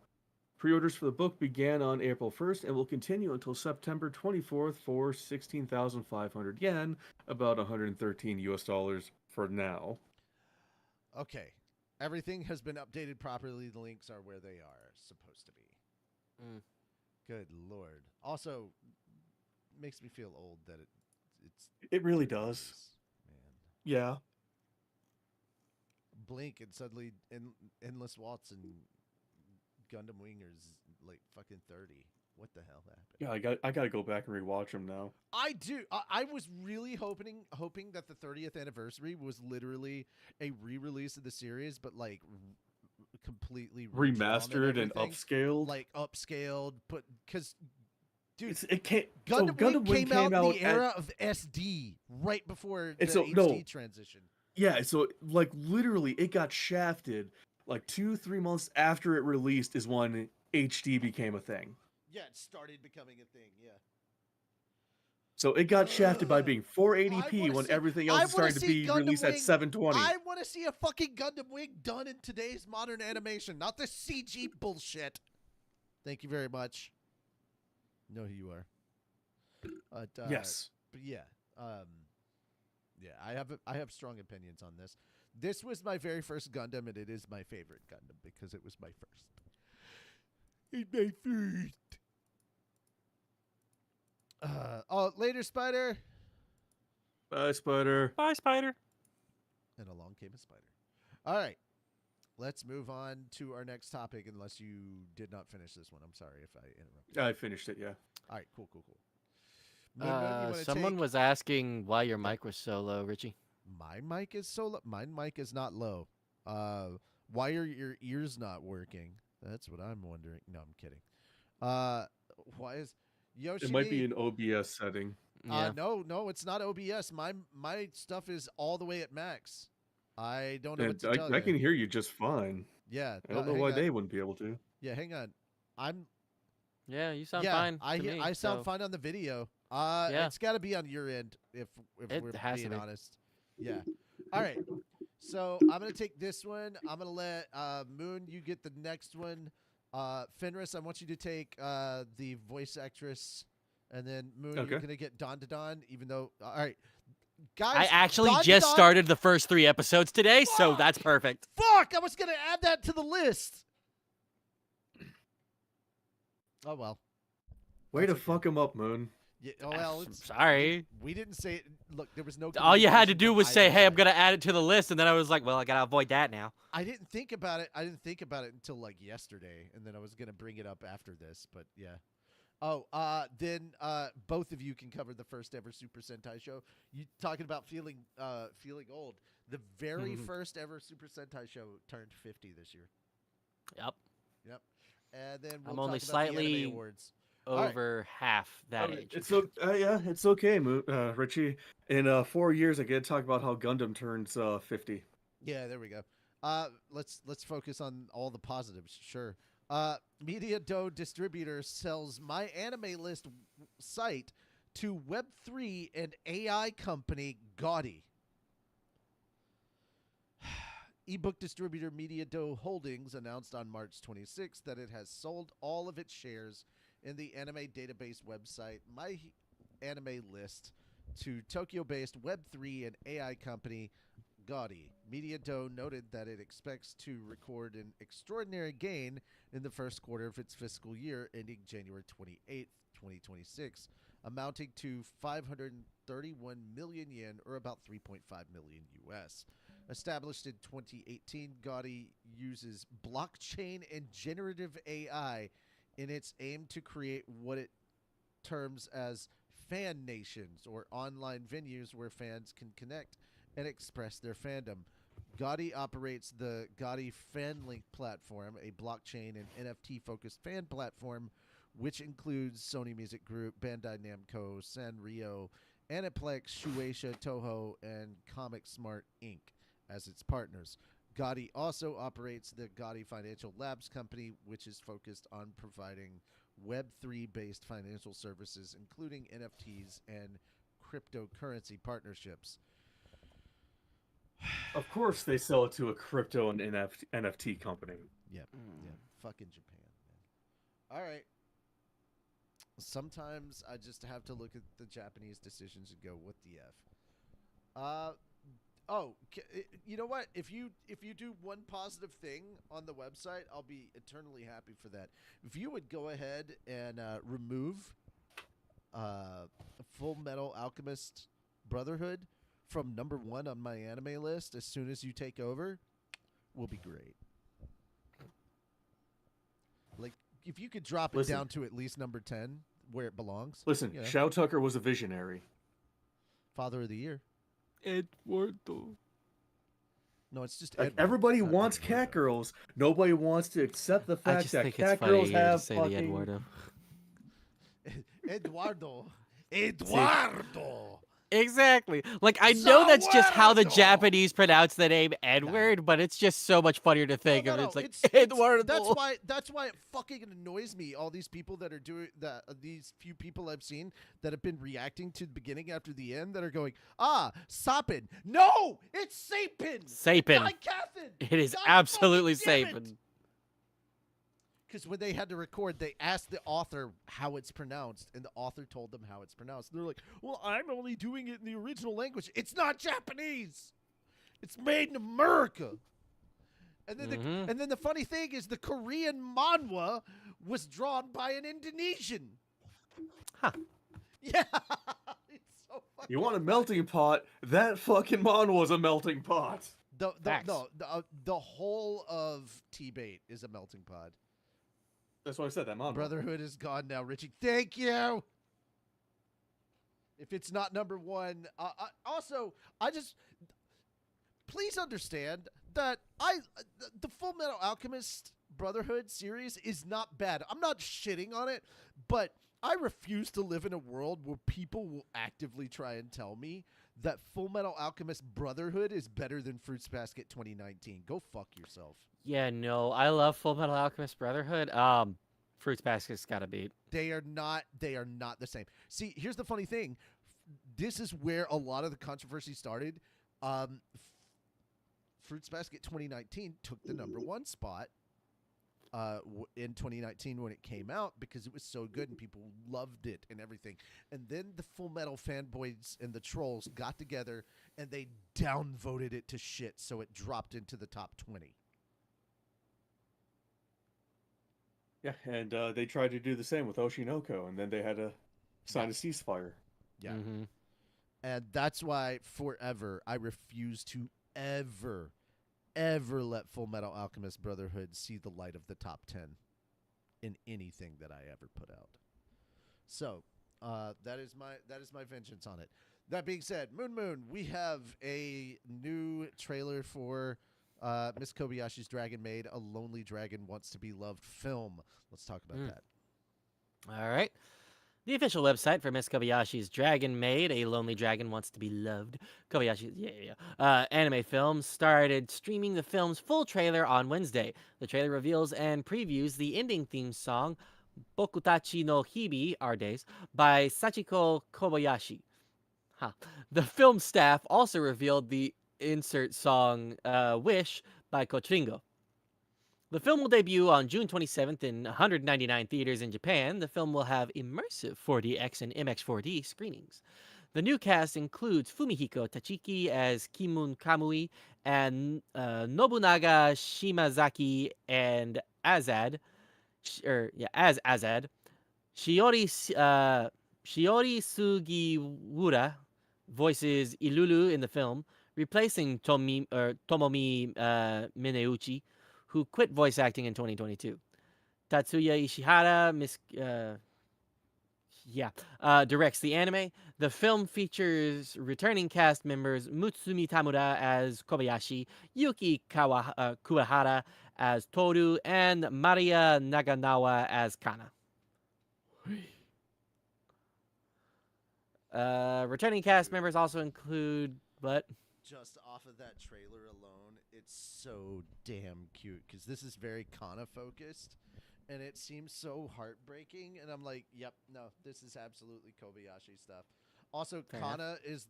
Pre-orders for the book began on April 1st and will continue until September 24th for 16,500 yen, about $113 for now. Okay. Everything has been updated properly. The links are where they are supposed to be. Good Lord. Also, makes me feel old that it really does. Man. Yeah. Blink and suddenly Endless Waltz and Gundam Wing is like fucking 30. What the hell happened? Yeah, I gotta go back and rewatch them now. I do. I was really hoping that the 30th anniversary was literally a re-release of the series, but like completely remastered and upscaled. Like upscaled, but because dude, Gundam Wing came out in the era at, of SD, right before the so, HD transition. Yeah, so like literally, it got shafted like 2-3 months after it released is when HD became a thing. Yeah, it started becoming a thing. Yeah. So it got shafted by being 480p when everything else is starting to be released at 720. I want to see a fucking Gundam Wing done in today's modern animation, not this CG bullshit. Thank you very much. Know who you are. But, yes. But yeah. Yeah, I have strong opinions on this. This was my very first Gundam, and it is my favorite Gundam because it was my first. It's my first. Later, Spider. Bye, Spider. Bye, Spider. And along came a spider. All right. Let's move on to our next topic, unless you did not finish this one. I'm sorry if I interrupted. I finished it, yeah. All right, cool. Moon, you wanna someone was asking why your mic was so low, Richie. My mic is so low. My mic is not low. Why are your ears not working? That's what I'm wondering. No, I'm kidding. Why is Yoshi? It might be an OBS setting. Yeah. No, it's not OBS. My stuff is all the way at max. I don't know what And to tell I you. can hear you just fine. Yeah, I don't know hang why on. they wouldn't be able to. Yeah, hang on. I'm Yeah, you sound yeah. fine. I to hear- me, I sound so- fine on the video. Yeah. It's got to be on your end if It we're has to being be. honest. Yeah. All right. So I'm gonna take this one. I'm gonna let Moon you get the next one. Fenris, I want you to take the voice actress, and then Moon, you're Okay. gonna get Don to Don. Even though, all right, I guys, actually Don to just Don- started the first 3 episodes today, so Fuck! that's perfect. Fuck! I was gonna add that to the list. Oh well. Way to That's okay. fuck him up, Moon. Yeah, oh well. I'm It's, sorry. we didn't say it. Look, there was no. All you had to communication do from was say, either "Hey, I'm side. gonna add it to the list," and then I was like, "Well, I gotta avoid that now." I didn't think about it. I didn't think about it until like yesterday, and then I was gonna bring it up after this. But yeah. Oh, then both of you can cover the first ever Super Sentai show. You talking about feeling old? The very first ever Super Sentai show turned 50 this year. Yep, Yep. And then we'll I'm only talk about the anime slightly awards. right. over half that age. It's yeah, it's okay, Richie. In 4 years, I get to talk about how Gundam turns 50. Yeah, there we go. Let's focus on all the positives. Sure. Media Dough Distributor sells My Anime List site to Web3 and AI company Gaudi. Ebook distributor Media Dough Holdings announced on March 26th that it has sold all of its shares in the anime database website My Anime List to Tokyo-based Web3 and AI company Gaudi. Media Dough noted that it expects to record an extraordinary gain in the first quarter of its fiscal year ending January 28th, 2026, amounting to 531 million yen, or about 3.5 million US. Established in 2018, Gaudi uses blockchain and generative AI in its aim to create what it terms as fan nations, or online venues where fans can connect and express their fandom. Gaudi operates the Gaudi FanLink platform, a blockchain and NFT-focused fan platform, which includes Sony Music Group, Bandai Namco, Sanrio, Aniplex, Shueisha, Toho, and Comic Smart Inc. as its partners. Gaudi also operates the Gaudi Financial Labs company, which is focused on providing Web3-based financial services, including NFTs and cryptocurrency partnerships. Of course, they sell it to a crypto and NFT company. Yep. Yeah. Fucking Japan, man. All right. Sometimes I just have to look at the Japanese decisions and go, "What the f?" You know what? If you do one positive thing on the website, I'll be eternally happy for that. If you would go ahead and remove Full Metal Alchemist Brotherhood from #1 on my anime list as soon as you take over, will be great. Like, if you could drop it down to at least #10, where it belongs. Listen, you know, Shao Tucker was a visionary. Father of the Year. Eduardo. No, it's just Like, Edward, everybody not wants Eduardo. cat girls. Nobody wants to accept the I fact just that think it's cat funny girls you to have say fucking. the Eduardo. Eduardo. Eduardo. Exactly. Like, I know that's just how the Zawardo. Japanese pronounce the name Edward, but it's just so much funnier to think of. It's like Eduardo. That's why it fucking annoys me. All these people that are doing that, these few people I've seen that have been reacting to the beginning after the end, that are going, Sapin. No, it's Sapin. Sapin. Dicathin. It is God absolutely fucking damn it. Sapin. Because when they had to record, they asked the author how it's pronounced, and the author told them how it's pronounced. And they're like, "Well, I'm only doing it in the original language. It's not Japanese. It's made in America." And then the funny thing is, the Korean manhwa was drawn by an Indonesian. Huh. Yeah, it's so fucking. You want a melting pot? That fucking mon was a melting pot. The whole of T-Bait is a melting pot. That's what I said. That mon. Brotherhood is gone now, Richie. Thank you. If it's not #1, please understand that the Full Metal Alchemist Brotherhood series is not bad. I'm not shitting on it, but I refuse to live in a world where people will actively try and tell me that Full Metal Alchemist Brotherhood is better than Fruits Basket 2019. Go fuck yourself. Yeah, no, I love Full Metal Alchemist Brotherhood. Fruits Basket's gotta beat. They are not the same. See, here's the funny thing. This is where a lot of the controversy started. Fruits Basket 2019 took the #1 spot in 2019 when it came out because it was so good and people loved it and everything. And then the Full Metal fanboys and the trolls got together and they downvoted it to shit, so it dropped into the top 20. Yeah, and they tried to do the same with Oshinoko, and then they had to sign a ceasefire. Yeah. Mm-hmm. And that's why forever I refuse to ever let Full Metal Alchemist Brotherhood see the light of the top 10 in anything that I ever put out. So that is my vengeance on it. That being said, Moon, we have a new trailer for Miss Kobayashi's Dragon Maid, A Lonely Dragon Wants to Be Loved film. Let's talk about that. All right. The official website for Miss Kobayashi's Dragon Maid, A Lonely Dragon Wants to Be Loved, Kobayashi's anime film, started streaming the film's full trailer on Wednesday. The trailer reveals and previews the ending theme song, Bokutachi no Hibi, Our Days, by Sachiko Kobayashi. The film staff also revealed the insert song, Wish, by Kotringo. The film will debut on June 27th in 199 theaters in Japan. The film will have immersive 4DX and MX4D screenings. The new cast includes Fumihiko Tachiki as Kimun Kamui and Nobunaga Shimazaki and Azad, as Azad. Shiori Sugiura voices Ilulu in the film, replacing Tomomi Mineuchi, who quit voice acting in 2022. Tatsuya Ishihara directs the anime. The film features returning cast members Mutsumi Tamura as Kobayashi, Yuki Kuwahara as Toru, and Maria Naganawa as Kana. Returning cast members also include Just off of that trailer alone, it's so damn cute because this is very Kana focused and it seems so heartbreaking. And I'm like, yep, no, this is absolutely Kobayashi stuff. Also, Fair Kana is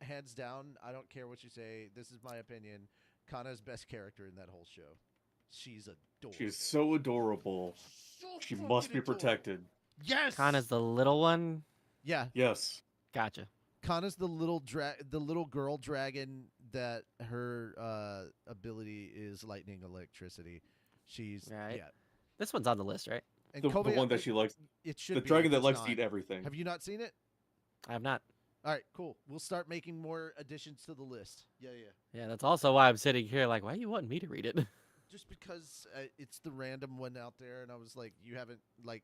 hands down, I don't care what you say, this is my opinion, Kana's best character in that whole show. She's adorable. She is so adorable. So She fucking must be adorable. protected. Yes. Kana's the little one. Yeah. Yes. Gotcha. Kana's the little girl dragon that her ability is lightning electricity. She's Right. yeah. This one's on the list, right? And The one that she likes. It should The be, dragon if that it's likes not. to eat everything. Have you not seen it? I have not. All right, cool. We'll start making more additions to the list. Yeah. Yeah, that's also why I'm sitting here like, why do you want me to read it? Just because it's the random one out there, and I was like,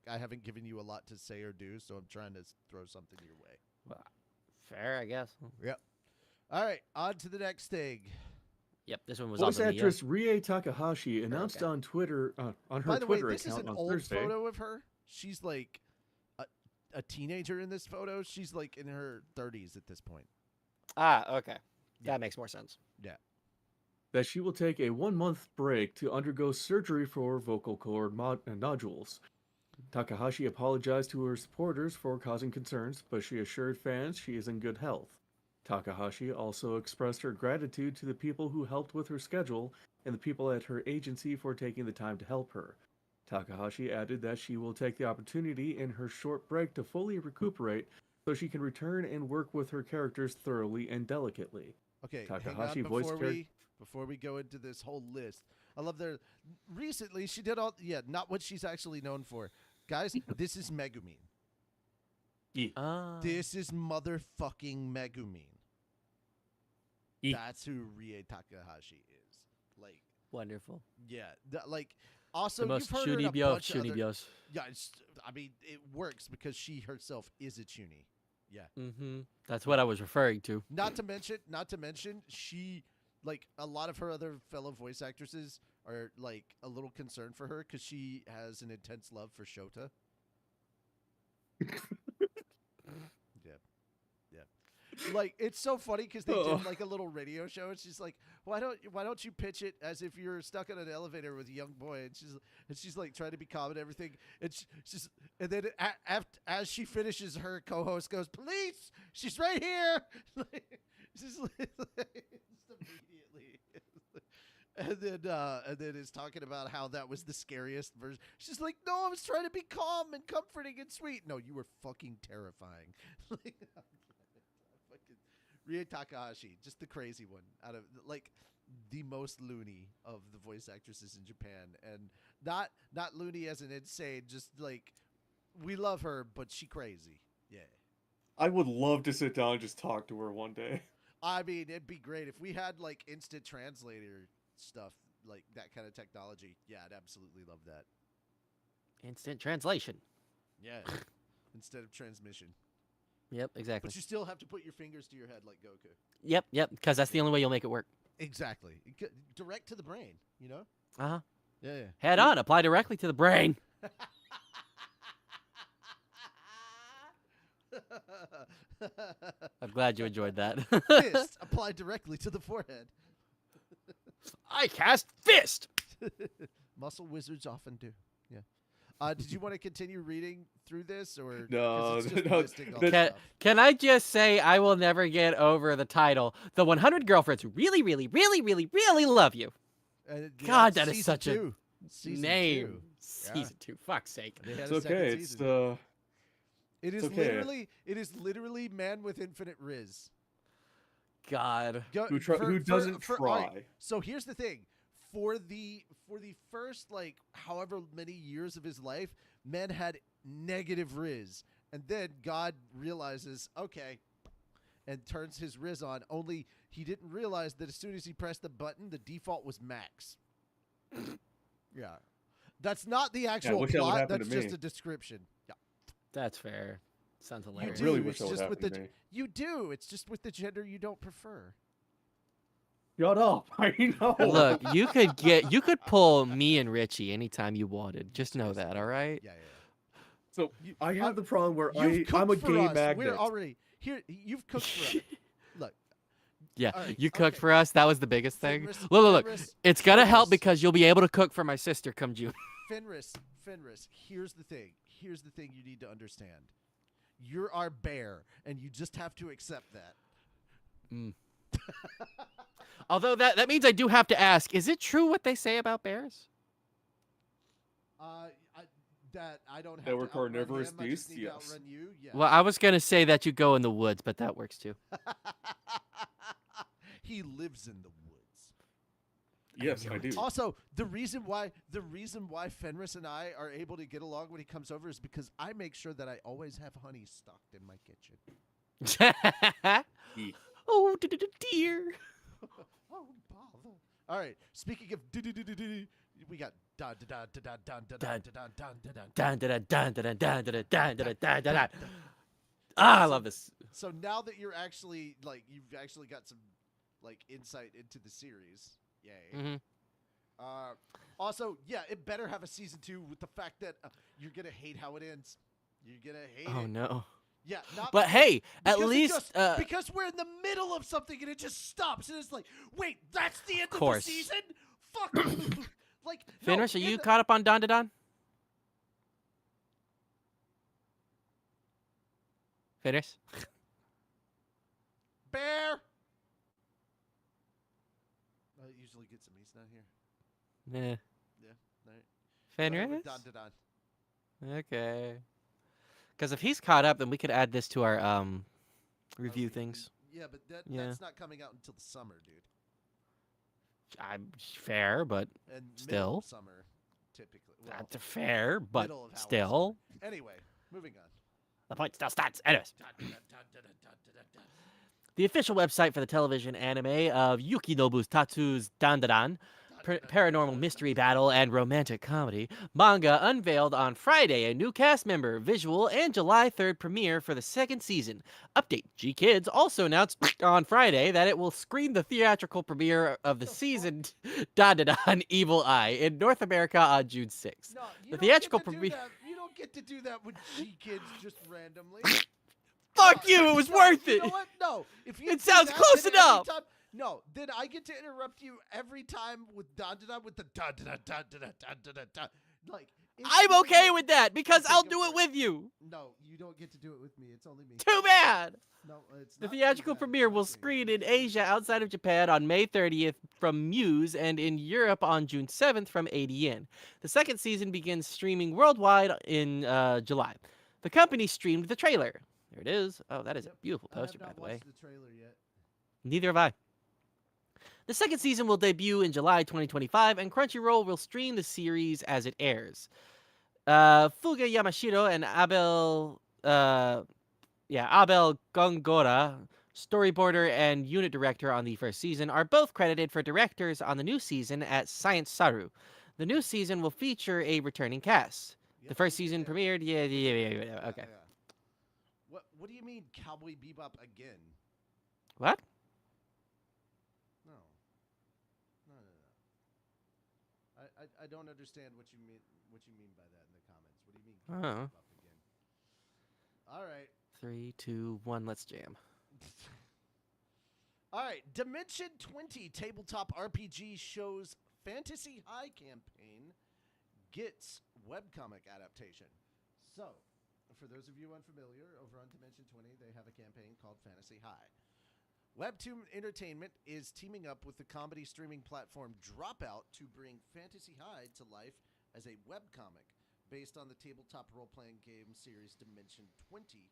I haven't given you a lot to say or do, so I'm trying to throw something your way. Well, fair, I guess. Yep. All right, on to the next thing. Yep, this one was Voice on the actress Rie Takahashi announced okay. on Twitter, on her By the way, Twitter this is account an on old Thursday. photo of her. She's like a teenager in this photo. She's like in her 30s at this point. okay. Yeah. That makes more sense. Yeah. That she will take a 1-month break to undergo surgery for vocal cord nodules. Takahashi apologized to her supporters for causing concerns, but she assured fans she is in good health. Takahashi also expressed her gratitude to the people who helped with her schedule and the people at her agency for taking the time to help her. Takahashi added that she will take the opportunity in her short break to fully recuperate so she can return and work with her characters thoroughly and delicately. Okay, Takahashi hang on voiced before we go into this whole list. I love their recently she did not what she's actually known for. Guys, this is Megumin. This is motherfucking Megumin. That's who Rie Takahashi is. Like, Wonderful. yeah, also The most you've heard her in a Shunibyo bunch of other- Shunibyos. Yeah, I mean it works because she herself is a Chuni. Yeah. Mm-hmm. That's what I was referring to. Not to mention, she, like, a lot of her other fellow voice actresses are, like, a little concerned for her because she has an intense love for Shota. Yeah. Like it's so funny because they did like a little radio show, and she's like, why don't you pitch it as if you're stuck in an elevator with a young boy, and she's like trying to be calm and everything, and and then as she finishes, her co-host goes, police, she's right here. Just immediately. And then is talking about how that was the scariest version. She's like, no, I was trying to be calm and comforting and sweet. No, you were fucking terrifying. Fucking Rie Takahashi, just the crazy one out of like the most loony of the voice actresses in Japan, and not loony as an insane, just like we love her, but she crazy. Yeah. I would love to sit down and just talk to her one day. I mean, it'd be great if we had like instant translator stuff, like that kind of technology. Yeah, I'd absolutely love that. Instant translation. Yeah. Instead of transmission. Yep, exactly. But you still have to put your fingers to your head like Goku. Yep, because that's the only way you'll make it work. Exactly. Direct to the brain, you know? Uh-huh. Yeah. Head on, apply directly to the brain. I'm glad you enjoyed that. Fist applied directly to the forehead. I cast fist. Muscle wizards often do. Yeah. Did you want to continue reading through this, or 'cause No, it's just no, listing all the stuff? Can I just say I will never get over the title, The 100 Girlfriends Who Really, Really, Really, Really, Really Love You. God, that is season such a two. Season Name. 2. Season 2, fuck's sake. They had It's a second okay. It's season. It is okay. literally man with infinite riz. God. who doesn't try. alright, so here's the thing. For the first like however many years of his life, man had negative riz, and then God realizes, okay, and turns his riz on. Only he didn't realize that as soon as he pressed the button, the default was max. Yeah, that's not the actual wish that would plot. happen That's to just me. a description. Yeah. That's fair. Sounds I hilarious. really It's wish that would just happen with to me. You do. It's just with the gender you don't prefer. Shut up! I know. Look, you could pull me and Richie anytime you wanted. Just know that, all right? Yeah. So I have the problem where You've I'm a cooked for gay us. magnet. We're already here. You've cooked for us. Look, Yeah, all right, you cooked okay. for us. That was the biggest thing. Fenris, Look. Fenris, It's gonna help Fenris, because you'll be able to cook for my sister come June. Fenris. Here's the thing. Here's the thing you need to understand. You're our bear, and you just have to accept that. Although that means I do have to ask: is it true what they say about bears? I don't have That we're to outrun carnivorous him, I just beasts? need to Yes. outrun you. Yeah. Well, I was gonna say that you go in the woods, but that works too. He lives in the woods. Yes, I do. Also, the reason why Fenris and I are able to get along when he comes over is because I make sure that I always have honey stocked in my kitchen. Eek. Oh, dear. Oh, bother. All right. Speaking of we got dun dun dun dun dun dun dun dun dun dun Dun, dun, dun, dun, dun, dun, dun, dun, dun, dun, dun, dun. Ah, I love this. So now that you've actually got some like insight into the series, yay. Mhm. Also, yeah, it better have a season 2 with the fact that you're gonna hate how it ends. You're gonna hate Oh it. no. Yeah, not But hey, at because it least just- because we're in the middle of something and it just stops and it's like, wait, that's the end of the Course. season? Fuck. Like, Fenris, no, are in you the- caught up on Don to Don? Fenris? Bear. It usually gets him. He's not here. Nah. Yeah. All right. Fenris? Dun, dun, dun. Okay. Because if he's caught up, then we could add this to our review things. Yeah, but Yeah. that's not coming out until the summer, dude. I'm fair, but And middle Still. of summer, typically. Well, that's fair, but middle of Howard's still, summer. Anyway, moving on. the point still stands. Anyways, Dun, dun, dun, dun, dun, dun, dun, dun. the official website for the television anime of Yukinobu Tatsu's Dandadan, paranormal mystery battle and romantic comedy manga, unveiled on Friday a new cast member, visual, and July 3rd premiere for the second season. Update: G Kids also announced on Friday that it will screen the theatrical premiere of the season Dandadan Evil Eye in North America on June 6th. No, you The don't theatrical get to do premiere. that. You don't get to do that with G Kids just randomly. Fuck you, it was worth You it. know what? No. If you It do sounds that, close then every enough. time- no, then I get to interrupt you every time with da-da-da with the da-da-da-da-da-da-da-da. Like, it's I'm gonna okay get- with that because Okay, I'll go do for it it. with you. No, you don't get to do it with me. It's only me. Too bad. No, it's The not too theatrical bad. premiere will Trust me. screen in Asia outside of Japan on May 30th from Muse and in Europe on June 7th from ADN. The second season begins streaming worldwide in July. The company streamed the trailer. There it is. Oh, that is Yep. a beautiful I have poster, by not the way. watched the trailer yet. Neither have I. The second season will debut in July 2025, and Crunchyroll will stream the series as it airs. Fuga Yamashiro and Abel Gongora, storyboarder and unit director on the first season, are both credited for directors on the new season at Science Saru. The new season will feature a returning cast. The Yep, first yeah, season yeah. premiered. Yeah. Okay. Yeah. What do you mean Cowboy Bebop again? What? No. I don't understand what you mean by that in the comments. What do you mean Cowboy Oh. Bebop again? All right. 3, 2, 1. Let's jam. All right. Dimension 20 tabletop RPG shows Fantasy High campaign gets webcomic adaptation. So, for those of you unfamiliar, over on Dimension 20, they have a campaign called Fantasy High. Webtoon Entertainment is teaming up with the comedy streaming platform Dropout to bring Fantasy High to life as a webcomic based on the tabletop role-playing game series Dimension 20.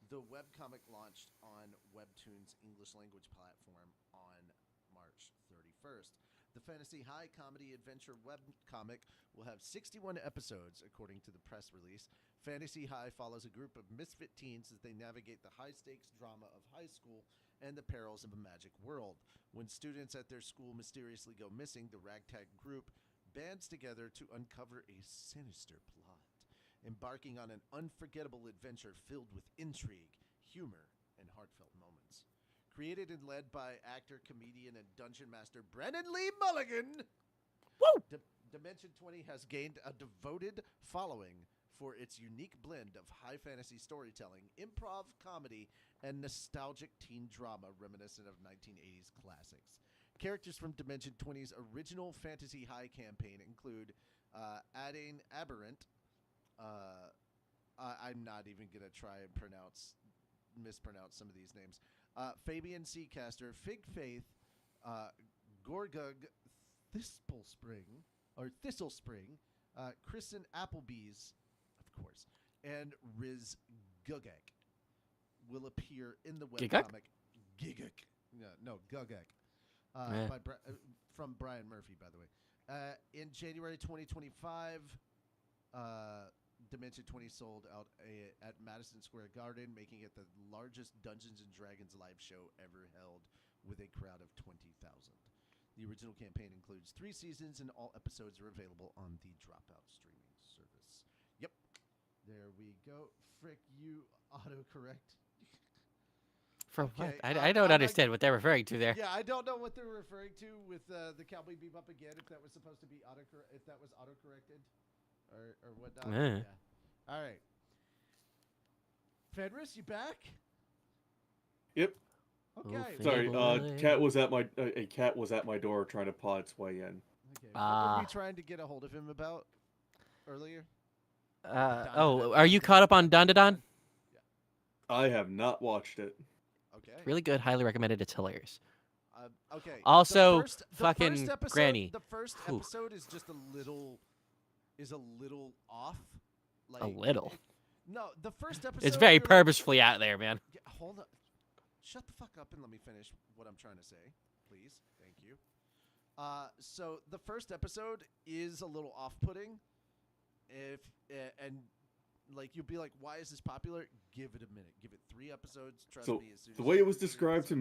The webcomic launched on Webtoon's English language platform on March 31st. The Fantasy High comedy adventure webcomic will have 61 episodes, according to the press release. Fantasy High follows a group of misfit teens as they navigate the high-stakes drama of high school and the perils of a magic world. When students at their school mysteriously go missing, the ragtag group bands together to uncover a sinister plot, embarking on an unforgettable adventure filled with intrigue, humor, and heartfelt moments. Created and led by actor, comedian, and dungeon master Brennan Lee Mulligan, Woo! Dimension 20 has gained a devoted following for its unique blend of high fantasy storytelling, improv comedy, and nostalgic teen drama reminiscent of 1980s classics. Characters from Dimension 20's original Fantasy High campaign include Adane Aberrant. I'm not even going to try and mispronounce some of these names. Fabian Seacaster, Fig Faith, Gorgug Thistle Spring, Kristen Applebee's, of course, and Riz Gugek will appear in the webcomic. Giguk? No, Gugek. From Brian Murphy, by the way. In January 2025, Dimension 20 sold out at Madison Square Garden, making it the largest Dungeons & Dragons live show ever held with a crowd of 20,000. The original campaign includes 3 seasons, and all episodes are available on the Dropout streaming service. Yep. There we go. Frick, you autocorrect. For Okay, what? I don't understand what they're referring to there. Yeah, I don't know what they're referring to with the Cowboy Bebop again, if that was supposed to be autocorrected or whatnot. Yeah. All right. Fenris, you back? Yep. Okay. Sorry, Fable. cat was at a cat was at my door trying to paw its way in. Okay. What were Ah. we trying to get a hold of him about earlier? Are you caught up on Dandadan? I have not watched it. Okay. Really good. Highly recommended. It's hilarious. Okay. Also, the fucking first episode, Granny. The first Whew. episode is just a little off. Like A little. No, the first episode. It's very you're like- purposefully out there, man. Yeah, hold up. Shut the fuck up and let me finish what I'm trying to say, please. Thank you. So the first episode is a little off-putting. And like you'll be like, why is this popular? Give it a minute. Give it 3 episodes. Trust So me. As soon the as way you it was get 3 described to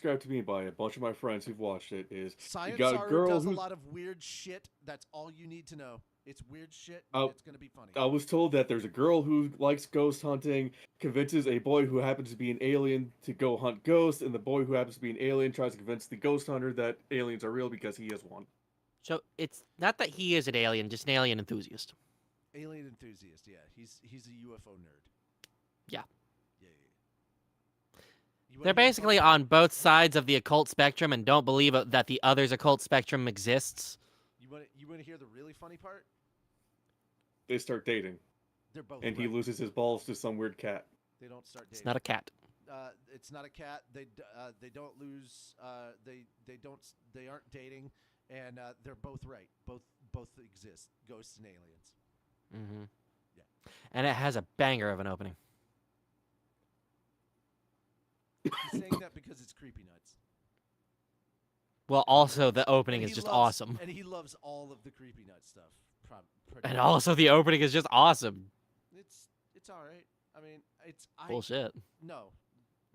episodes. me by a bunch of my friends who've watched it is Science got a Saru girl does a who's- lot of weird shit. That's all you need to know. It's weird shit. Oh, It's gonna be funny. I was told that there's a girl who likes ghost hunting, convinces a boy who happens to be an alien to go hunt ghosts, and the boy who happens to be an alien tries to convince the ghost hunter that aliens are real because he is one. So it's not that he is an alien, just an alien enthusiast. Alien enthusiast. Yeah, he's a UFO nerd. Yeah. You They're wanna hear the basically funny part? on both sides of the occult spectrum and don't believe that the other's occult spectrum exists. You want to hear the really funny part? They start dating, They're both and he right. loses his balls to some weird cat. They don't start dating. It's not a cat. It's not a cat. They don't lose. They aren't dating, and they're both right. Both exist. Ghosts and aliens. Mm-hmm. Yeah. And it has a banger of an opening. He's saying that because it's creepy nuts. Well, also the opening And is he just loves- awesome. And he loves all of the creepy nut stuff. Pretty And much. also the opening is just awesome. It's all right. I mean, Bullshit. No,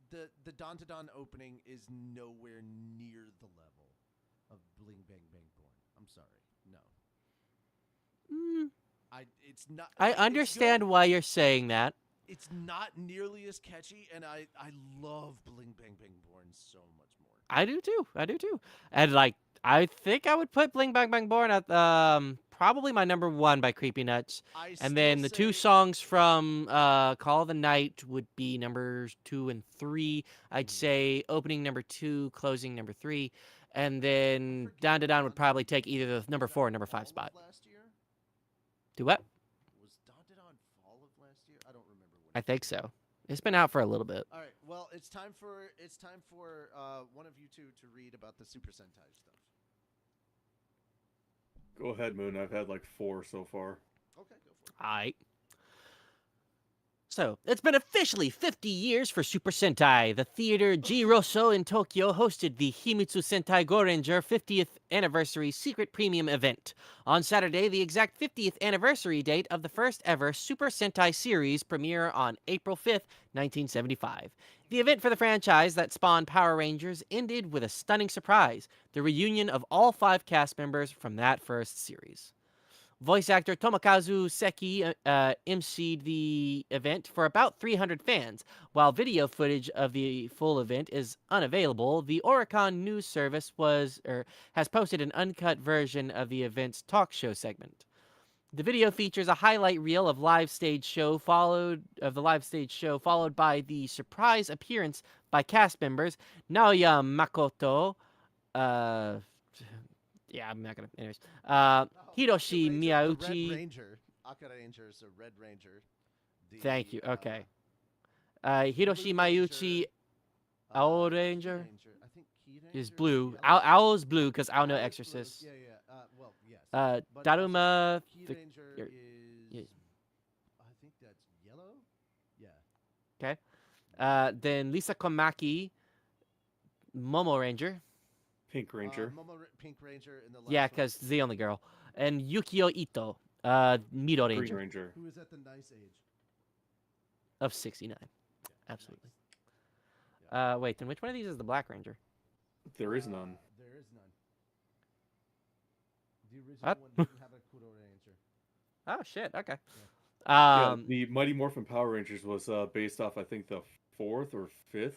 the Dawn to Dawn opening is nowhere near the level of Bling Bang Bang Born. I'm sorry, no. It's not. I it's understand good. why you're saying that. It's not nearly as catchy, and I love Bling Bang Bang Born so much more. I do too. And like, I think I would put Bling Bang Bang Born at probably my number 1 by Creepy Nuts. And then the 2 songs from Call of the Night would be numbers 2 and 3. I'd say opening number 2, closing number 3. And then Down to Down would probably take either the number 4 or number 5 spot. Last year Do what? was Dawn to Dawn fall of last year. I don't remember when. I think so. It's been out for a little bit. All right. Well, it's time for one of you two to read about the Super Sentai stuff. Go ahead, Moon. I've had like 4 so far. Okay, go for it. Aight. So, it's been officially 50 years for Super Sentai. The theater Jiroso in Tokyo hosted the Himitsu Sentai Goranger 50th Anniversary Secret Premium event. On Saturday, the exact 50th anniversary date of the first ever Super Sentai series premiere on April 5th, 1975. The event for the franchise that spawned Power Rangers ended with a stunning surprise, the reunion of all 5 cast members from that first series. Voice actor Tomokazu Seki emceed the event for about 300 fans. While video footage of the full event is unavailable, the Oricon news service has posted an uncut version of the event's talk show segment. The video features a highlight reel of the live stage show, followed by the surprise appearance by cast members Naoya Makoto, yeah, I'm not gonna. Anyways, Hiroshi The Red Miyauchi. Ranger. Aka Ranger is a Red Ranger. Thank you. Okay. Hiroshi Miyauchi Owl Ranger I think Key Ranger is blue. yellow. Owl is blue because Owl no Owl is blue. Exorcist. Yeah. Well, yes. But also Daruma. Key Vic- Ranger yeah. is. I think that's yellow. Yeah. Then Lisa Komaki, Momo Ranger. Pink Ranger. Pink Ranger in the last Yeah, one. because the only girl. And Yukio Ito, Miro Green Ranger Ranger. Who is at the nice age? of 69. Absolutely. Nice. Wait, then which one of these is the Black Ranger? There is none. There is none. The original What? one didn't have a Kuro Ranger. Oh shit. Okay. Yeah, the Mighty Morphin Power Rangers was based off, I think, the 4th or 5th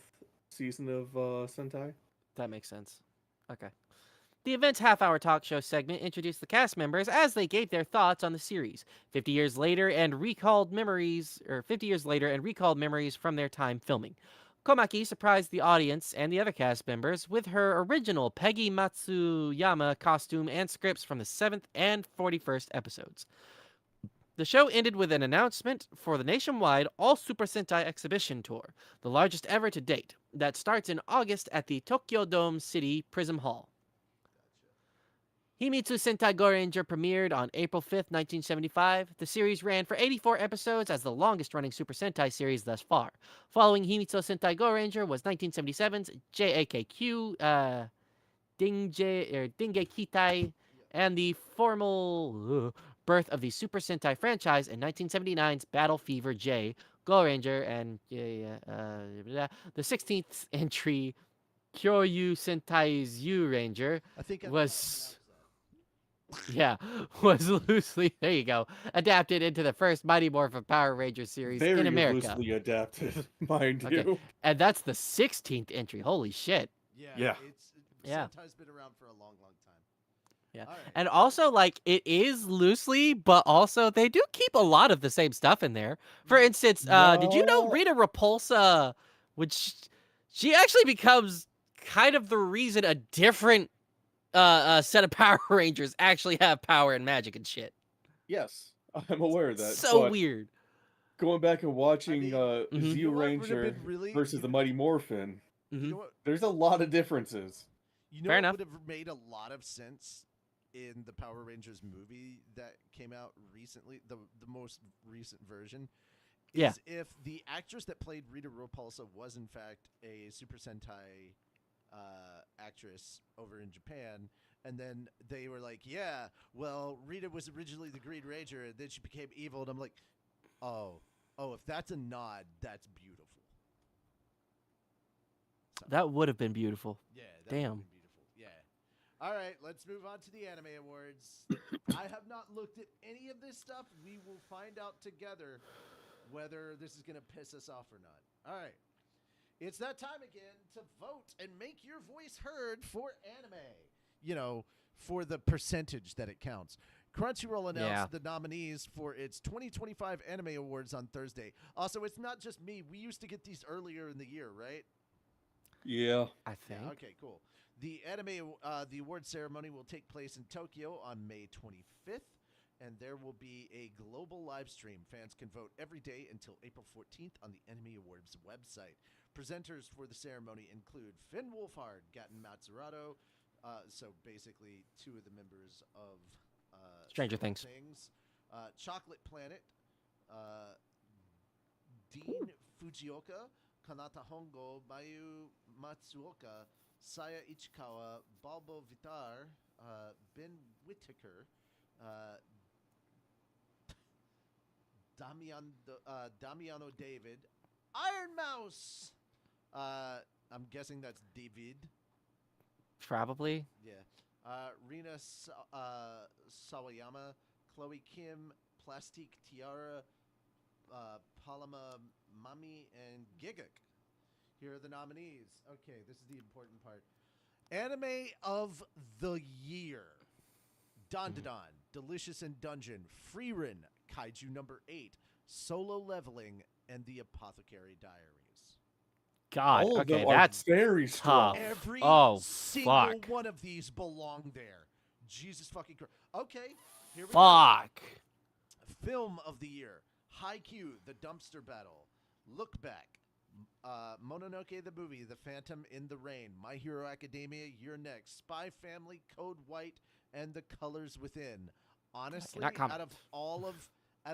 season of Sentai. That makes sense. Okay. The event's half-hour talk show segment introduced the cast members as they gave their thoughts on the series. 50 years later and recalled memories from their time filming. Komaki surprised the audience and the other cast members with her original Peggy Matsuyama costume and scripts from the 7th and 41st episodes. The show ended with an announcement for the nationwide All Super Sentai exhibition tour, the largest ever to date, that starts in August at the Tokyo Dome City Prism Hall. Himitsu Sentai Goranger premiered on April 5th, 1975. The series ran for 84 episodes as the longest-running Super Sentai series thus far. Following Himitsu Sentai Goranger was 1977's JAKQ, Dinge Kitai, and the formal birth of the Super Sentai franchise in 1979's Battle Fever J, Go Ranger, and the 16th entry Kyoryu Sentai's U Ranger I think I was loosely, there you go, adapted into the first Mighty Morphin Power Ranger series Very in America. loosely adapted, mind Okay. you. And that's the 16th entry. Holy shit. Yeah. It's Yeah. Sentai's been around for a long, long time. Yeah. All right. And also, like, it is loosely, but also they do keep a lot of the same stuff in there. For instance, did you know No. Rita Repulsa, which she actually becomes kind of the reason a different set of Power Rangers actually have power and magic and shit. Yes, I'm aware of that. So but weird. going back and watching Mhm. You Zeo know what would have Ranger been really versus the Mighty Morphin, you Mhm. know what there's a lot of differences. you know Fair what enough. would have made a lot of sense in the Power Rangers movie that came out recently, the most recent version, is Yeah. if the actress that played Rita Repulsa was in fact a Super Sentai actress over in Japan, and then they were like, "Yeah, well, Rita was originally the Green Ranger, and then she became evil." And I'm like, "Oh, if that's a nod, that's beautiful." So, That would have been beautiful. yeah, that Damn. would be beautiful. Yeah. All right, let's move on to the anime awards. I have not looked at any of this stuff. We will find out together whether this is going to piss us off or not. All right. It's that time again to vote and make your voice heard for anime. You know, for the percentage that it counts. Crunchyroll announced Yeah. the nominees for its 2025 Anime Awards on Thursday. Also, it's not just me. We used to get these earlier in the year, right? Yeah. I think. Yeah, okay, cool. The the award ceremony will take place in Tokyo on May 25th, and there will be a global live stream. Fans can vote every day until April 14th on the Anime Awards website. Presenters for the ceremony include Finn Wolfhard, Gaten Matsumoto, so basically two of the members of Stranger Things. Chocolate Planet, Dean Fujioka, Kanata Hongo, Mayu Matsuoka, Saya Ichikawa, Balbo Vitar, Ben Whittaker, Damiano David, Iron Mouse. I'm guessing that's David. Probably. Yeah. Rina Sawayama, Chloe Kim, Plastique Tiara, Paloma Mami, and Gigak. Here are the nominees. Okay, this is the important part. Anime of the Year. Don Delicious in Dungeon, Freerin, Kaiju number 8, Solo Leveling, and The Apothecary Diaries. God. All of Okay, them are that's very strong. tough. Every Oh, single fuck. one of these belong there. Jesus fucking Christ. Okay, here we go. Fuck. Film of the Year. Haikyuu, The Dumpster Battle. Look Back. Mononoke the Movie, The Phantom in the Rain. My Hero Academia, You're Next. Spy Family, Code White, and The Colors Within. Honestly, not comment. out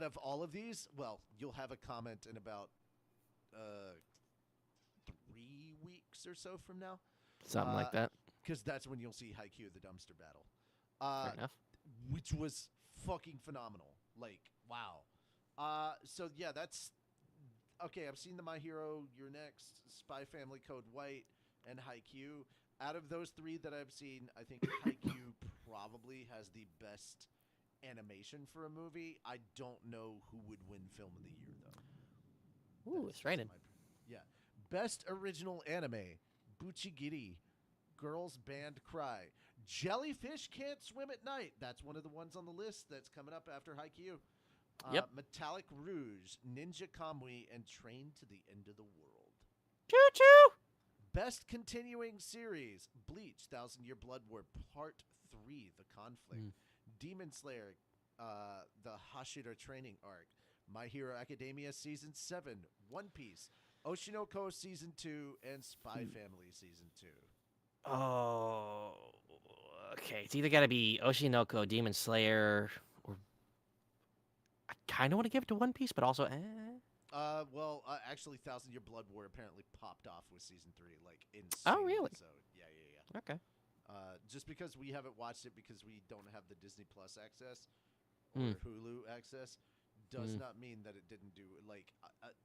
of all of these, well, you'll have a comment in about 3 weeks or so from now. Something like that. Because that's when you'll see Haikyuu, The Dumpster Battle. Fair enough. Which was fucking phenomenal. Like, wow. So yeah, that's okay. I've seen the My Hero, You're Next, Spy Family, Code White, and Haikyuu. Out of those three that I've seen, I think Haikyuu probably has the best animation for a movie. I don't know who would win Film of the Year though. Ooh, That's it's just raining. Yeah. Best original anime: Buchigiri, Girls Band Cry. Jellyfish Can't Swim at Night. That's one of the ones on the list that's coming up after Haikyuu. Yep. Metallic Rouge, Ninja Kamui, and Train to the End of the World. Choo choo. Best continuing series: Bleach, Thousand Year Blood War Part 3, The Conflict. Demon Slayer, the Hashira Training Arc. My Hero Academia Season 7, One Piece, Oshinoko Season 2, and Spy Family Season 2. Oh, okay. It's either got to be Oshinoko, Demon Slayer, or I kind of want to give it to One Piece, but also, Well, actually, Thousand Year Blood War apparently popped off with Season 3, like, insane. Oh, really? So, yeah. Okay. Just because we haven't watched it because we don't have the Disney Plus access or Hulu access does not mean that it didn't do, like,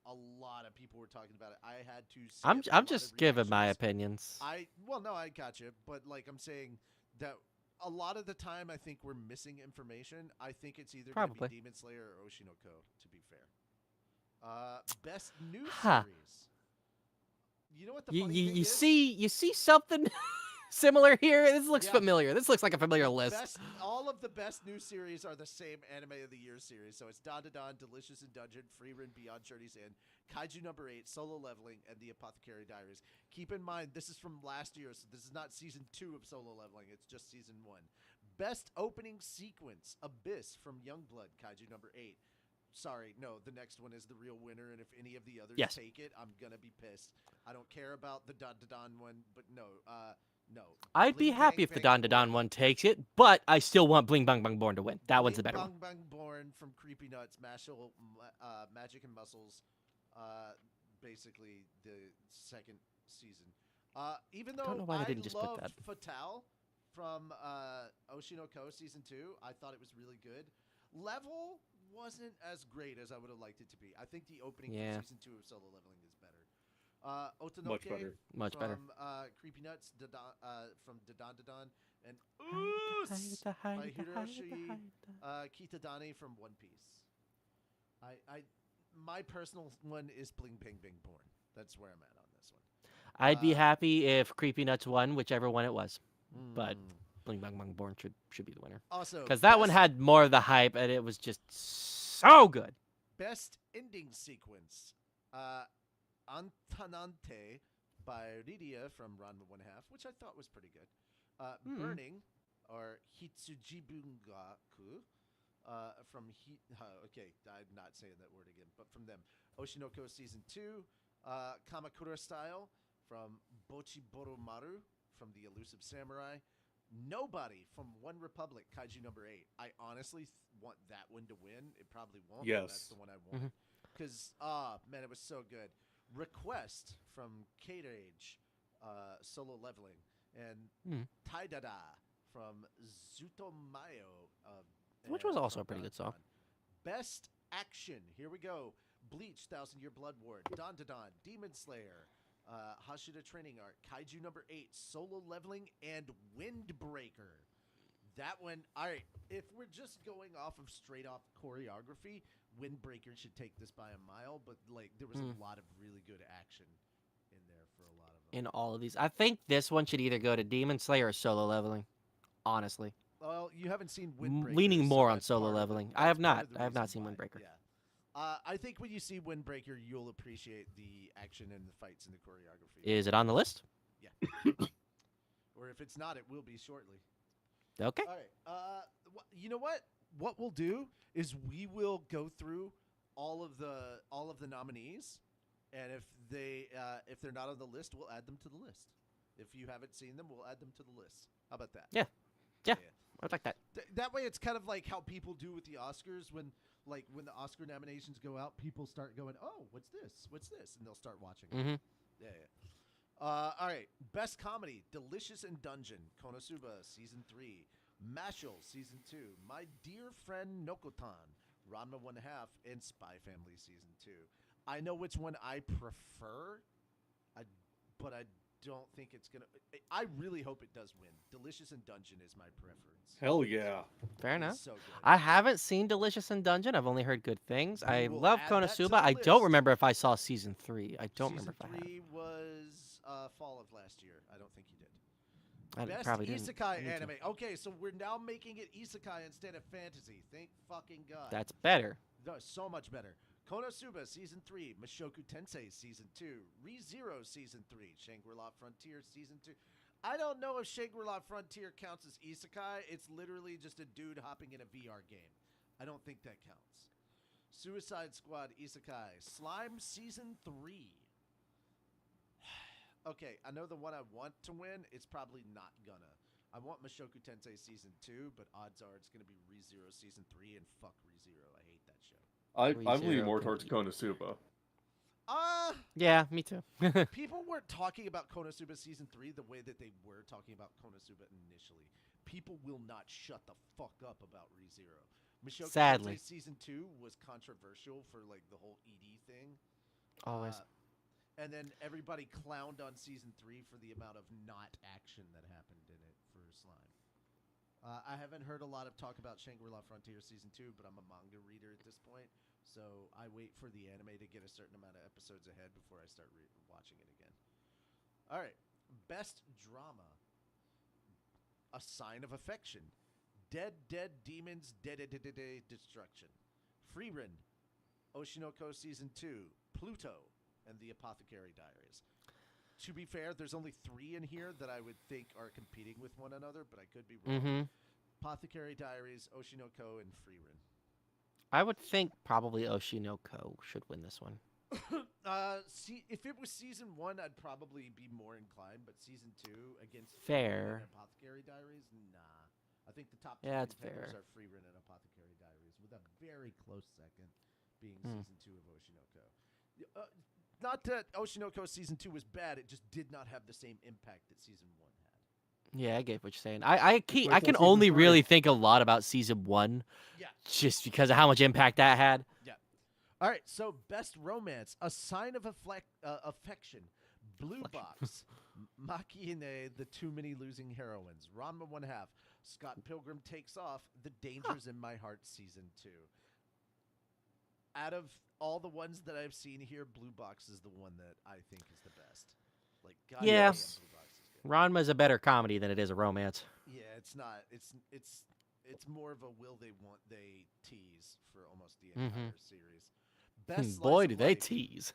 a lot of people were talking about it. I had to skip a lot I'm of just giving my reactions. opinions. Well, no, I got you, but like I'm saying that a lot of the time I think we're missing information. I think it's either going to Probably. be Demon Slayer or Oshinoko, to be fair. Best new Huh. series. You know what the funny thing You is? see something? similar here? This looks Yeah. familiar. This looks like a familiar list. All of the best new series are the same Anime of the Year series. So it's Dawn to Dawn, Delicious in Dungeon, Free Run Beyond Journey's End, Kaiju number 8, Solo Leveling, and The Apothecary Diaries. Keep in mind, this is from last year, so this is not season 2 of Solo Leveling. It's just season 1. Best opening sequence, Abyss from Youngblood, Kaiju number 8. Sorry, no, the next one is the real winner, and if any of the others Yes. take it, I'm gonna be pissed. I don't care about the Dawn to Dawn one, but no. I'd be Bling happy Bang if the Bang Don to Don Born. one takes it, but I still want Bling Bang Bang Born to win. That one's the Bling better one. Bang Bang Born from Creepy Nuts, Magic and Muscles, basically the second season. Even though Don't know why they didn't just put loved that. Fatale from Oshinoko season 2, I thought it was really good. Level wasn't as great as I would have liked it to be. I think the opening Yeah. from season 2 of Solo Leveling is better. Otonoke Much better. Much from, better. Creepy Nuts, from Dadan Dadan, and Oos by Hiroshi Kitadani from One Piece. My personal one is Bling Bang Bang Born. That's where I'm at on this one. I'd be happy if Creepy Nuts won, whichever one it was. But Mm. Bling Bang Bang Born should be the winner. Also, Because that one had more of the hype, and it was just so good. best ending sequence. Antanante by Rydia from Ranma 1/2, which I thought was pretty good. Burning, or Hitsujibungaku, from okay, I'm not saying that word again, but from them. Oshinoko Season 2, Kamakura Style from Bochiboromaru from The Elusive Samurai. Nobody from One Republic, Kaiju number 8. I honestly want that one to win. It probably won't. But Yes. that's the one I want. Because, man, it was so good. Request from K-Rage, Solo Leveling. And Taidada from Zutomayo. Which was and also from a pretty good song. Dawn. Best Action. Here we go. Bleach, 1,000 Year Blood War, Dawn to Dawn, Demon Slayer, Hashira Training Art, Kaiju number 8, Solo Leveling, and Windbreaker. That one, all right, if we're just going off of straight off choreography, Windbreaker should take this by a mile, but like there was a lot of really good action in there for a lot of them. In all of these. I think this one should either go to Demon Slayer or Solo Leveling. Honestly. Well, you haven't seen Windbreaker. Leaning so more on that's Solo part of Leveling. the- I have that's part not. of the I have not reason seen why, Windbreaker. Yeah. I think when you see Windbreaker, you'll appreciate the action and the fights and the choreography. Is it on the list? Or if it's not, it will be shortly. Okay. All right. You know what? What we'll do is we will go through all of the nominees, and if they're not on the list, we'll add them to the list. If you haven't seen them, we'll add them to the list. How about that? Yeah. I'd like that. That way, it's kind of like how people do with the Oscars when the Oscar nominations go out, people start going, "Oh, what's this? What's this?" and they'll start watching. it. Yeah. All right. Best comedy: Delicious in Dungeon, Konosuba Season 3, Mashal Season 2, My Dear Friend Nokotan, Ranma 1/2, and Spy Family Season 2. I know which one I prefer, but I don't think it's gonna. I really hope it does win. Delicious in Dungeon is my preference. Hell yeah. Fair It's enough. so good. I haven't seen Delicious in Dungeon. I've only heard good things. We I will love add that to Konosuba. the I don't list. remember if I saw season 3. I don't remember if I Season have. 3 was fall of last year. I don't think you did. I Best probably didn't. isekai need to. anime. Okay, so we're now making it isekai instead of fantasy. Thank fucking god. That's better. No, so much better. Konosuba Season 3, Mushoku Tensei Season 2, ReZero Season 3, Shangri-La Frontier Season 2. I don't know if Shangri-La Frontier counts as isekai. It's literally just a dude hopping in a VR game. I don't think that counts. Suicide Squad Isekai, Slime Season 3. Okay, I know the one I want to win. It's probably not gonna. I want Mushoku Tensei Season 2, but odds are it's gonna be ReZero Season 3, and fuck ReZero. I hate that show. I'm leaning ReZero more can towards be- Konosuba. Yeah, me too. People weren't talking about Konosuba Season 3 the way that they were talking about Konosuba initially. People will not shut the fuck up about ReZero. Mushoku Sadly. Tensei Season 2 was controversial for like the whole ED thing. Always. And then everybody clowned on Season 3 for the amount of not action that happened in it for Slime. I haven't heard a lot of talk about Shangri-La Frontier Season 2, but I'm a manga reader at this point, so I wait for the anime to get a certain amount of episodes ahead before I start watching it again. All right. Best Drama. A Sign of Affection. Dead, Dead Demons, Dead, Destruction. Frieren, Oshinoko Season 2, Pluto, and The Apothecary Diaries. To be fair, there's only 3 in here that I would think are competing with one another, but I could be wrong. Mm-hmm. Apothecary Diaries, Oshinoko, and Frieren. I would think probably Oshinoko should win this one. See, if it was Season 1, I'd probably be more inclined, but Season 2 against Fair. Frieren and Apothecary Diaries, nah. I think the top 2 Yeah, it's contenders fair. are Frieren and Apothecary Diaries, with a very close second being Season 2 of Oshinoko. Not that Oshinoko Season 2 was bad, it just did not have the same impact that Season 1 had. Yeah, I get what you're saying. I Wait till can season only 3. really think a lot about season 1 Yeah. just because of how much impact that had. Yeah. All right, so Best Romance, A Sign of Affection, Blue Box, Makine, The Too Many Losing Heroines, Ranma 1/2, Scott Pilgrim Takes Off, The Dangers in My Heart Season 2. Out of all the ones that I've seen here, Blue Box is the one that I think is the best. Like, goddamn, Yeah. Blue Box is good. Ranma's a better comedy than it is a romance. Yeah, it's not. It's more of a will they want they tease for almost the entire series. Best Slice Boy, of do they Life, tease.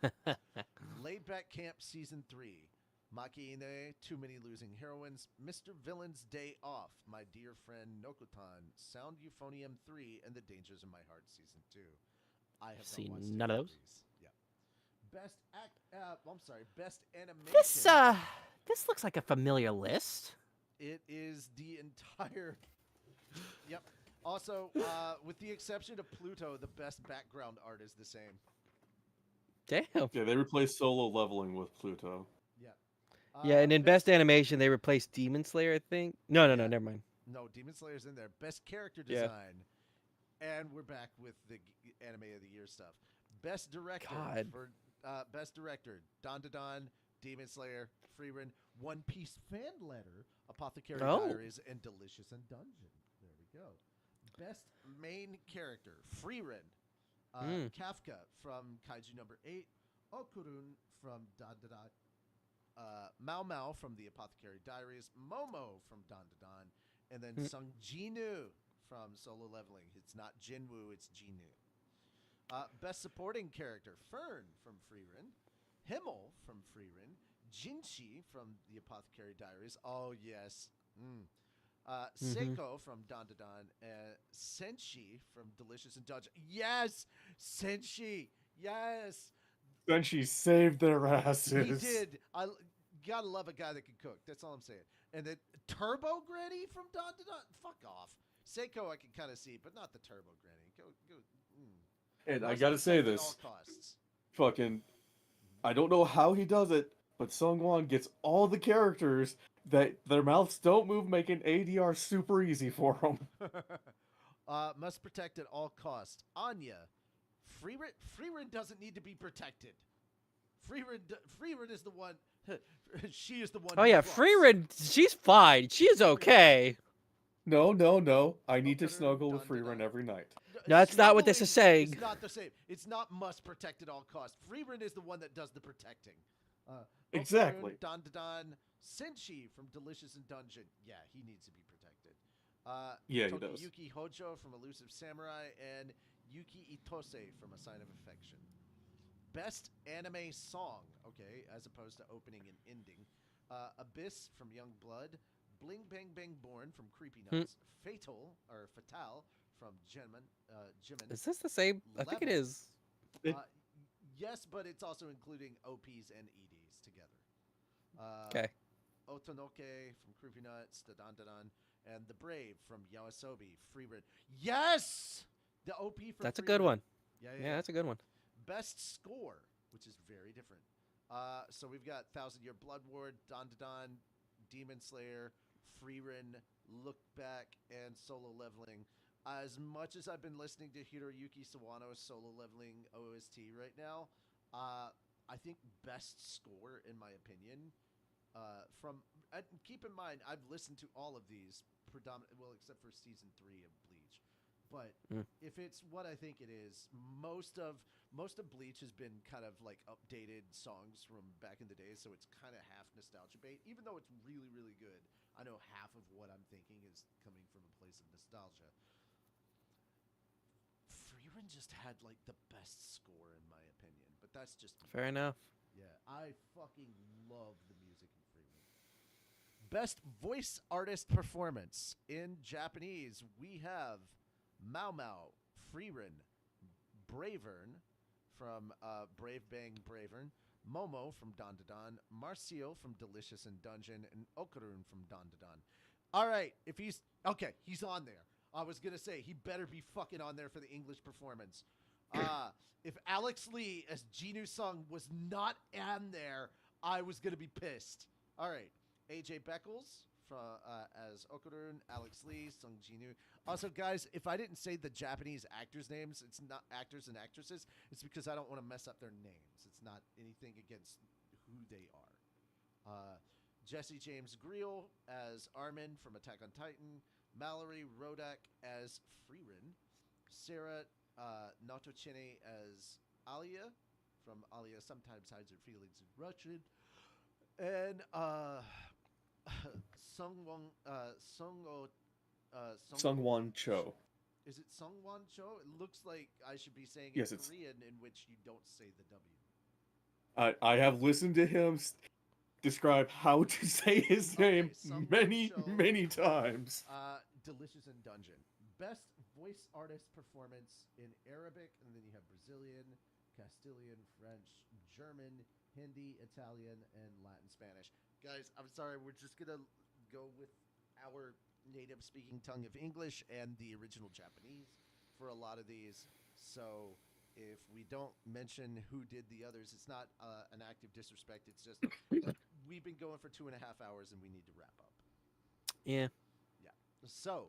Laid Back Camp Season 3, Makine, Too Many Losing Heroines, Mr. Villain's Day Off, My Dear Friend Nokotan, Sound Euphonium 3, and The Dangers in My Heart Season 2. I have not Seen watched none any of those. these. Yeah. Best Animation. This looks like a familiar list. It is the entire. Yep. Also, with the exception of Pluto, the best background art is the same. Damn. Yeah, they replaced solo leveling with Pluto. Yeah. Yeah, and in best animation they replaced Demon Slayer, I think. No, Yeah. never mind. No, Demon Slayer's in there. Best character Yeah. design. And we're back with the anime of the year stuff. Best director God. for best director, Don Don, Demon Slayer, Frieren, One Piece fan letter, Apothecary Oh. Diaries, and Delicious and Dungeon. There we go. Best main character, Frieren, Kafka from Kaiju number 8, Okurun from Don Don, Mao Mao from the Apothecary Diaries, Momo from Don Don, and then Sung Jinu from Solo Leveling. It's not Jinwoo, it's Jinu. Best supporting character, Fern from Frieren, Himmel from Frieren, Jinshi from the Apothecary Diaries. Oh, yes. Seiko from Don Don, Senshi from Delicious and Dungeon. Yes! Senshi! Yes! Then she saved their asses. He did. I gotta love a guy that can cook. That's all I'm saying. And then Turbo Granny from Don Don. Fuck off. Seiko I can kind of see, but not the Turbo Granny. Go. And I Must gotta say protect at this, all costs. fucking, I don't know how he does it, but Sungwon gets all the characters that their mouths don't move, making ADR super easy for them. Must protect at all costs. Anya. Frieren doesn't need to be protected. Frieren is the one. She is the one. Oh who yeah, fucks. Frieren, she's fine. She's okay. No. I need to Okurun, snuggle with Don Freerun Don. every night. No, that's not what this is Snuggling saying. It's not the same. It's not must protect at all costs. Frieren is the one that does the protecting. Exactly. Don Don, Senshi from Delicious and Dungeon. Yeah, he needs to be protected. Yeah, he does. Yuki Hojo from Elusive Samurai and Yuki Itose from A Sign of Affection. Best anime song, okay, as opposed to opening and ending. Abyss from Young Blood, Bling Bang Bang Born from Creepy Nuts, Fatal from Jimin. Is this the same? I think it Level. is. Yes, but it's also including OPs and EDs together. Okay. Otonoke from Creepy Nuts, Don and The Brave from Yawasobi, Frieren. Yes! The OP for That's a good Frieren. one. Yeah, That's a good one. Best score, which is very different. So we've got Thousand Year Blood Ward, Don, Demon Slayer, Frieren, Look Back, and Solo Leveling. As much as I've been listening to Hiroyuki Sawano's Solo Leveling OST right now, I think best score, in my opinion, keep in mind, I've listened to all of these except for season 3 of Bleach. But if it's what I think it is, most of Bleach has been kind of like updated songs from back in the day, so it's kind of half nostalgia bait. Even though it's really, really good, I know half of what I'm thinking is coming from a place of nostalgia. Freerun just had like the best score in my opinion, but that's just me. Fair enough. Yeah, I fucking love the music in Freerun. Best voice artist performance in Japanese, we have Mao Mao, Freerun, Bravern from Brave Bang Bravern, Momo from Don to Don, Marcio from Delicious in Dungeon, and Okarun from Don to Don. All right, if he's okay, he's on there. I was gonna say he better be fucking on there for the English performance. If Alex Lee as Jinu Sung was not on there, I was gonna be pissed. All right, AJ Beckles from as Okarun, Alex Lee, Sung Jinu. Also, guys, if I didn't say the Japanese actors' names, it's not actors and actresses. It's because I don't want to mess up their names. It's not anything against who they are. Jesse James Greel as Armin from Attack on Titan. Mallory Rodak as Freerun. Sarah Notochine as Alia from Alia Sometimes Hides Her Feelings in Russian. And Sungwon Cho. Is it Sungwon Cho? It looks like I should be saying Yes, it it's- Korean, in which you don't say the W. I have listened to him describe how to say his name Sungwon many, Cho. many times. Delicious in Dungeon. Best voice artist performance in Arabic, and then you have Brazilian, Castilian, French, German, Hindi, Italian, and Latin Spanish. Guys, I'm sorry, we're just gonna go with our native speaking tongue of English and the original Japanese for a lot of these. So if we don't mention who did the others, it's not an act of disrespect. It's just we've been going for 2.5 hours and we need to wrap up. Yeah. So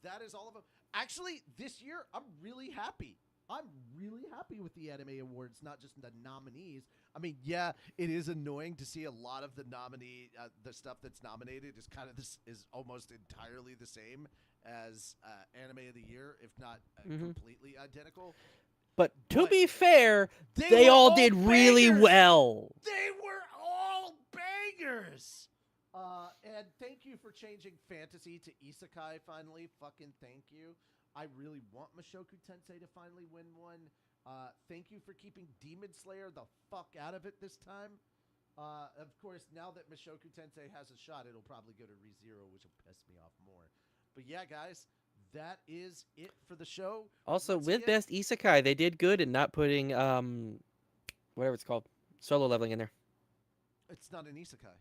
that is all of them. Actually, this year I'm really happy. I'm really happy with the Anime Awards, not just the nominees. I mean, yeah, it is annoying to see a lot of the the stuff that's nominated is kind of is almost entirely the same as Anime of the Year, if not completely identical. But to But be fair, they they were all all did really bangers! well. They were all bangers. And thank you for changing fantasy to isekai finally. Fucking thank you. I really want Mushoku Tensei to finally win one. Thank you for keeping Demon Slayer the fuck out of it this time. Of course, now that Mushoku Tensei has a shot, it'll probably go to ReZero, which will piss me off more. But yeah, guys, that is it for the show. Also, Let's with get- Best Isekai, they did good in not putting whatever it's called, solo leveling in there. It's not an isekai.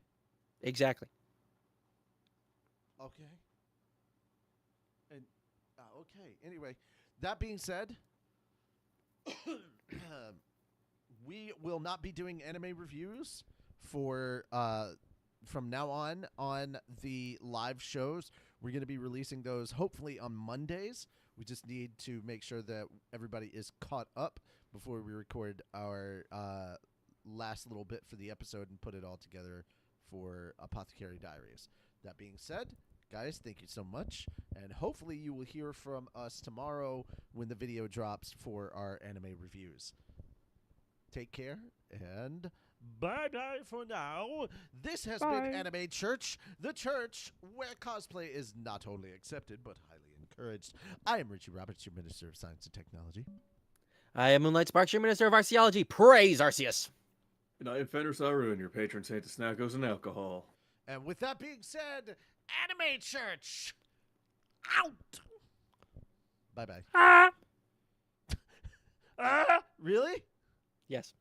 Exactly. Okay. And okay. Anyway, that being said, we will not be doing anime reviews for from now on the live shows. We're going to be releasing those hopefully on Mondays. We just need to make sure that everybody is caught up before we record our last little bit for the episode and put it all together for Apothecary Diaries. That being said, guys, thank you so much, and hopefully you will hear from us tomorrow when the video drops for our anime reviews. Take care, and bye-bye for now. This has been Anime Church, the church where cosplay is not only accepted, but highly encouraged. I am Richie Roberts, your Minister of Science and Technology. I am Moonlight Sparks, your Minister of Arceology. Praise Arceus! And I am Fender Saru, and your patron saint of snackos and alcohol. And with that being said, Anime Church out. Bye bye. Really? Yes.